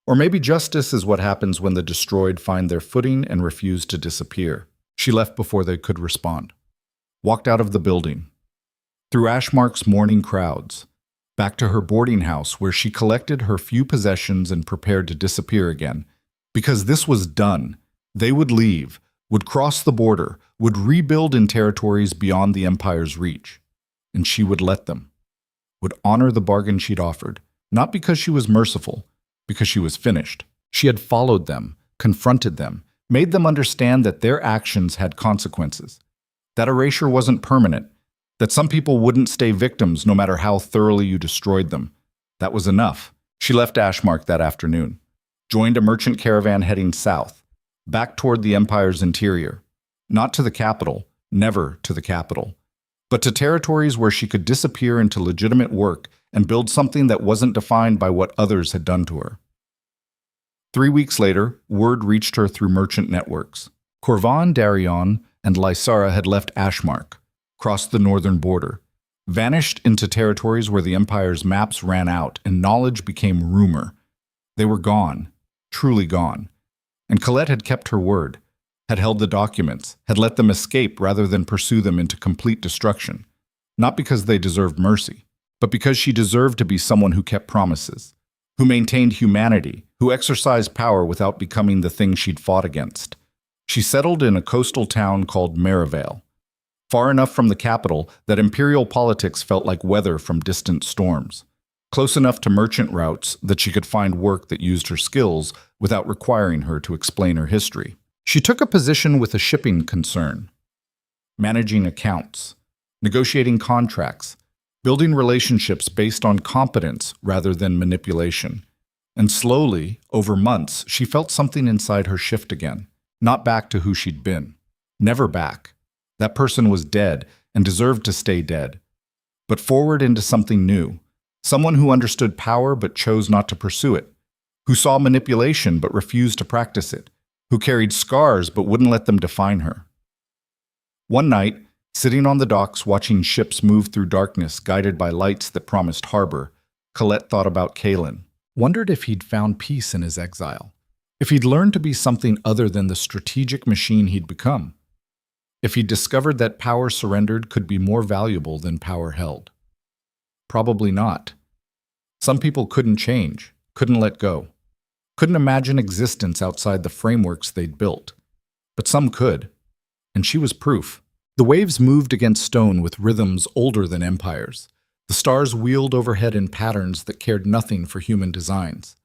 "or maybe justice is what happens when the destroyed find their footing and refuse to disappear." She left before they could respond. Walked out of the building, through Ashmark's morning crowds, back to her boarding house where she collected her few possessions and prepared to disappear again. Because this was done. They would leave, would cross the border, would rebuild in territories beyond the Empire's reach. And she would let them. Would honor the bargain she'd offered, not because she was merciful, because she was finished. She had followed them, confronted them, made them understand that their actions had consequences. That erasure wasn't permanent, that some people wouldn't stay victims no matter how thoroughly you destroyed them. That was enough. She left Ashmark that afternoon, joined a merchant caravan heading south, back toward the Empire's interior. Not to the capital, never to the capital, but to territories where she could disappear into legitimate work and build something that wasn't defined by what others had done to her. 3 weeks later, word reached her through merchant networks. Corvan, Darion, and Lysara had left Ashmark, crossed the northern border, vanished into territories where the Empire's maps ran out and knowledge became rumor. They were gone, truly gone. And Colette had kept her word, had held the documents, had let them escape rather than pursue them into complete destruction. Not because they deserved mercy, but because she deserved to be someone who kept promises, who maintained humanity, who exercised power without becoming the thing she'd fought against. She settled in a coastal town called Merivale, far enough from the capital that imperial politics felt like weather from distant storms, close enough to merchant routes that she could find work that used her skills without requiring her to explain her history. She took a position with a shipping concern, managing accounts, negotiating contracts, building relationships based on competence rather than manipulation. And slowly, over months, she felt something inside her shift again, not back to who she'd been. Never back. That person was dead and deserved to stay dead. But forward into something new. Someone who understood power but chose not to pursue it, who saw manipulation but refused to practice it, who carried scars but wouldn't let them define her. One night, sitting on the docks watching ships move through darkness guided by lights that promised harbor, Colette thought about Kaelen, wondered if he'd found peace in his exile, if he'd learned to be something other than the strategic machine he'd become, if he'd discovered that power surrendered could be more valuable than power held. Probably not. Some people couldn't change, couldn't let go, couldn't imagine existence outside the frameworks they'd built. But some could, and she was proof. The waves moved against stone with rhythms older than empires. The stars wheeled overhead in patterns that cared nothing for human designs.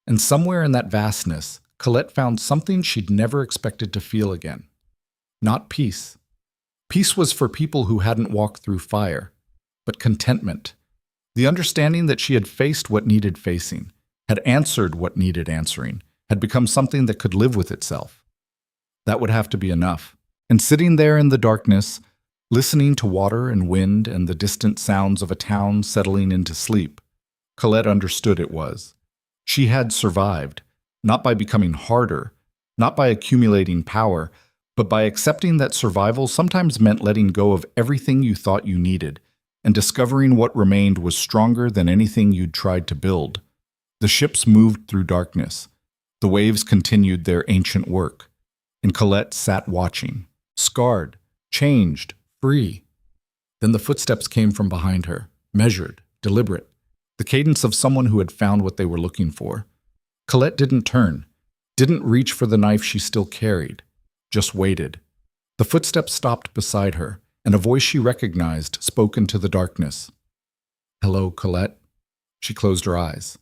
And somewhere in that vastness, Colette found something she'd never expected to feel again. Not peace. Peace was for people who hadn't walked through fire, but contentment. The understanding that she had faced what needed facing, had answered what needed answering, had become something that could live with itself. That would have to be enough. And sitting there in the darkness, listening to water and wind and the distant sounds of a town settling into sleep, Colette understood it was. She had survived, not by becoming harder, not by accumulating power, but by accepting that survival sometimes meant letting go of everything you thought you needed and discovering what remained was stronger than anything you'd tried to build. The ships moved through darkness. The waves continued their ancient work. And Colette sat watching, scarred, changed, free. Then the footsteps came from behind her, measured, deliberate, the cadence of someone who had found what they were looking for. Colette didn't turn, didn't reach for the knife she still carried, just waited. The footsteps stopped beside her, and a voice she recognized spoke into the darkness. "Hello, Colette." She closed her eyes,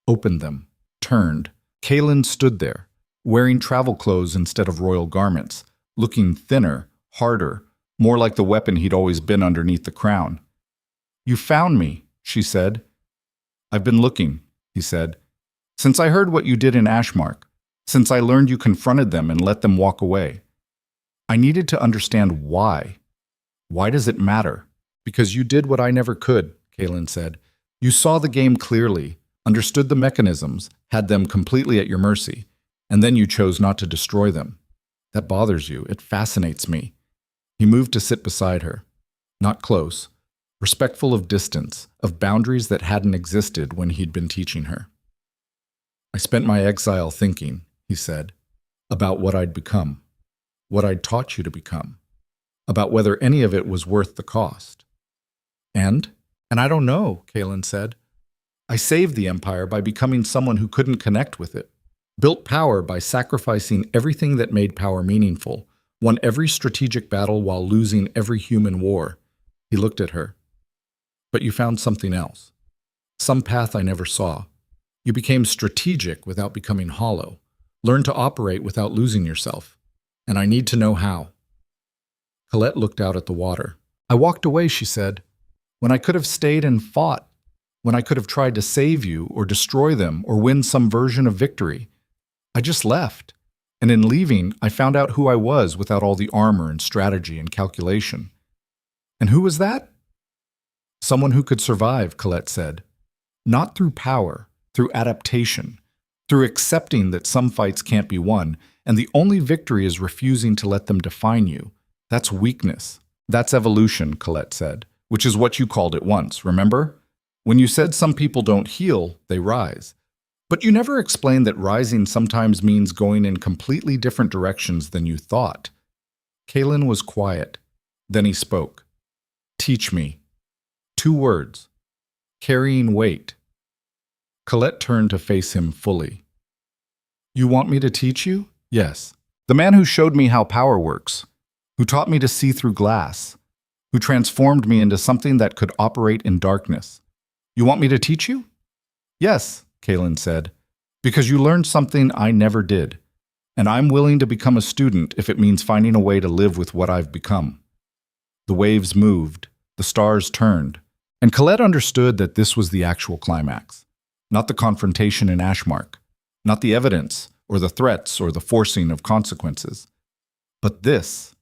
opened them, turned. Kaelen stood there, wearing travel clothes instead of royal garments, looking thinner, harder, more like the weapon he'd always been underneath the crown. "You found me," she said. "I've been looking," he said. "Since I heard what you did in Ashmark, since I learned you confronted them and let them walk away. I needed to understand why. Why does it matter?" "Because you did what I never could," Kaelen said. "You saw the game clearly, understood the mechanisms, had them completely at your mercy, and then you chose not to destroy them. That bothers you. It fascinates me." He moved to sit beside her, not close, respectful of distance, of boundaries that hadn't existed when he'd been teaching her. "I spent my exile thinking," he said, "about what I'd become, what I'd taught you to become, about whether any of it was worth the cost. And I don't know," Kaelen said. "I saved the Empire by becoming someone who couldn't connect with it, built power by sacrificing everything that made power meaningful, won every strategic battle while losing every human war." He looked at her. "But you found something else. Some path I never saw. You became strategic without becoming hollow, learned to operate without losing yourself. And I need to know how." Colette looked out at the water. "I walked away," she said, "when I could have stayed and fought, when I could have tried to save you or destroy them or win some version of victory. I just left. And in leaving, I found out who I was without all the armor and strategy and calculation." "And who was that?" "Someone who could survive," Colette said. "Not through power, through adaptation, through accepting that some fights can't be won, and the only victory is refusing to let them define you. That's weakness. That's evolution, Colette said, which is what you called it once, remember? When you said some people don't heal, they rise. But you never explained that rising sometimes means going in completely different directions than you thought. Kaelen was quiet. Then he spoke. Teach me. 2 words. Carrying weight. Colette turned to face him fully. You want me to teach you? Yes. The man who showed me how power works, who taught me to see through glass, who transformed me into something that could operate in darkness. You want me to teach you? Yes, Kaelen said, because you learned something I never did, and I'm willing to become a student if it means finding a way to live with what I've become. The waves moved, the stars turned, and Colette understood that this was the actual climax, not the confrontation in Ashmark, not the evidence or the threats or the forcing of consequences, but this,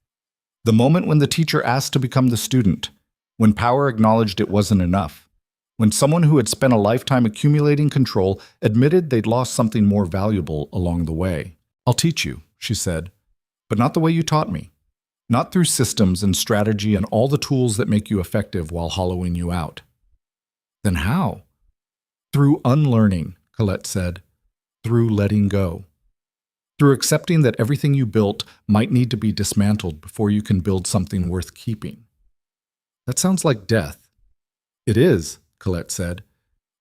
the moment when the teacher asked to become the student, when power acknowledged it wasn't enough, when someone who had spent a lifetime accumulating control admitted they'd lost something more valuable along the way. I'll teach you, she said, but not the way you taught me. Not through systems and strategy and all the tools that make you effective while hollowing you out. Then how? Through unlearning, Colette said. Through letting go. Through accepting that everything you built might need to be dismantled before you can build something worth keeping. That sounds like death. It is, Colette said,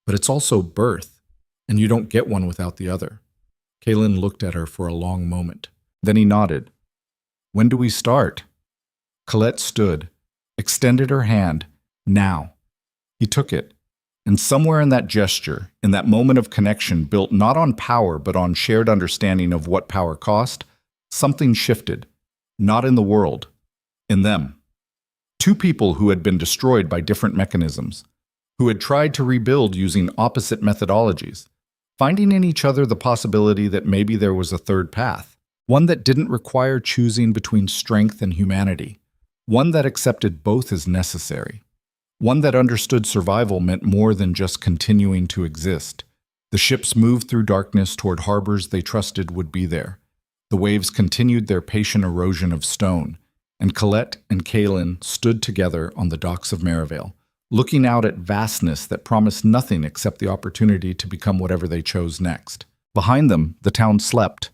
but it's also birth, and you don't get one without the other. Kaelen looked at her for a long moment. Then he nodded. When do we start? Colette stood, extended her hand. Now. He took it, and somewhere in that gesture, in that moment of connection built not on power but on shared understanding of what power cost, something shifted. Not in the world, in them. 2 people who had been destroyed by different mechanisms, who had tried to rebuild using opposite methodologies, finding in each other the possibility that maybe there was a third path. One that didn't require choosing between strength and humanity. One that accepted both as necessary. One that understood survival meant more than just continuing to exist. The ships moved through darkness toward harbors they trusted would be there. The waves continued their patient erosion of stone, and Colette and Kaelen stood together on the docks of Merivale, looking out at vastness that promised nothing except the opportunity to become whatever they chose next. Behind them, the town slept.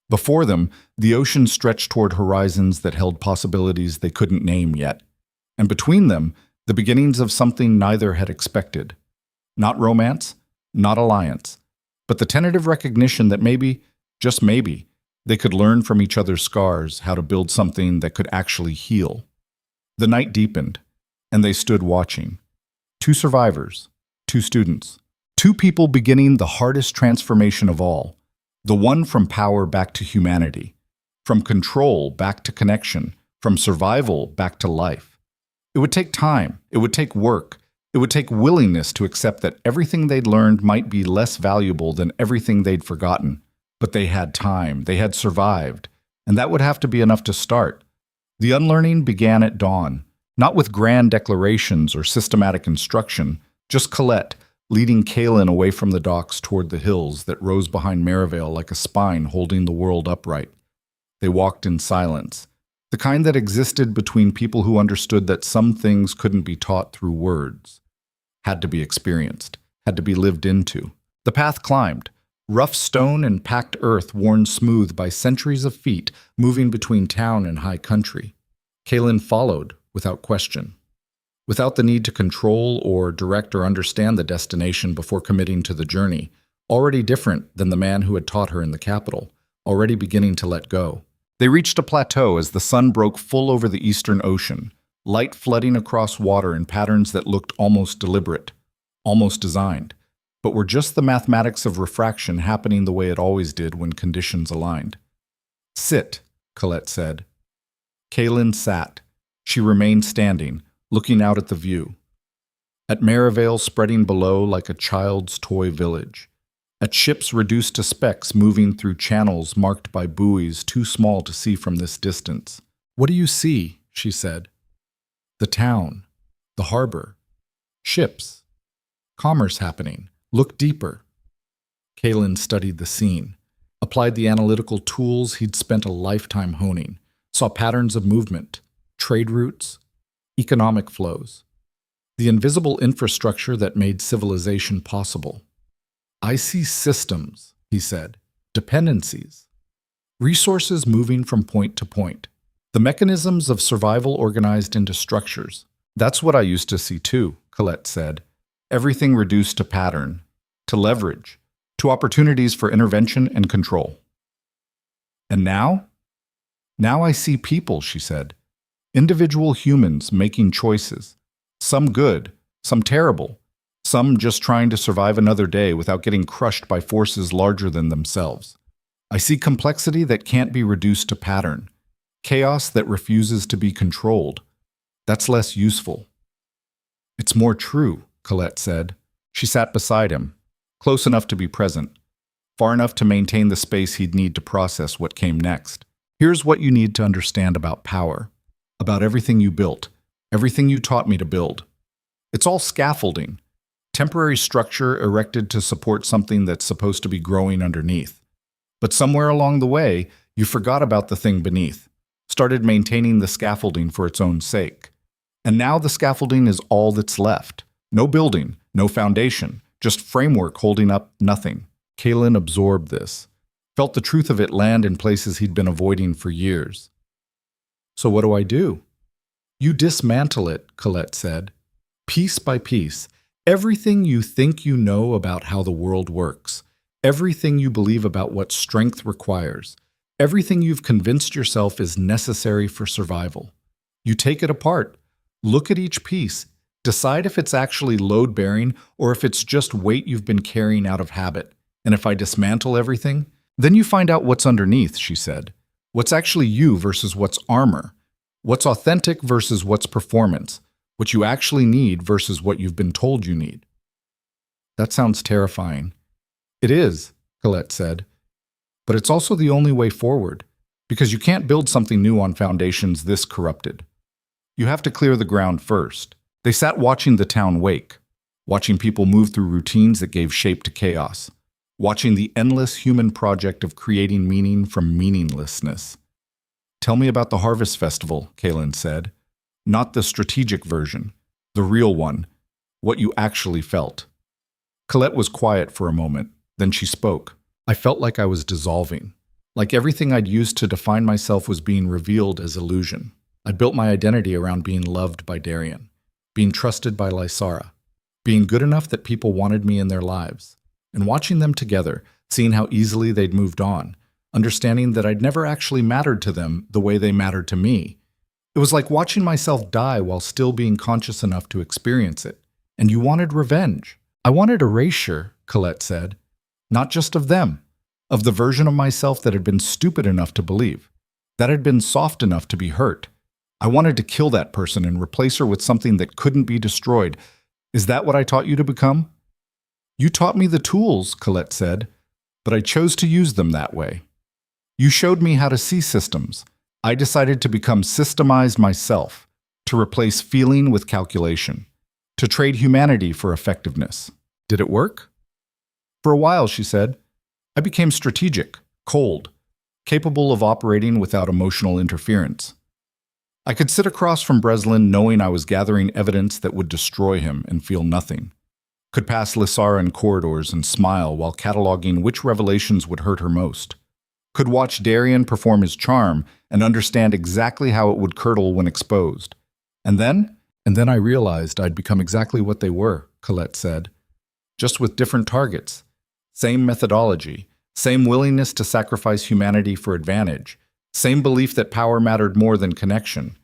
Before them, the ocean stretched toward horizons that held possibilities they couldn't name yet. And between them, the beginnings of something neither had expected. Not romance, not alliance, but the tentative recognition that maybe, just maybe, they could learn from each other's scars how to build something that could actually heal. The night deepened, and they stood watching. 2 survivors, 2 students, 2 people beginning the hardest transformation of all. The one from power back to humanity, from control back to connection, from survival back to life. It would take time, it would take work, it would take willingness to accept that everything they'd learned might be less valuable than everything they'd forgotten. But they had time, they had survived, and that would have to be enough to start. The unlearning began at dawn, not with grand declarations or systematic instruction, just Colette, leading Kaelen away from the docks toward the hills that rose behind Merivale like a spine holding the world upright. They walked in silence, the kind that existed between people who understood that some things couldn't be taught through words, had to be experienced, had to be lived into. The path climbed, rough stone and packed earth worn smooth by centuries of feet moving between town and high country. Kaelen followed without question. Without the need to control or direct or understand the destination before committing to the journey, already different than the man who had taught her in the capital, already beginning to let go. They reached a plateau as the sun broke full over the eastern ocean, light flooding across water in patterns that looked almost deliberate, almost designed, but were just the mathematics of refraction happening the way it always did when conditions aligned. Sit, Colette said. Kaelen sat. She remained standing, looking out at the view. At Merivale spreading below like a child's toy village. At ships reduced to specks moving through channels marked by buoys too small to see from this distance. What do you see? She said. The town. The harbor. Ships. Commerce happening. Look deeper. Kaelen studied the scene, applied the analytical tools he'd spent a lifetime honing, saw patterns of movement, trade routes, economic flows, the invisible infrastructure that made civilization possible. I see systems, he said, dependencies, resources moving from point to point, the mechanisms of survival organized into structures. That's what I used to see too, Colette said. Everything reduced to pattern, to leverage, to opportunities for intervention and control. And now? Now I see people, she said. Individual humans making choices. Some good, some terrible, some just trying to survive another day without getting crushed by forces larger than themselves. I see complexity that can't be reduced to pattern, chaos that refuses to be controlled. That's less useful. It's more true, Colette said. She sat beside him, close enough to be present, far enough to maintain the space he'd need to process what came next. Here's what you need to understand about power, about everything you built, everything you taught me to build. It's all scaffolding, temporary structure erected to support something that's supposed to be growing underneath. But somewhere along the way, you forgot about the thing beneath, started maintaining the scaffolding for its own sake. And now the scaffolding is all that's left. No building, no foundation, just framework holding up nothing. Kaelen absorbed this, felt the truth of it land in places he'd been avoiding for years. So what do I do? You dismantle it, Colette said. Piece by piece, everything you think you know about how the world works, everything you believe about what strength requires, everything you've convinced yourself is necessary for survival. You take it apart, look at each piece, decide if it's actually load-bearing or if it's just weight you've been carrying out of habit. And if I dismantle everything, then you find out what's underneath, she said. What's actually you versus what's armor. What's authentic versus what's performance. What you actually need versus what you've been told you need. That sounds terrifying. It is, Colette said. But it's also the only way forward, because you can't build something new on foundations this corrupted. You have to clear the ground first. They sat watching the town wake, watching people move through routines that gave shape to chaos, watching the endless human project of creating meaning from meaninglessness. Tell me about the Harvest Festival, Kaelen said. Not the strategic version, the real one, what you actually felt. Colette was quiet for a moment, then she spoke. I felt like I was dissolving, like everything I'd used to define myself was being revealed as illusion. I'd built my identity around being loved by Darian, being trusted by Lysara, being good enough that people wanted me in their lives, and watching them together, seeing how easily they'd moved on, understanding that I'd never actually mattered to them the way they mattered to me. It was like watching myself die while still being conscious enough to experience it. And you wanted revenge. I wanted erasure, Colette said. Not just of them, of the version of myself that had been stupid enough to believe, that had been soft enough to be hurt. I wanted to kill that person and replace her with something that couldn't be destroyed. Is that what I taught you to become? You taught me the tools, Colette said, but I chose to use them that way. You showed me how to see systems. I decided to become systemized myself, to replace feeling with calculation, to trade humanity for effectiveness. Did it work? For a while, she said, I became strategic, cold, capable of operating without emotional interference. I could sit across from Breslin knowing I was gathering evidence that would destroy him and feel nothing. Could pass Lysara in corridors and smile while cataloging which revelations would hurt her most. Could watch Darian perform his charm and understand exactly how it would curdle when exposed. And then I realized I'd become exactly what they were, Colette said. Just with different targets. Same methodology, same willingness to sacrifice humanity for advantage, same belief that power mattered more than connection.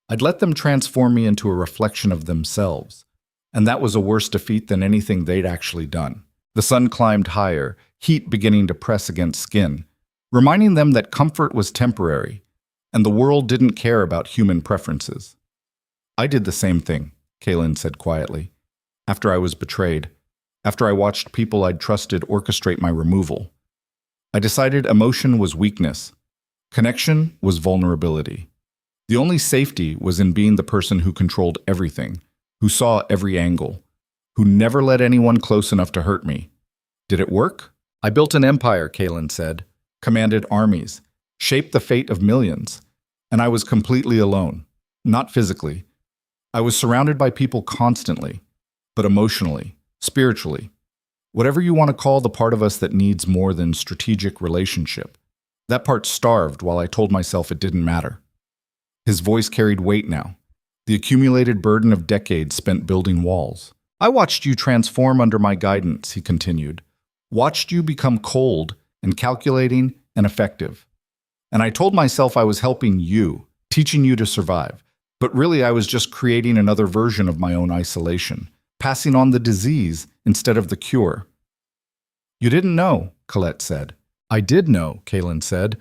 I'd let them transform me into a reflection of themselves. And that was a worse defeat than anything they'd actually done. The sun climbed higher, heat beginning to press against skin, reminding them that comfort was temporary, and the world didn't care about human preferences. I did the same thing, Kaelen said quietly, after I was betrayed, after I watched people I'd trusted orchestrate my removal. I decided emotion was weakness. Connection was vulnerability. The only safety was in being the person who controlled everything, who saw every angle, who never let anyone close enough to hurt me. Did it work? I built an empire, Kaelen said, commanded armies, shaped the fate of millions, and I was completely alone. Not physically. I was surrounded by people constantly, but emotionally, spiritually. Whatever you want to call the part of us that needs more than strategic relationship. That part starved while I told myself it didn't matter. His voice carried weight now, the accumulated burden of decades spent building walls. I watched you transform under my guidance, he continued. Watched you become cold and calculating and effective. And I told myself I was helping you, teaching you to survive. But really I was just creating another version of my own isolation, passing on the disease instead of the cure. You didn't know, Colette said. I did know, Kaelen said.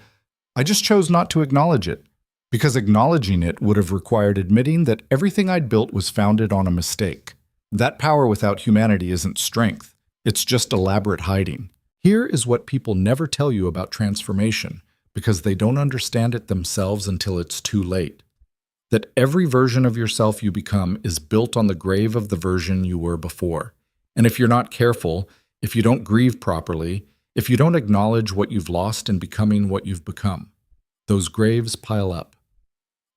I just chose not to acknowledge it, because acknowledging it would have required admitting that everything I'd built was founded on a mistake. That power without humanity isn't strength. It's just elaborate hiding. Here is what people never tell you about transformation, because they don't understand it themselves until it's too late. That every version of yourself you become is built on the grave of the version you were before. And if you're not careful, if you don't grieve properly, if you don't acknowledge what you've lost in becoming what you've become, those graves pile up,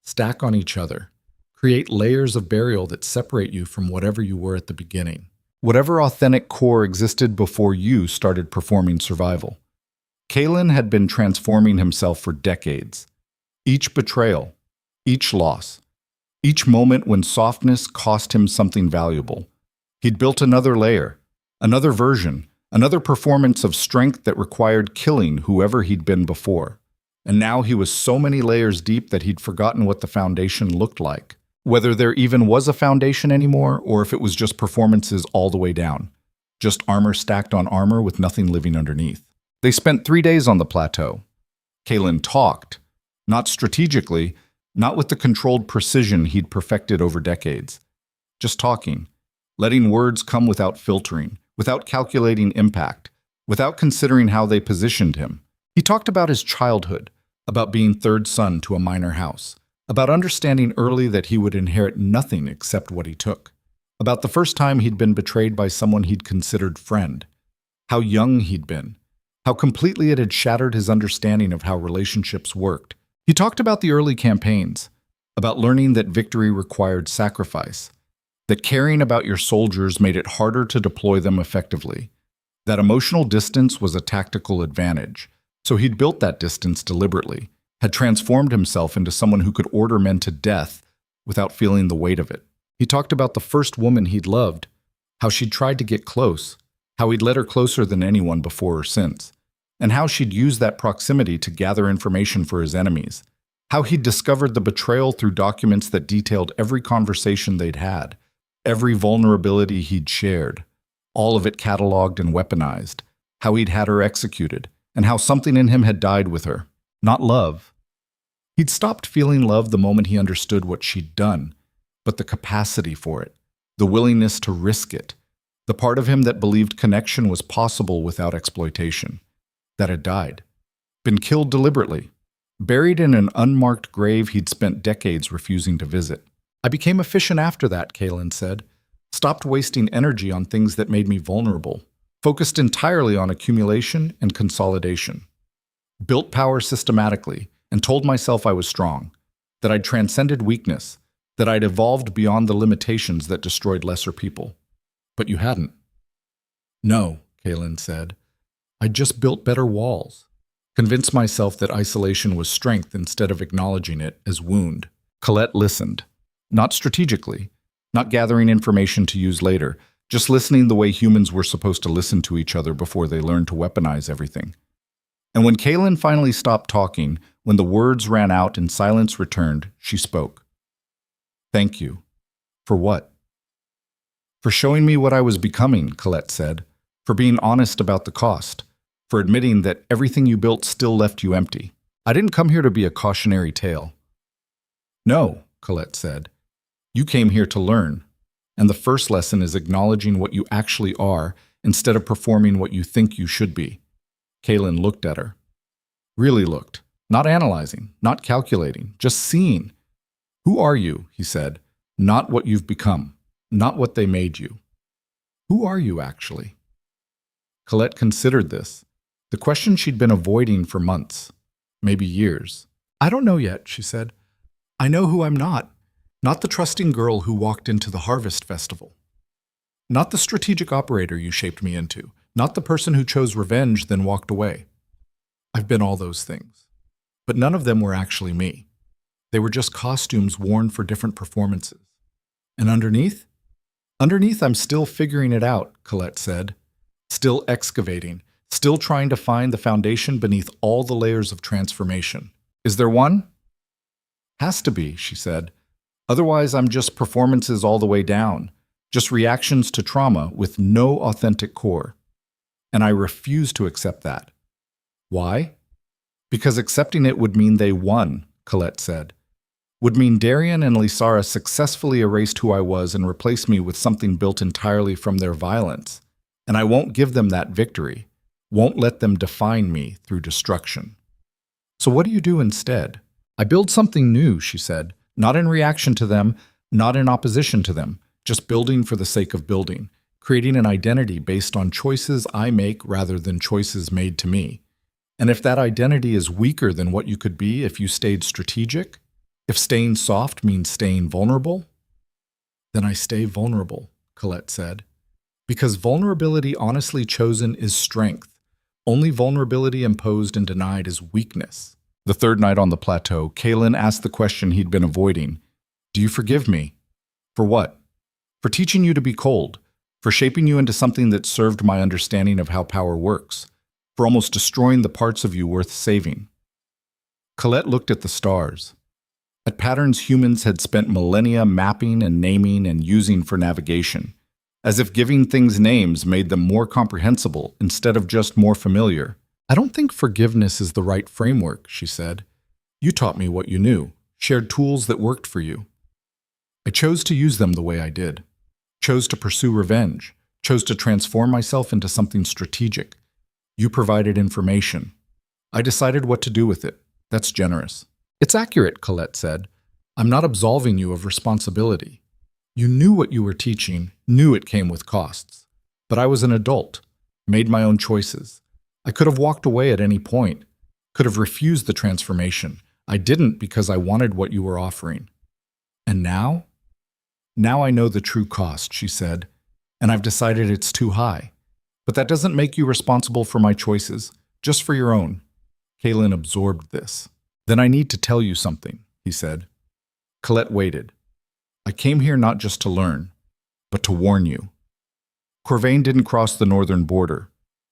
stack on each other, create layers of burial that separate you from whatever you were at the beginning. Whatever authentic core existed before you started performing survival. Kaelen had been transforming himself for decades. Each betrayal, each loss, each moment when softness cost him something valuable. He'd built another layer, another version, another performance of strength that required killing whoever he'd been before. And now he was so many layers deep that he'd forgotten what the foundation looked like. Whether there even was a foundation anymore, or if it was just performances all the way down. Just armor stacked on armor with nothing living underneath. They spent 3 days on the plateau. Kaelen talked, not strategically, not with the controlled precision he'd perfected over decades. Just talking, letting words come without filtering, without calculating impact, without considering how they positioned him. He talked about his childhood, about being third son to a minor house, about understanding early that he would inherit nothing except what he took, about the first time he'd been betrayed by someone he'd considered friend, how young he'd been, how completely it had shattered his understanding of how relationships worked. He talked about the early campaigns, about learning that victory required sacrifice, that caring about your soldiers made it harder to deploy them effectively, that emotional distance was a tactical advantage, so he'd built that distance deliberately, had transformed himself into someone who could order men to death without feeling the weight of it. He talked about the first woman he'd loved, how she'd tried to get close, how he'd led her closer than anyone before or since, and how she'd used that proximity to gather information for his enemies, how he'd discovered the betrayal through documents that detailed every conversation they'd had, every vulnerability he'd shared, all of it cataloged and weaponized, how he'd had her executed, and how something in him had died with her. Not love. He'd stopped feeling love the moment he understood what she'd done, but the capacity for it, the willingness to risk it, the part of him that believed connection was possible without exploitation, that had died, been killed deliberately, buried in an unmarked grave he'd spent decades refusing to visit. I became efficient after that, Kaelen said, stopped wasting energy on things that made me vulnerable, focused entirely on accumulation and consolidation. Built power systematically, and told myself I was strong, that I'd transcended weakness, that I'd evolved beyond the limitations that destroyed lesser people. But you hadn't. No, Kaelen said. I'd just built better walls, convinced myself that isolation was strength instead of acknowledging it as wound. Colette listened, not strategically, not gathering information to use later, just listening the way humans were supposed to listen to each other before they learned to weaponize everything. And when Kaelen finally stopped talking, when the words ran out and silence returned, she spoke. Thank you. For what? For showing me what I was becoming, Colette said. For being honest about the cost. For admitting that everything you built still left you empty. I didn't come here to be a cautionary tale. No, Colette said. You came here to learn. And the first lesson is acknowledging what you actually are instead of performing what you think you should be. Kaelen looked at her. Really looked. Not analyzing, not calculating, just seeing. Who are you, he said. Not what you've become. Not what they made you. Who are you, actually? Colette considered this, The question she'd been avoiding for months, maybe years. I don't know yet, she said. I know who I'm not. Not the trusting girl who walked into the harvest festival. Not the strategic operator you shaped me into. Not the person who chose revenge then walked away. I've been all those things. But none of them were actually me. They were just costumes worn for different performances. And underneath? Underneath, I'm still figuring it out, Colette said. Still excavating. Still trying to find the foundation beneath all the layers of transformation. Is there one? Has to be, she said. Otherwise, I'm just performances all the way down. Just reactions to trauma with no authentic core. And I refuse to accept that. Why? Because accepting it would mean they won, Colette said. Would mean Darian and Lysara successfully erased who I was and replaced me with something built entirely from their violence. And I won't give them that victory. Won't let them define me through destruction. So what do you do instead? I build something new, she said. Not in reaction to them, not in opposition to them. Just building for the sake of building. Creating an identity based on choices I make rather than choices made to me. And if that identity is weaker than what you could be if you stayed strategic, if staying soft means staying vulnerable, then I stay vulnerable, Colette said. Because vulnerability honestly chosen is strength. Only vulnerability imposed and denied is weakness. The third night on the plateau, Kaelen asked the question he'd been avoiding. Do you forgive me? For what? For teaching you to be cold. For shaping you into something that served my understanding of how power works. For almost destroying the parts of you worth saving. Colette looked at the stars. At patterns humans had spent millennia mapping and naming and using for navigation. As if giving things names made them more comprehensible instead of just more familiar. I don't think forgiveness is the right framework, she said. You taught me what you knew, shared tools that worked for you. I chose to use them the way I did. Chose to pursue revenge. Chose to transform myself into something strategic. You provided information. I decided what to do with it. That's generous. It's accurate, Colette said. I'm not absolving you of responsibility. You knew what you were teaching, knew it came with costs. But I was an adult, made my own choices. I could have walked away at any point, could have refused the transformation. I didn't because I wanted what you were offering. And now? Now I know the true cost, she said, and I've decided it's too high. But that doesn't make you responsible for my choices, just for your own. Kaelen absorbed this. Then I need to tell you something, he said. Colette waited. I came here not just to learn, but to warn you. Corvain didn't cross the northern border.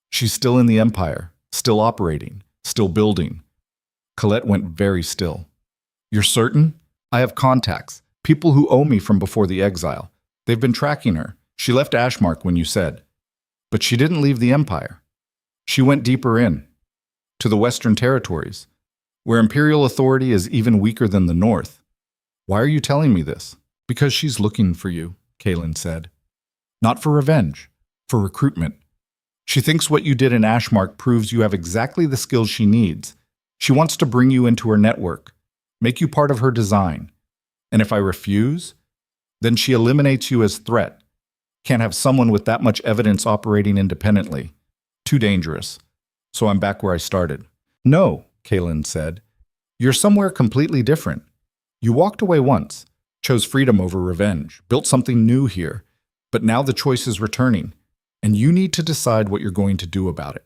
She's still in the Empire, still operating, still building. Colette went very still. You're certain? I have contacts, people who owe me from before the exile. They've been tracking her. She left Ashmark when you said. But she didn't leave the Empire. She went deeper in, to the Western Territories, where Imperial authority is even weaker than the North. Why are you telling me this? Because she's looking for you, Kaelen said. Not for revenge, for recruitment. She thinks what you did in Ashmark proves you have exactly the skills she needs. She wants to bring you into her network, make you part of her design. And if I refuse, then she eliminates you as threat. Can't have someone with that much evidence operating independently. Too dangerous. So I'm back where I started. No, Kaelen said. You're somewhere completely different. You walked away once, chose freedom over revenge, built something new here. But now the choice is returning. And you need to decide what you're going to do about it.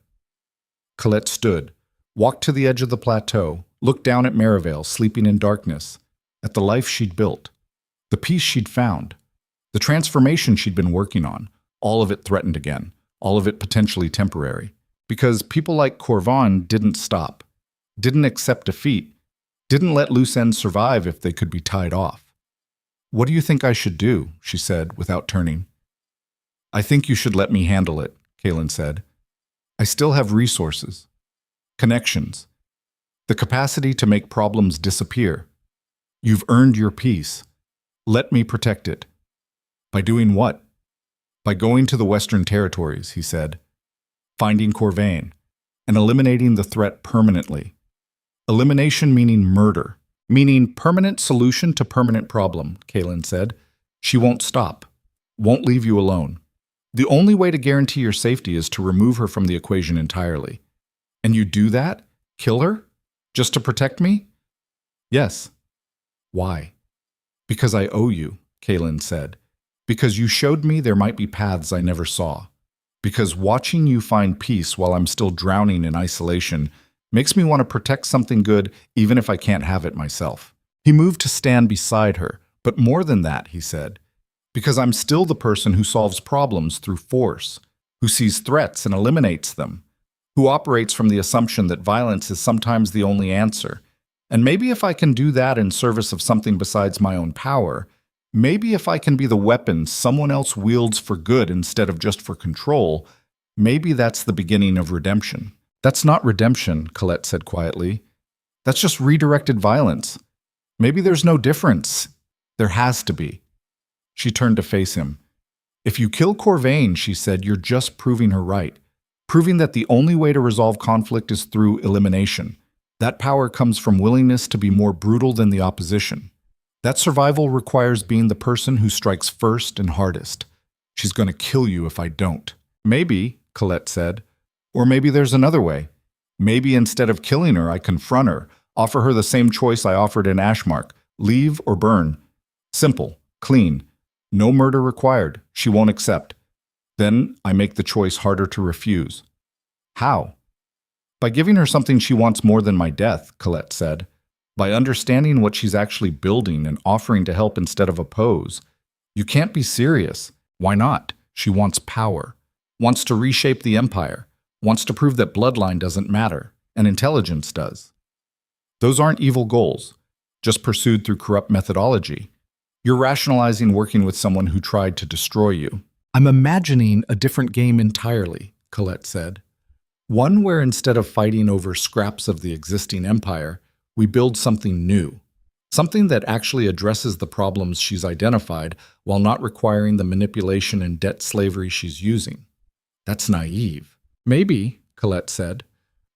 Colette stood, walked to the edge of the plateau, looked down at Merivale sleeping in darkness, at the life she'd built, the peace she'd found, the transformation she'd been working on, all of it threatened again, all of it potentially temporary. Because people like Corvain didn't stop, didn't accept defeat, didn't let loose ends survive if they could be tied off. What do you think I should do? She said without turning. I think you should let me handle it, Kaelen said. I still have resources, connections, the capacity to make problems disappear. You've earned your peace. Let me protect it. By doing what? By going to the Western Territories, he said, finding Corvain, and eliminating the threat permanently. Elimination meaning murder, meaning permanent solution to permanent problem, Kaelen said. She won't stop, won't leave you alone. The only way to guarantee your safety is to remove her from the equation entirely. And you do that? Kill her? Just to protect me? Yes. Why? Because I owe you, Kaelen said. Because you showed me there might be paths I never saw. Because watching you find peace while I'm still drowning in isolation makes me want to protect something good even if I can't have it myself. He moved to stand beside her, but more than that, he said, because I'm still the person who solves problems through force, who sees threats and eliminates them, who operates from the assumption that violence is sometimes the only answer. And maybe if I can do that in service of something besides my own power, maybe if I can be the weapon someone else wields for good instead of just for control, maybe that's the beginning of redemption. That's not redemption, Colette said quietly. That's just redirected violence. Maybe there's no difference. There has to be. She turned to face him. If you kill Corvain, she said, you're just proving her right. Proving that the only way to resolve conflict is through elimination. That power comes from willingness to be more brutal than the opposition. That survival requires being the person who strikes first and hardest. She's going to kill you if I don't. Maybe, Colette said. Or maybe there's another way. Maybe instead of killing her, I confront her, offer her the same choice I offered in Ashmark, leave or burn. Simple, clean, no murder required. She won't accept. Then I make the choice harder to refuse. How? By giving her something she wants more than my death, Colette said. By understanding what she's actually building and offering to help instead of oppose. You can't be serious. Why not? She wants power, wants to reshape the empire, wants to prove that bloodline doesn't matter, and intelligence does. Those aren't evil goals, just pursued through corrupt methodology. You're rationalizing working with someone who tried to destroy you. I'm imagining a different game entirely, Colette said. One where instead of fighting over scraps of the existing empire, we build something new. Something that actually addresses the problems she's identified while not requiring the manipulation and debt slavery she's using. That's naive. Maybe, Colette said,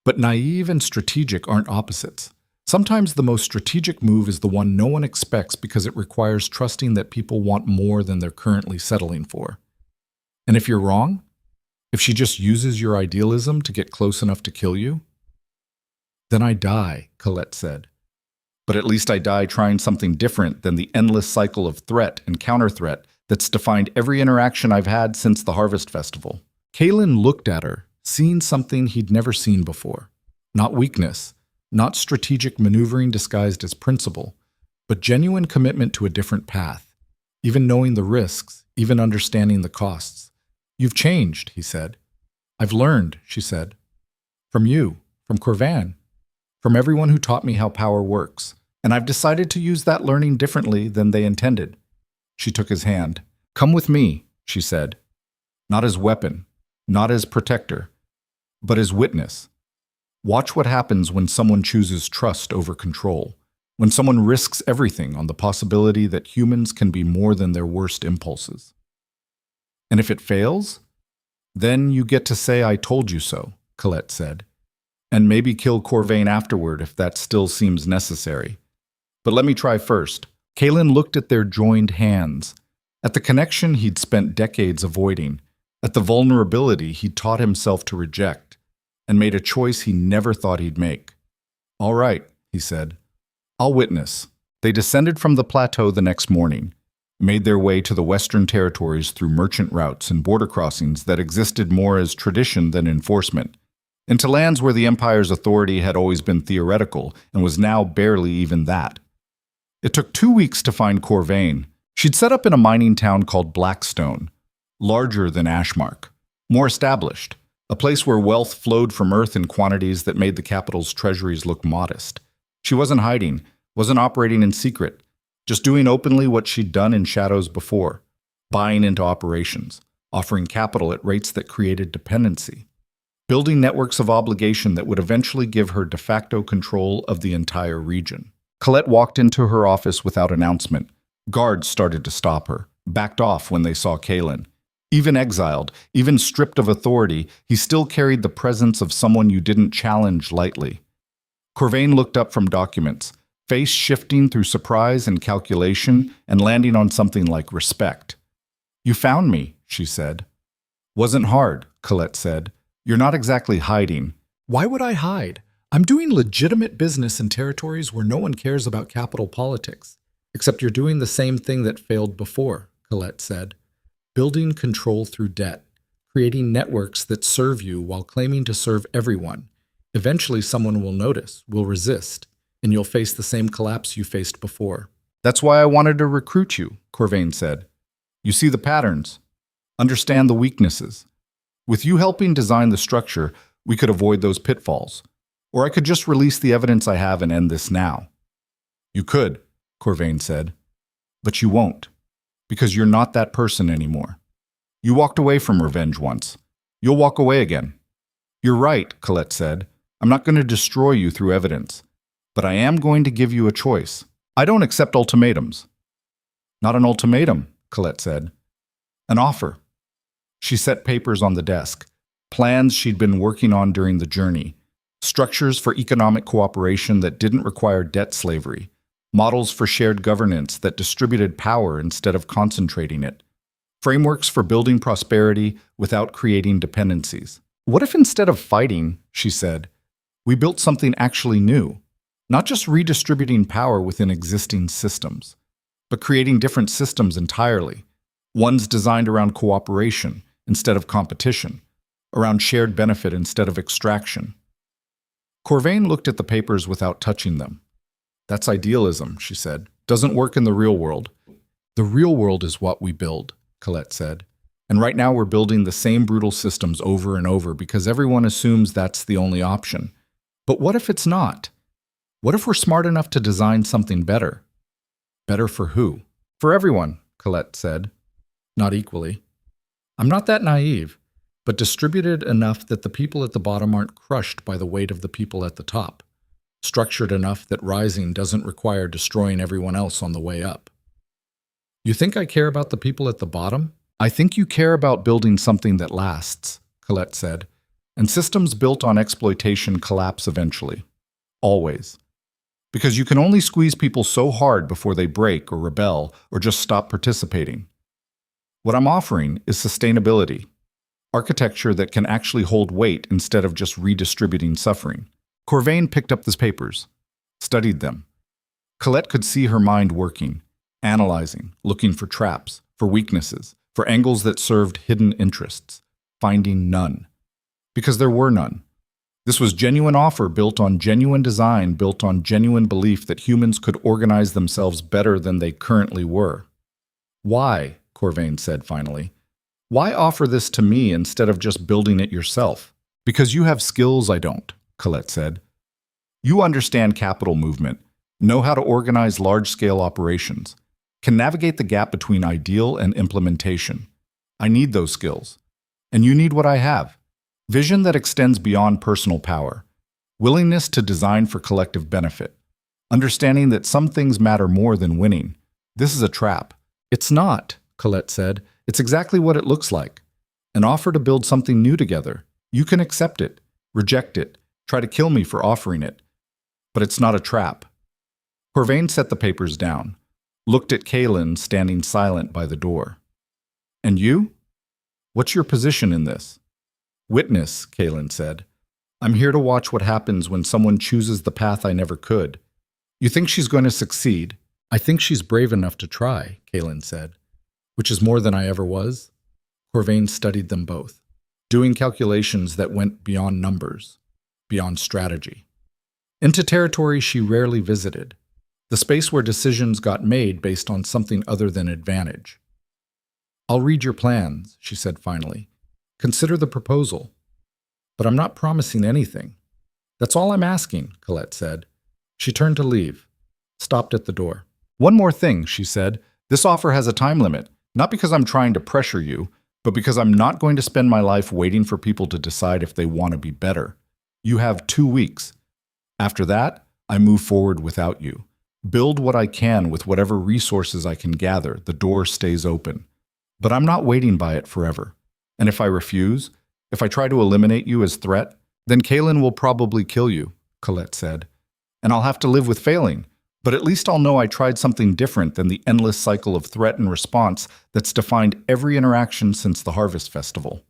but naive and strategic aren't opposites. Sometimes the most strategic move is the one no one expects because it requires trusting that people want more than they're currently settling for. And if you're wrong, if she just uses your idealism to get close enough to kill you, then I die, Colette said. But at least I die trying something different than the endless cycle of threat and counter-threat that's defined every interaction I've had since the Harvest Festival. Kaelen looked at her, seeing something he'd never seen before. Not weakness, not strategic maneuvering disguised as principle, but genuine commitment to a different path, even knowing the risks, even understanding the costs. You've changed, he said. I've learned, she said. From you, from Corvain, from everyone who taught me how power works. And I've decided to use that learning differently than they intended. She took his hand. Come with me, she said. Not as weapon, not as protector, but as witness. Watch what happens when someone chooses trust over control, when someone risks everything on the possibility that humans can be more than their worst impulses. And if it fails, then you get to say I told you so, Colette said, and maybe kill Corvain afterward if that still seems necessary. But let me try first. Kaelen looked at their joined hands, at the connection he'd spent decades avoiding, at the vulnerability he'd taught himself to reject, and made a choice he never thought he'd make. All right, he said. I'll witness. They descended from the plateau the next morning, made their way to the Western Territories through merchant routes and border crossings that existed more as tradition than enforcement, into lands where the Empire's authority had always been theoretical and was now barely even that. It took 2 weeks to find Corvain. She'd set up in a mining town called Blackstone, larger than Ashmark, more established, a place where wealth flowed from earth in quantities that made the capital's treasuries look modest. She wasn't hiding, wasn't operating in secret, just doing openly what she'd done in shadows before, buying into operations, offering capital at rates that created dependency, building networks of obligation that would eventually give her de facto control of the entire region. Colette walked into her office without announcement. Guards started to stop her, backed off when they saw Kaelen. Even exiled, even stripped of authority, he still carried the presence of someone you didn't challenge lightly. Corvain looked up from documents, face shifting through surprise and calculation and landing on something like respect. You found me, she said. Wasn't hard, Colette said. You're not exactly hiding. Why would I hide? I'm doing legitimate business in territories where no one cares about capital politics. Except you're doing the same thing that failed before, Colette said. Building control through debt, creating networks that serve you while claiming to serve everyone. Eventually someone will notice, will resist, and you'll face the same collapse you faced before. That's why I wanted to recruit you, Corvain said. You see the patterns, understand the weaknesses. With you helping design the structure, we could avoid those pitfalls. Or I could just release the evidence I have and end this now. You could, Corvain said, but you won't, because you're not that person anymore. You walked away from revenge once. You'll walk away again. You're right, Colette said. I'm not going to destroy you through evidence, but I am going to give you a choice. I don't accept ultimatums. Not an ultimatum, Colette said. An offer. She set papers on the desk, plans she'd been working on during the journey, structures for economic cooperation that didn't require debt slavery, models for shared governance that distributed power instead of concentrating it, frameworks for building prosperity without creating dependencies. What if instead of fighting, she said, we built something actually new, not just redistributing power within existing systems, but creating different systems entirely, ones designed around cooperation instead of competition, around shared benefit instead of extraction. Corvain looked at the papers without touching them. That's idealism, she said. Doesn't work in the real world. The real world is what we build, Colette said. And right now we're building the same brutal systems over and over because everyone assumes that's the only option. But what if it's not? What if we're smart enough to design something better? Better for who? For everyone, Colette said. Not equally. I'm not that naive, but distributed enough that the people at the bottom aren't crushed by the weight of the people at the top. Structured enough that rising doesn't require destroying everyone else on the way up. You think I care about the people at the bottom? I think you care about building something that lasts, Colette said. And systems built on exploitation collapse eventually. Always. Because you can only squeeze people so hard before they break or rebel or just stop participating. What I'm offering is sustainability. Architecture that can actually hold weight instead of just redistributing suffering. Corvain picked up the papers, studied them. Colette could see her mind working, analyzing, looking for traps, for weaknesses, for angles that served hidden interests, finding none. Because there were none. This was genuine offer built on genuine design, built on genuine belief that humans could organize themselves better than they currently were. Why, Corvain said finally, why offer this to me instead of just building it yourself? Because you have skills I don't, Colette said. You understand capital movement, know how to organize large-scale operations, can navigate the gap between ideal and implementation. I need those skills. And you need what I have. Vision that extends beyond personal power. Willingness to design for collective benefit. Understanding that some things matter more than winning. This is a trap. It's not, Colette said. It's exactly what it looks like. An offer to build something new together. You can accept it, reject it, try to kill me for offering it. But it's not a trap. Corvain set the papers down, looked at Kaelen standing silent by the door. And you? What's your position in this? Witness, Kaelen said. I'm here to watch what happens when someone chooses the path I never could. You think she's going to succeed? I think she's brave enough to try, Kaelen said. Which is more than I ever was. Corvain studied them both, doing calculations that went beyond numbers, beyond strategy. Into territory she rarely visited, the space where decisions got made based on something other than advantage. I'll read your plans, she said finally. Consider the proposal. But I'm not promising anything. That's all I'm asking, Colette said. She turned to leave, stopped at the door. One more thing, she said. This offer has a time limit, not because I'm trying to pressure you, but because I'm not going to spend my life waiting for people to decide if they want to be better. You have 2 weeks. After that, I move forward without you. Build what I can with whatever resources I can gather. The door stays open. But I'm not waiting by it forever. And if I refuse, if I try to eliminate you as threat, then Kaelen will probably kill you, Colette said. And I'll have to live with failing. But at least I'll know I tried something different than the endless cycle of threat and response that's defined every interaction since the Harvest Festival.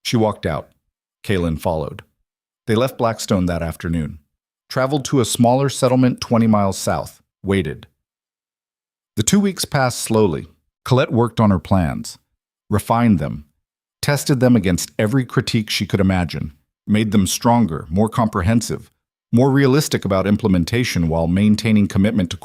She walked out. Kaelen followed. They left Blackstone that afternoon, traveled to a smaller settlement 20 miles south, waited. The 2 weeks passed slowly. Colette worked on her plans, refined them, tested them against every critique she could imagine, made them stronger, more comprehensive, more realistic about implementation while maintaining commitment to